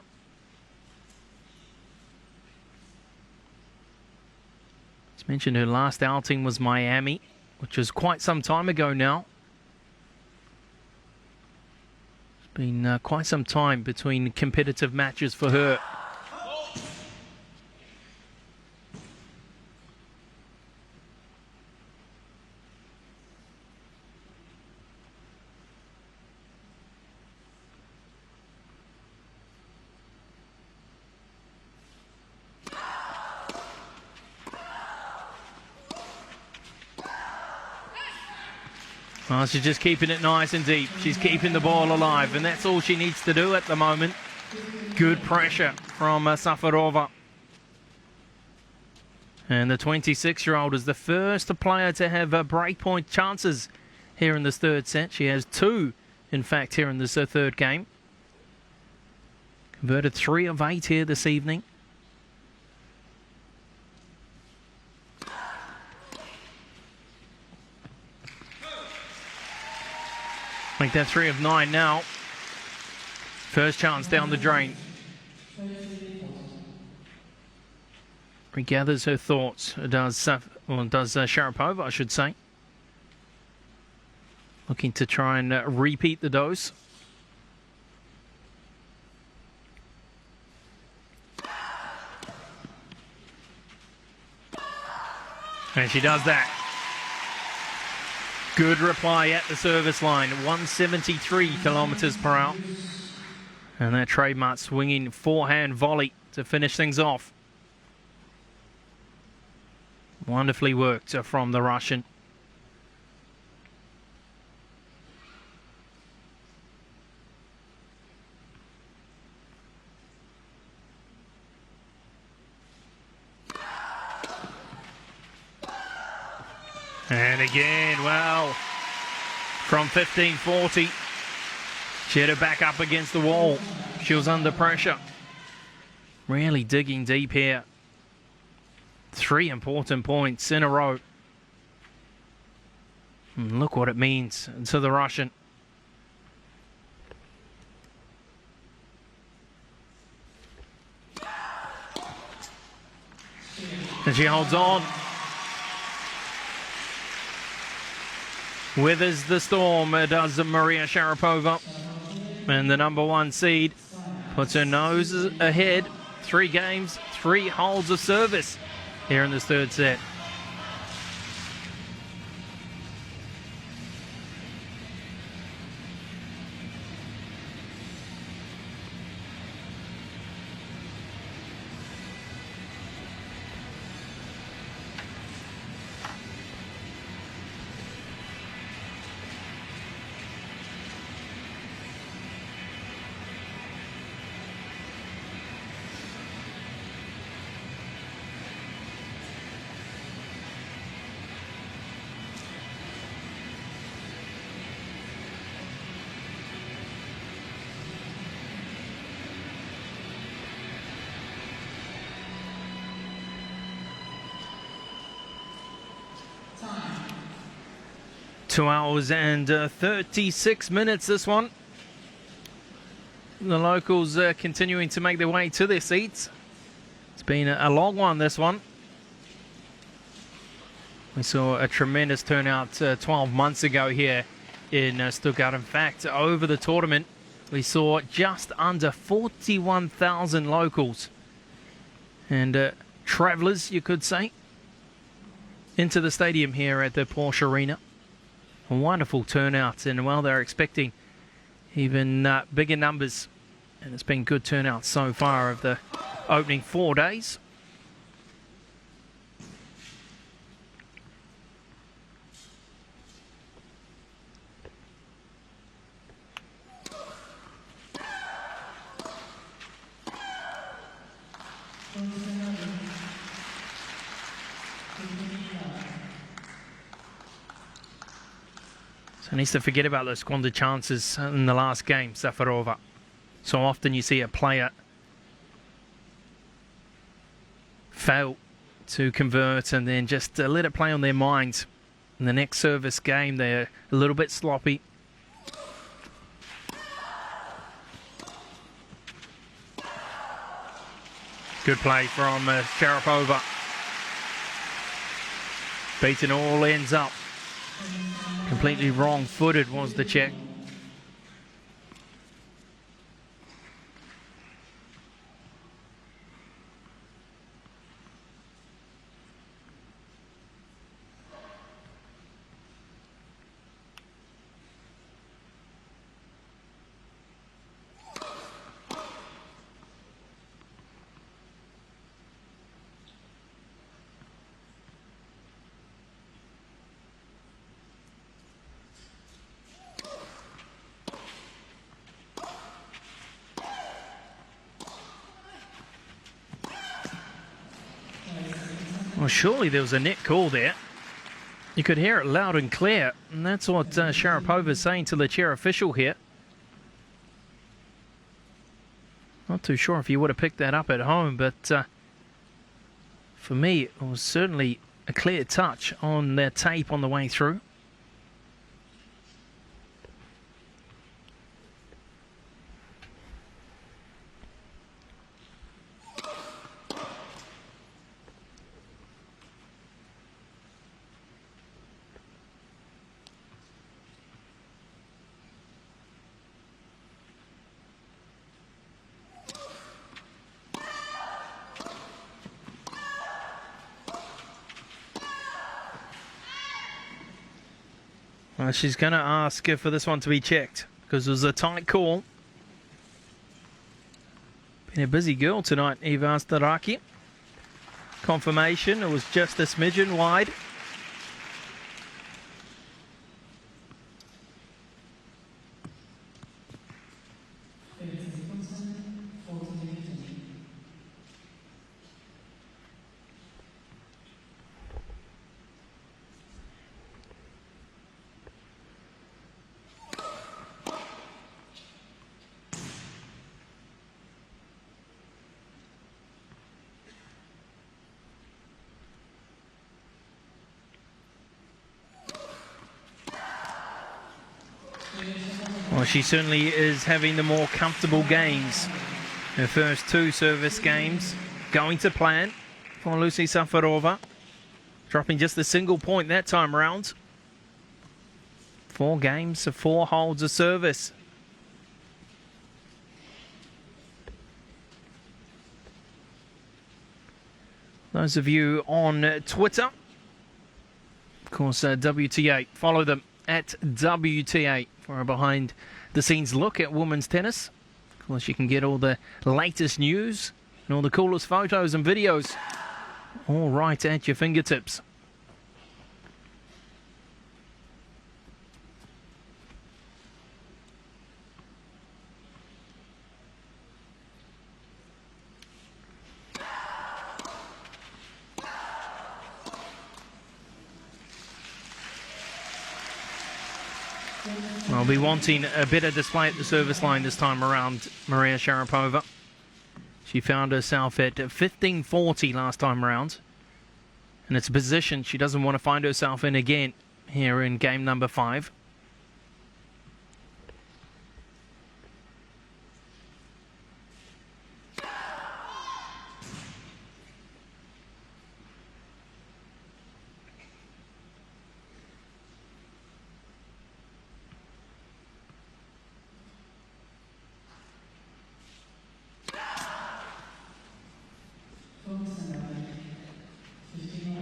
As mentioned, her last outing was Miami, which was quite some time ago now. Been quite some time between competitive matches for her. Well, she's just keeping it nice and deep. She's keeping the ball alive, and that's all she needs to do at the moment. Good pressure from Safarova. And the 26-year-old is the first player to have breakpoint chances here in this third set. She has 2, in fact, here in this third game. Converted 3 of 8 here this evening. Make that 3 of 9 now. First chance down the drain. Regathers her thoughts. Does Sharapova, I should say. Looking to try and repeat the dose. And she does that. Good reply at the service line, 173 kilometers per hour. And that trademark swinging forehand volley to finish things off. Wonderfully worked from the Russian. And again, well, from 15-40, she had her back up against the wall. She was under pressure. Really digging deep here. 3 important points in a row. And look what it means to the Russian. And she holds on. Withers the storm, does Maria Sharapova. And the number 1 seed puts her nose ahead. 3 games, 3 holds of service here in this third set.
Time.
2 hours and 36 minutes this one. The locals continuing to make their way to their seats. It's been a long one, this one. We saw a tremendous turnout 12 months ago here in Stuttgart. In fact, over the tournament, we saw just under 41,000 locals and travellers, you could say, into the stadium here at the Porsche Arena. A wonderful turnout, and well, they're expecting even bigger numbers, and it's been good turnout so far of the opening 4 days. So needs to forget about those squandered chances in the last game, Safarova. So often you see a player fail to convert and then just let it play on their minds. In the next service game, they're a little bit sloppy. Good play from Sharapova. Beaten all ends up. Completely wrong-footed was the check. Well, surely there was a net call there. You could hear it loud and clear, and that's what Sharapova is saying to the chair official here. Not too sure if you would have picked that up at home, but for me, it was certainly a clear touch on their tape on the way through. Well, she's going to ask for this one to be checked because it was a tight call. Been a busy girl tonight, Eva Staraki. Confirmation, it was just a smidgen wide. Well, she certainly is having the more comfortable games. Her first 2 service games going to plan for Lucie Safarova. Dropping just a single point that time round. 4 games, 4 holds of service. Those of you on Twitter, of course, WTA, follow them at WTA for a behind-the-scenes look at women's tennis. Of course, you can get all the latest news and all the coolest photos and videos all right at your fingertips. I'll be wanting a better display at the service line this time around, Maria Sharapova. She found herself at 1540 last time around. And it's a position she doesn't want to find herself in again here in game number 5.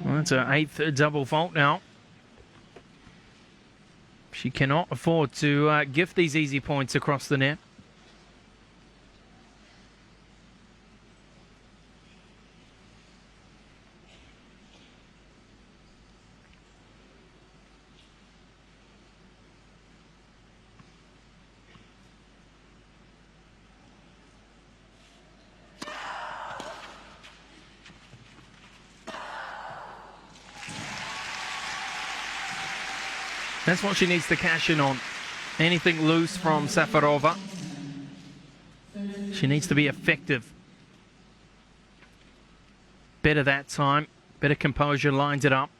Well, that's her 8th double fault now. She cannot afford to gift these easy points across the net. That's what she needs to cash in on. Anything loose from Safarova, she needs to be effective. Better that time, better composure, lines it up.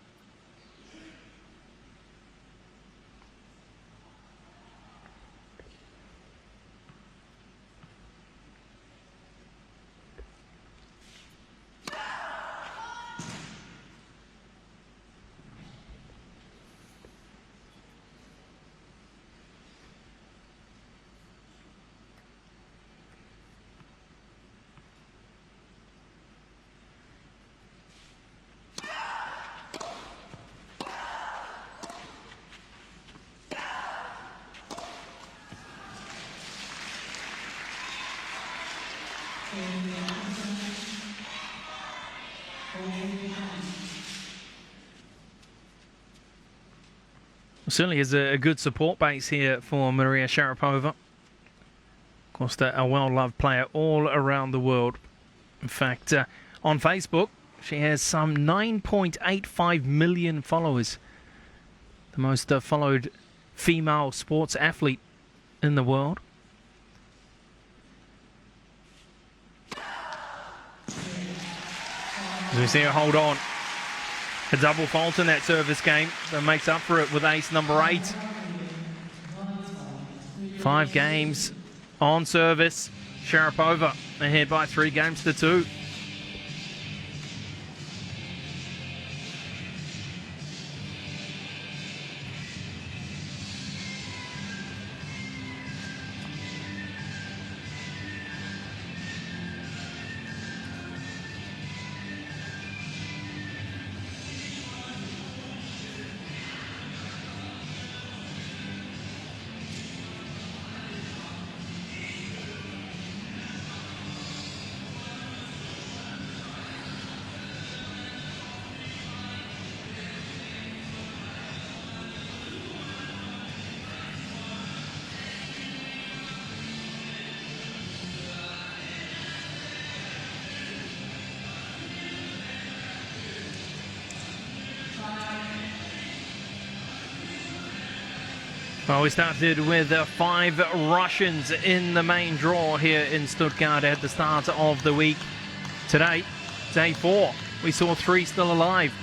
Certainly is a good support base here for Maria Sharapova. Of course, a well-loved player all around the world. In fact, on Facebook, She has some 9.85 million followers. The most followed female sports athlete in the world. As we see her hold on. A double fault in that service game that makes up for it with ace number 8. 5 games on service. Sharapova ahead by 3 games to 2. Well, we started with 5 Russians in the main draw here in Stuttgart at the start of the week. Today, day 4, we saw 3 still alive.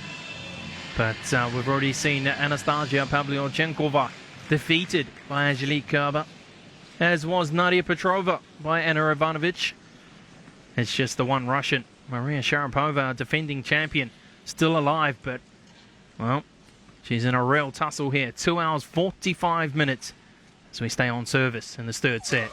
But we've already seen Anastasia Pavlyuchenkova defeated by Angelique Kerber, as was Nadia Petrova by Anna Ivanovic. It's just the one Russian, Maria Sharapova, defending champion, still alive, but, well, she's in a real tussle here. 2 hours, 45 minutes as we stay on service in this third set.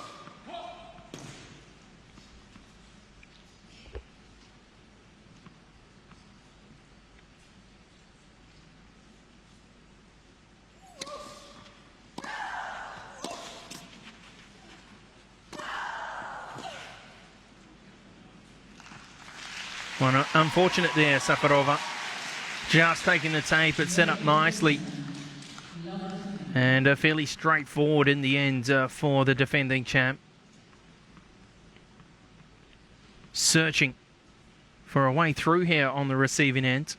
Well, unfortunate there, Safarova. Just taking the tape, it's set up nicely. And fairly straightforward in the end for the defending champ. Searching for a way through here on the receiving end.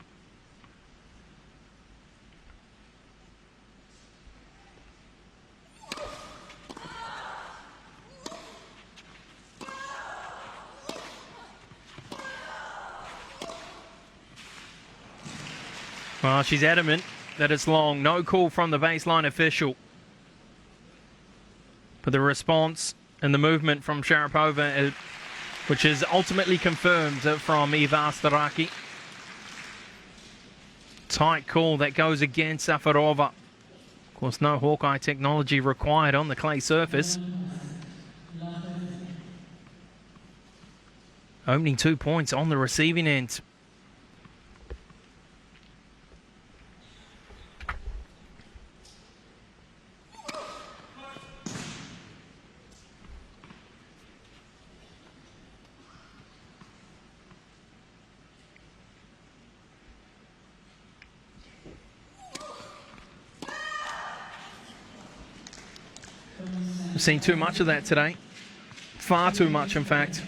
Well, she's adamant that it's long. No call from the baseline official. But the response and the movement from Sharapova, which is ultimately confirmed from Eva Staraki. Tight call that goes against Safarova. Of course, no Hawkeye technology required on the clay surface. Opening 2 points on the receiving end. We've seen too much of that today. Far too much, in fact.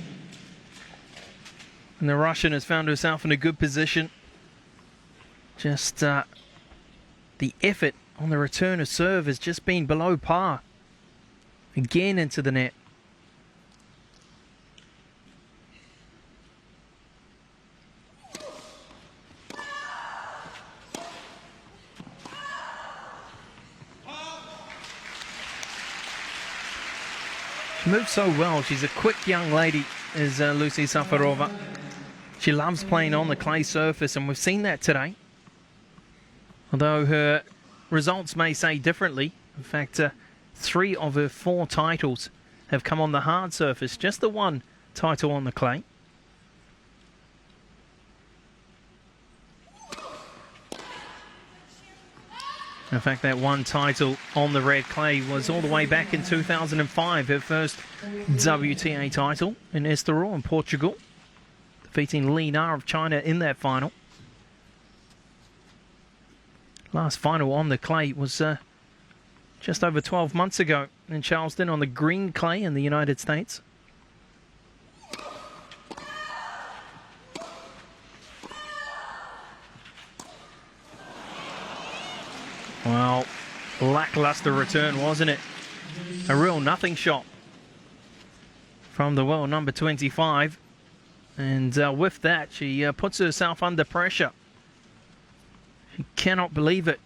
And the Russian has found herself in a good position. Just the effort on the return of serve has just been below par. Again into the net. She moves so well. She's a quick young lady, is Lucie Safarova. She loves playing on the clay surface, and we've seen that today. Although her results may say differently. In fact, 3 of her 4 titles have come on the hard surface. Just the 1 title on the clay. In fact, that 1 title on the red clay was all the way back in 2005, her first WTA title in Estoril in Portugal, defeating Li Na of China in that final. Last final on the clay was just over 12 months ago in Charleston on the green clay in the United States. Well, lackluster return, wasn't it? A real nothing shot from the world number 25. And with that, she puts herself under pressure. She cannot believe it.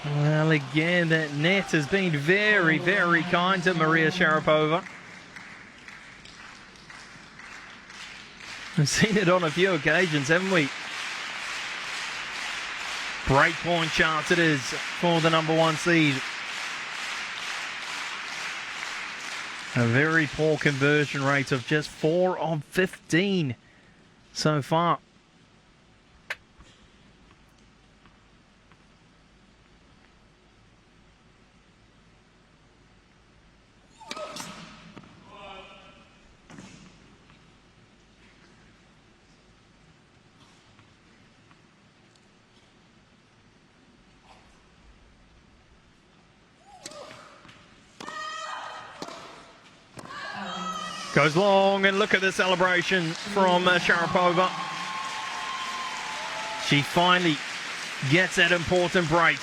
Well, again, that net has been very, very kind to Maria Sharapova. We've seen it on a few occasions, haven't we? Breakpoint chance it is for the number 1 seed. A very poor conversion rate of just 4 of 15 so far. Goes long, and look at the celebration from Sharapova. She finally gets that important break.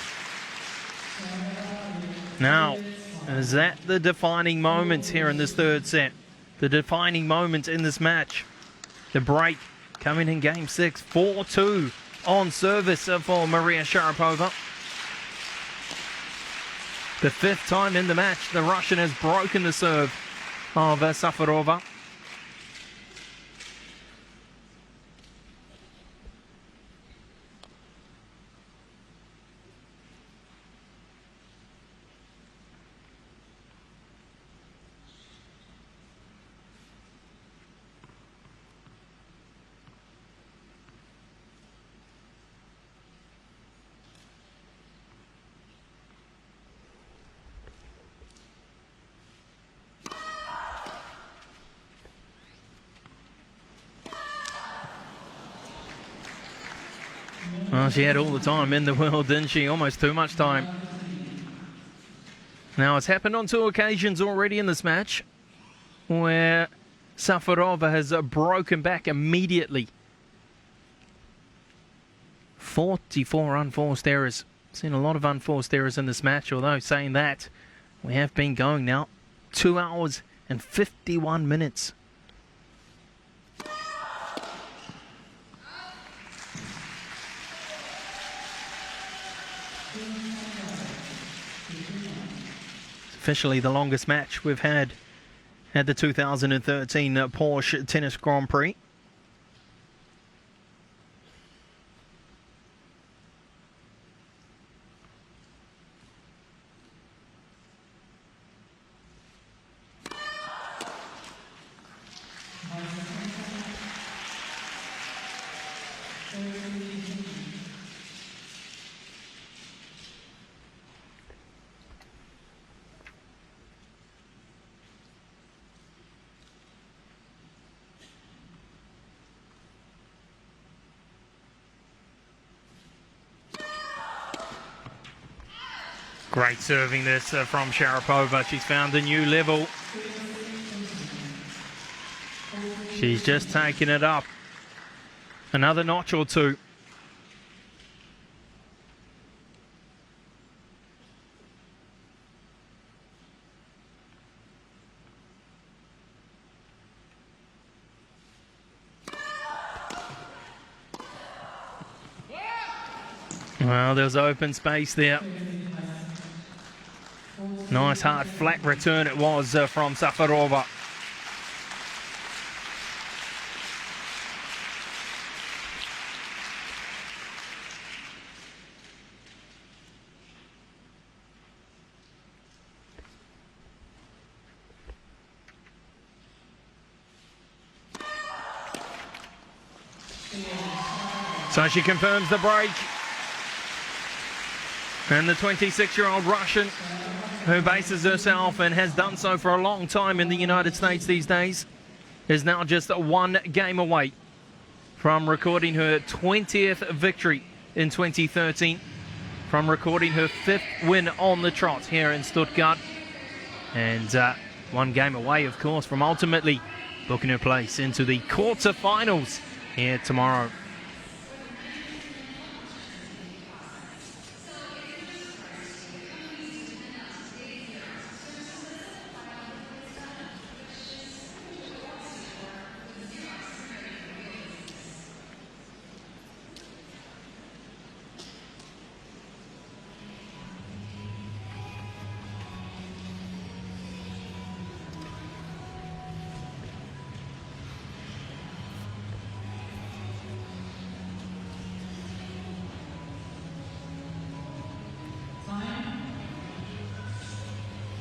Now, is that the defining moment here in this third set? The defining moment in this match. The break coming in game 6, 4-2 on service for Maria Sharapova. The 5th time in the match, the Russian has broken the serve of Safarova. Well, she had all the time in the world, didn't she? Almost too much time. Now, it's happened on 2 occasions already in this match where Safarova has broken back immediately. 44 unforced errors. Seen a lot of unforced errors in this match, although saying that, we have been going now 2 hours and 51 minutes. Officially the longest match we've had at the 2013 Porsche Tennis Grand Prix. Great serving this from Sharapova. She's found a new level. She's just taking it up another notch or two. Well, there's open space there. Nice hard flat return it was from Safarova. So she confirms the break. And the 26-year-old Russian, who bases herself and has done so for a long time in the United States these days, is now just one game away from recording her 20th victory in 2013, from recording her 5th win on the trot here in Stuttgart, and one game away, of course, from ultimately booking her place into the quarterfinals here tomorrow.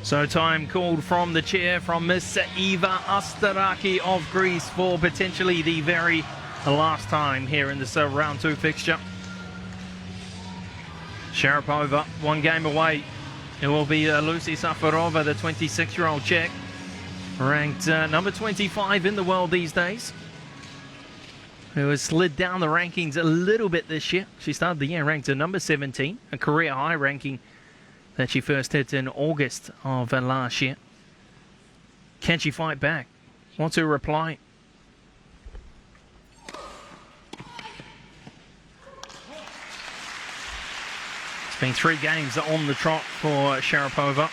So time called from the chair from Miss Eva Astaraki of Greece for potentially the very last time here in this round 2 fixture. Sharapova, one game away. It will be Lucie Safarova, the 26-year-old Czech, ranked number 25 in the world these days, who has slid down the rankings a little bit this year. She started the year ranked at number 17, a career high ranking that she first hit in August of last year. Can she fight back? What's her reply? It's been 3 games on the trot for Sharapova.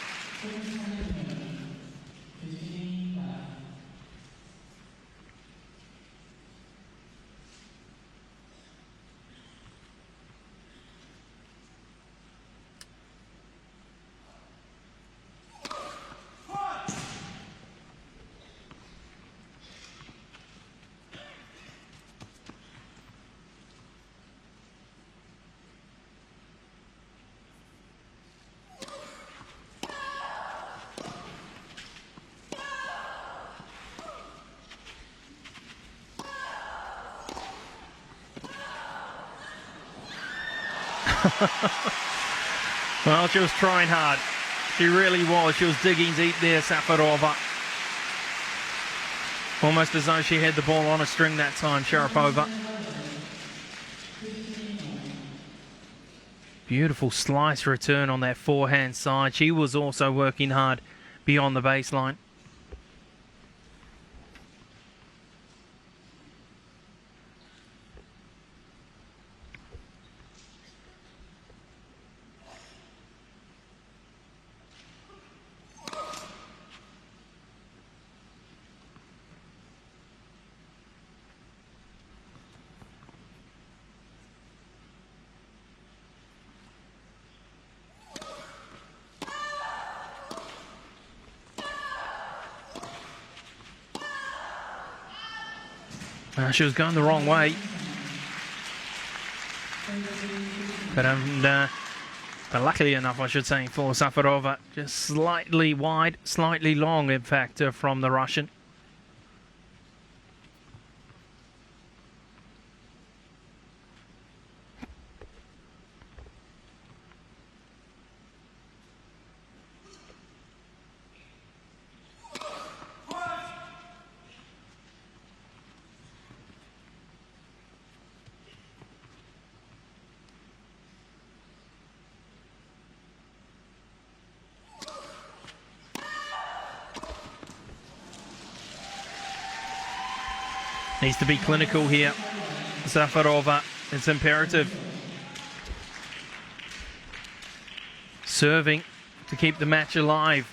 Well, she was trying hard. She really was. She was digging deep there, Safarova. Almost as though she had the ball on a string that time, Sharapova. Beautiful slice return on that forehand side. She was also working hard beyond the baseline. She was going the wrong way. But luckily enough, I should say, for Safarova, just slightly wide, slightly long, in fact, from the Russian. Needs to be clinical here, Safarova. It's imperative. Serving to keep the match alive.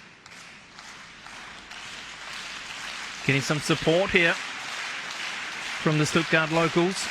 Getting some support here from the Stuttgart locals.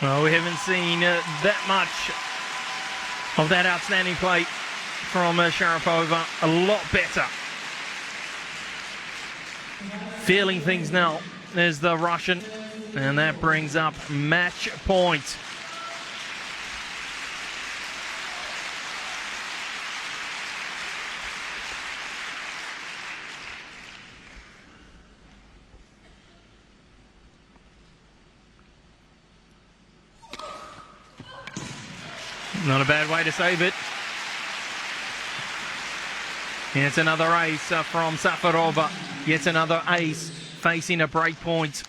Well, we haven't seen that much of that outstanding play from Sharapova. A lot better. Feeling things now is the Russian, and that brings up match point. Not a bad way to save it. It's another ace from Safarova. Yet another ace facing a break point.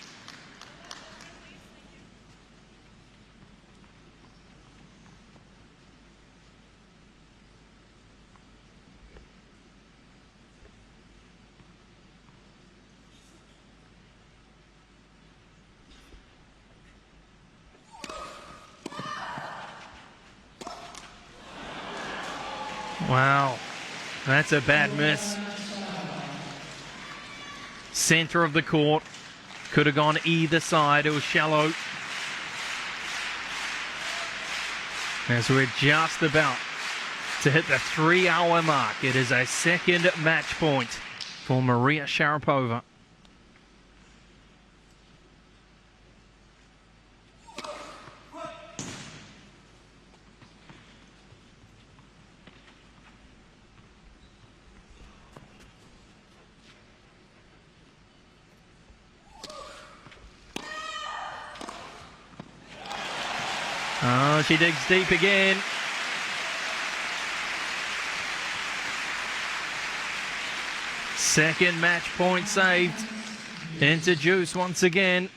Wow, that's a bad miss. Center of the court. Could have gone either side. It was shallow. As we're just about to hit the 3-hour mark, it is a second match point for Maria Sharapova. Oh, she digs deep again. Second match point saved. Into juice once again.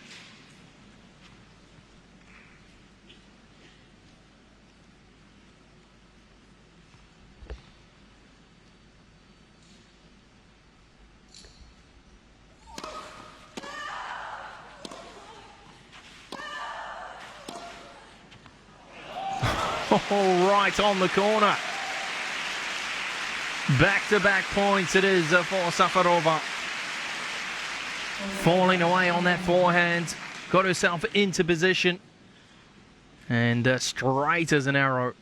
Oh, right on the corner. Back-to-back points it is for Safarova. Falling away on that forehand. Got herself into position. And straight as an arrow.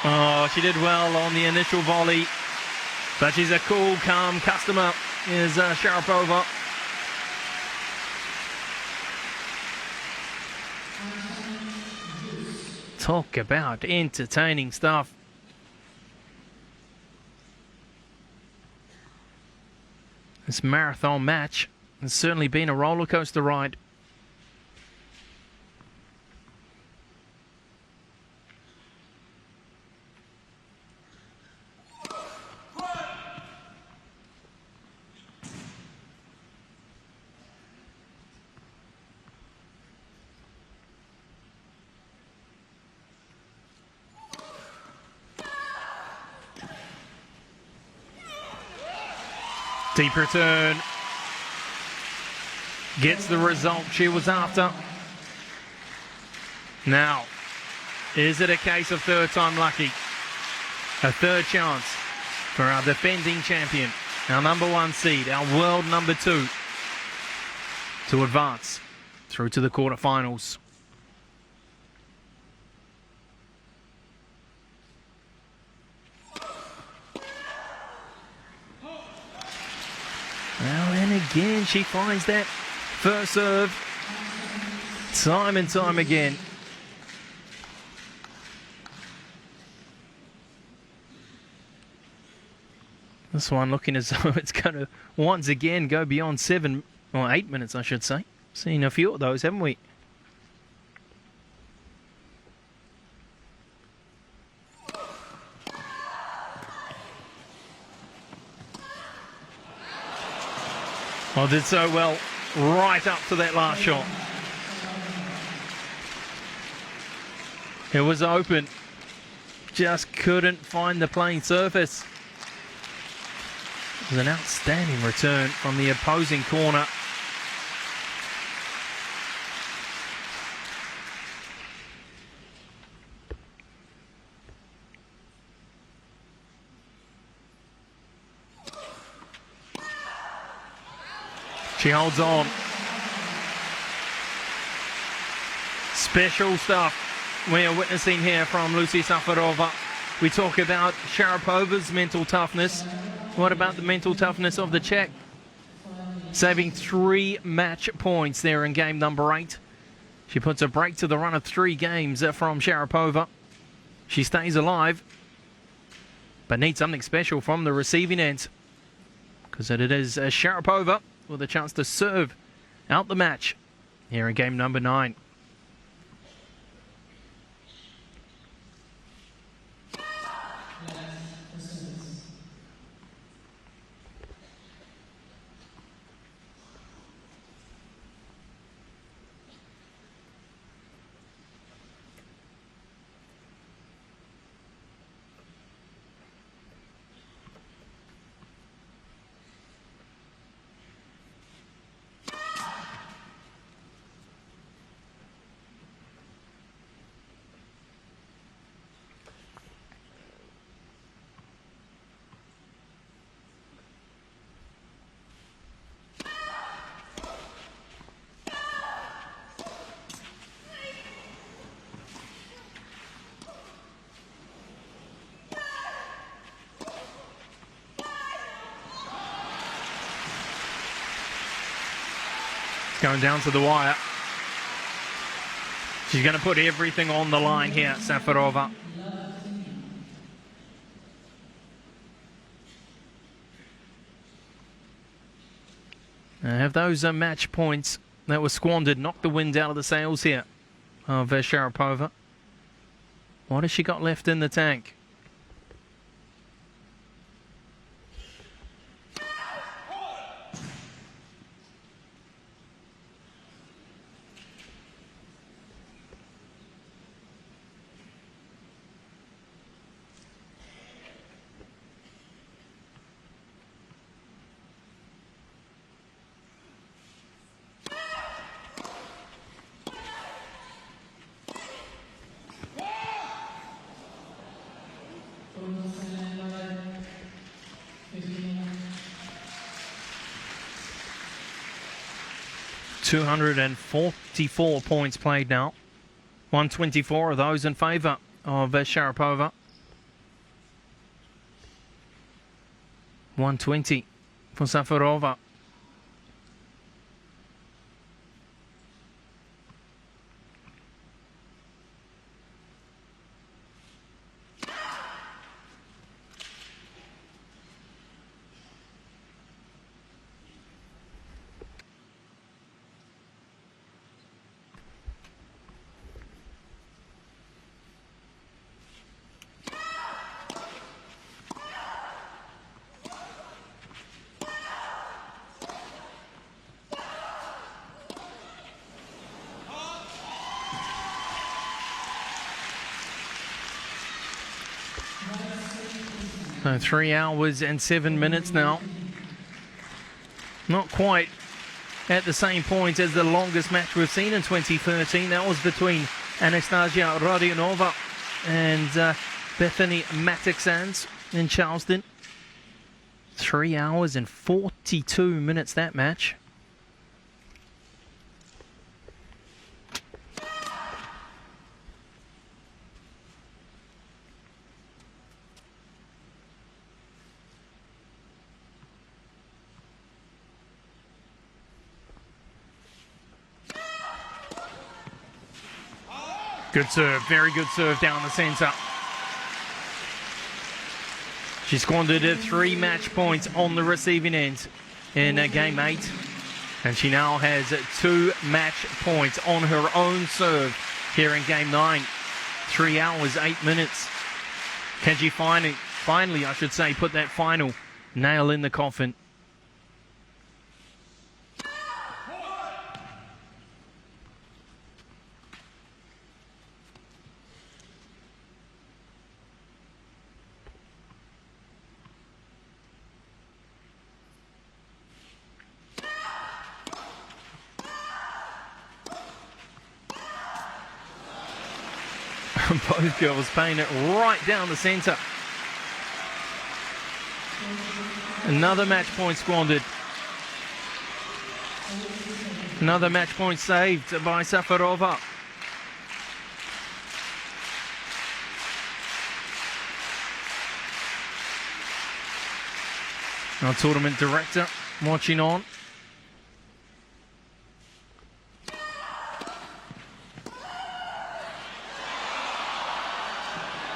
Oh, she did well on the initial volley, but she's a cool, calm customer, is Sharapova. Talk about entertaining stuff. This marathon match has certainly been a roller coaster ride. Deep return. Gets the result she was after. Now, is it a case of third time lucky? A third chance for our defending champion, our number one seed, our world number 2, to advance through to the quarterfinals. Well, and again, she finds that first serve time and time again. This one looking as though it's going to once again go beyond 7 or 8 minutes, I should say. Seen a few of those, haven't we? Well, did so well right up to that last shot. It was open, just couldn't find the playing surface. It was an outstanding return from the opposing corner. She holds on. Special stuff we are witnessing here from Lucie Safarova. We talk about Sharapova's mental toughness. What about the mental toughness of the Czech? Saving 3 match points there in game number 8. She puts a break to the run of 3 games from Sharapova. She stays alive, but needs something special from the receiving end, because it is Sharapova with a chance to serve out the match here in game number 9. Going down to the wire. She's going to put everything on the line here, Safarova. Have those match points that were squandered knocked the wind out of the sails here of Sharapova? What has she got left in the tank? .244 points played now. 124 of those in favour of Sharapova. 120 for Safarova. So 3 hours and 7 minutes now. Not quite at the same point as the longest match we've seen in 2013. That was between Anastasia Rodionova and Bethany Mattek-Sands in Charleston. 3 hours and 42 minutes that match. Good serve, very good serve down the centre. She squandered 3 match points on the receiving end in game 8. And she now has 2 match points on her own serve here in game 9. 3 hours, 8 minutes. Can she finally, I should say, put that final nail in the coffin? Both girls paying it right down the centre. Another match point squandered. Another match point saved by Safarova. Our tournament director watching on.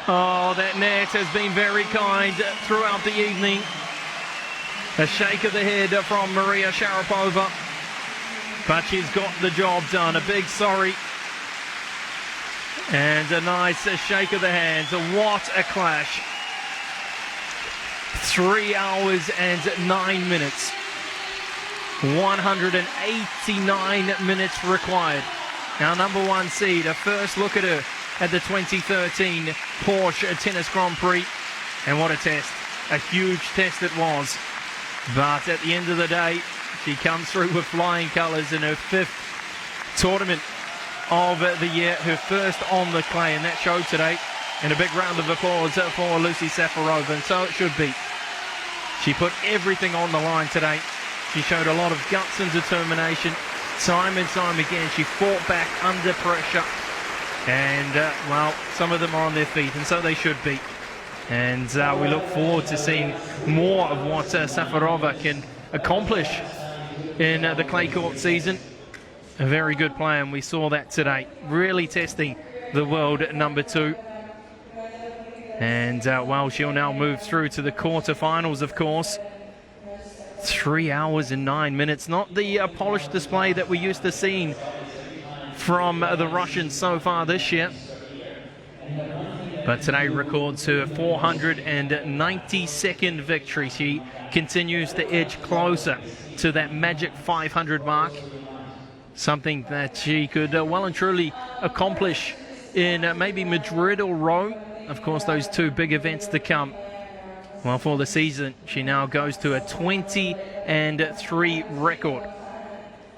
Oh, that net has been very kind throughout the evening. A shake of the head from Maria Sharapova. But she's got the job done. A big sorry. And a nice shake of the hands. What a clash. 3 hours and 9 minutes. 189 minutes required. Our number one seed, a first look at her at the 2013 Porsche Tennis Grand Prix. And what a test. A huge test it was. But at the end of the day, she comes through with flying colours in her 5th tournament of the year, her first on the clay, and that showed today. And a big round of applause for Lucie Safarova, and so it should be. She put everything on the line today. She showed a lot of guts and determination. Time and time again, she fought back under pressure. And, well, some of them are on their feet, and so they should be. And we look forward to seeing more of what Safarova can accomplish in the clay court season. A very good player, and we saw that today. Really testing the world number 2. And, well, she'll now move through to the quarterfinals, of course. 3 hours and 9 minutes. Not the polished display that we used to seeing from the Russians so far this year. But today records her 492nd victory. She continues to edge closer to that magic 500 mark. Something that she could well and truly accomplish in maybe Madrid or Rome. Of course, those 2 big events to come. Well, for the season, she now goes to a 20-3 record.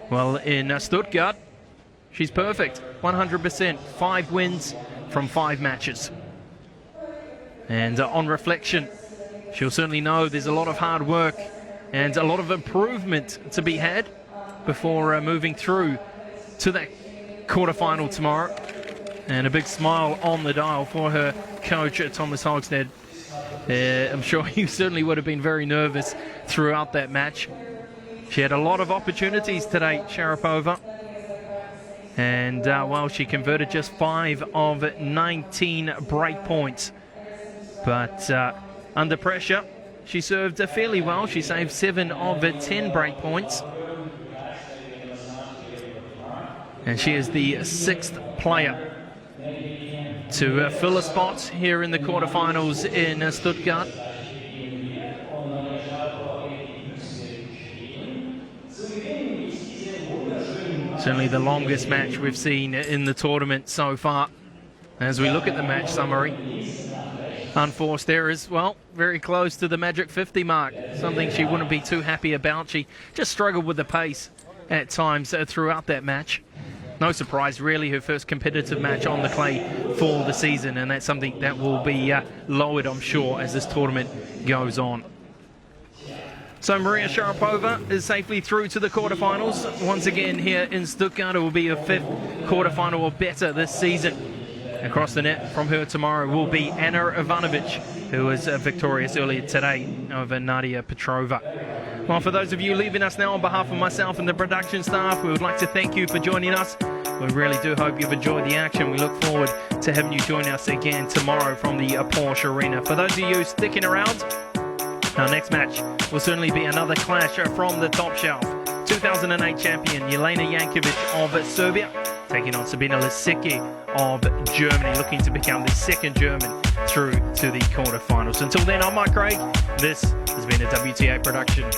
Well, in Stuttgart, she's perfect. 100%. 5 wins from 5 matches. And on reflection, she'll certainly know there's a lot of hard work and a lot of improvement to be had before moving through to that quarterfinal tomorrow. And a big smile on the dial for her coach, Thomas Hogsted. I'm sure he certainly would have been very nervous throughout that match. She had a lot of opportunities today, Sharapova. And, well, she converted just 5 of 19 break points. But under pressure, she served fairly well. She saved 7 of 10 break points. And she is the 6th player to fill a spot here in the quarterfinals in Stuttgart. Certainly the longest match we've seen in the tournament so far. As we look at the match summary, unforced errors, well, very close to the magic 50 mark. Something she wouldn't be too happy about. She just struggled with the pace at times throughout that match. No surprise, really, her first competitive match on the clay for the season, and that's something that will be lowered, I'm sure, as this tournament goes on. So Maria Sharapova is safely through to the quarterfinals. Once again here in Stuttgart, it will be her 5th quarterfinal or better this season. Across the net from her tomorrow will be Anna Ivanovic, who was victorious earlier today over Nadia Petrova. Well, for those of you leaving us now, on behalf of myself and the production staff, we would like to thank you for joining us. We really do hope you've enjoyed the action. We look forward to having you join us again tomorrow from the Porsche Arena. For those of you sticking around, our next match will certainly be another clash from the top shelf. 2008 champion Jelena Jankovic of Serbia taking on Sabina Lisicki of Germany, looking to become the 2nd German through to the quarterfinals. Until then, I'm Mike Craig. This has been a WTA production.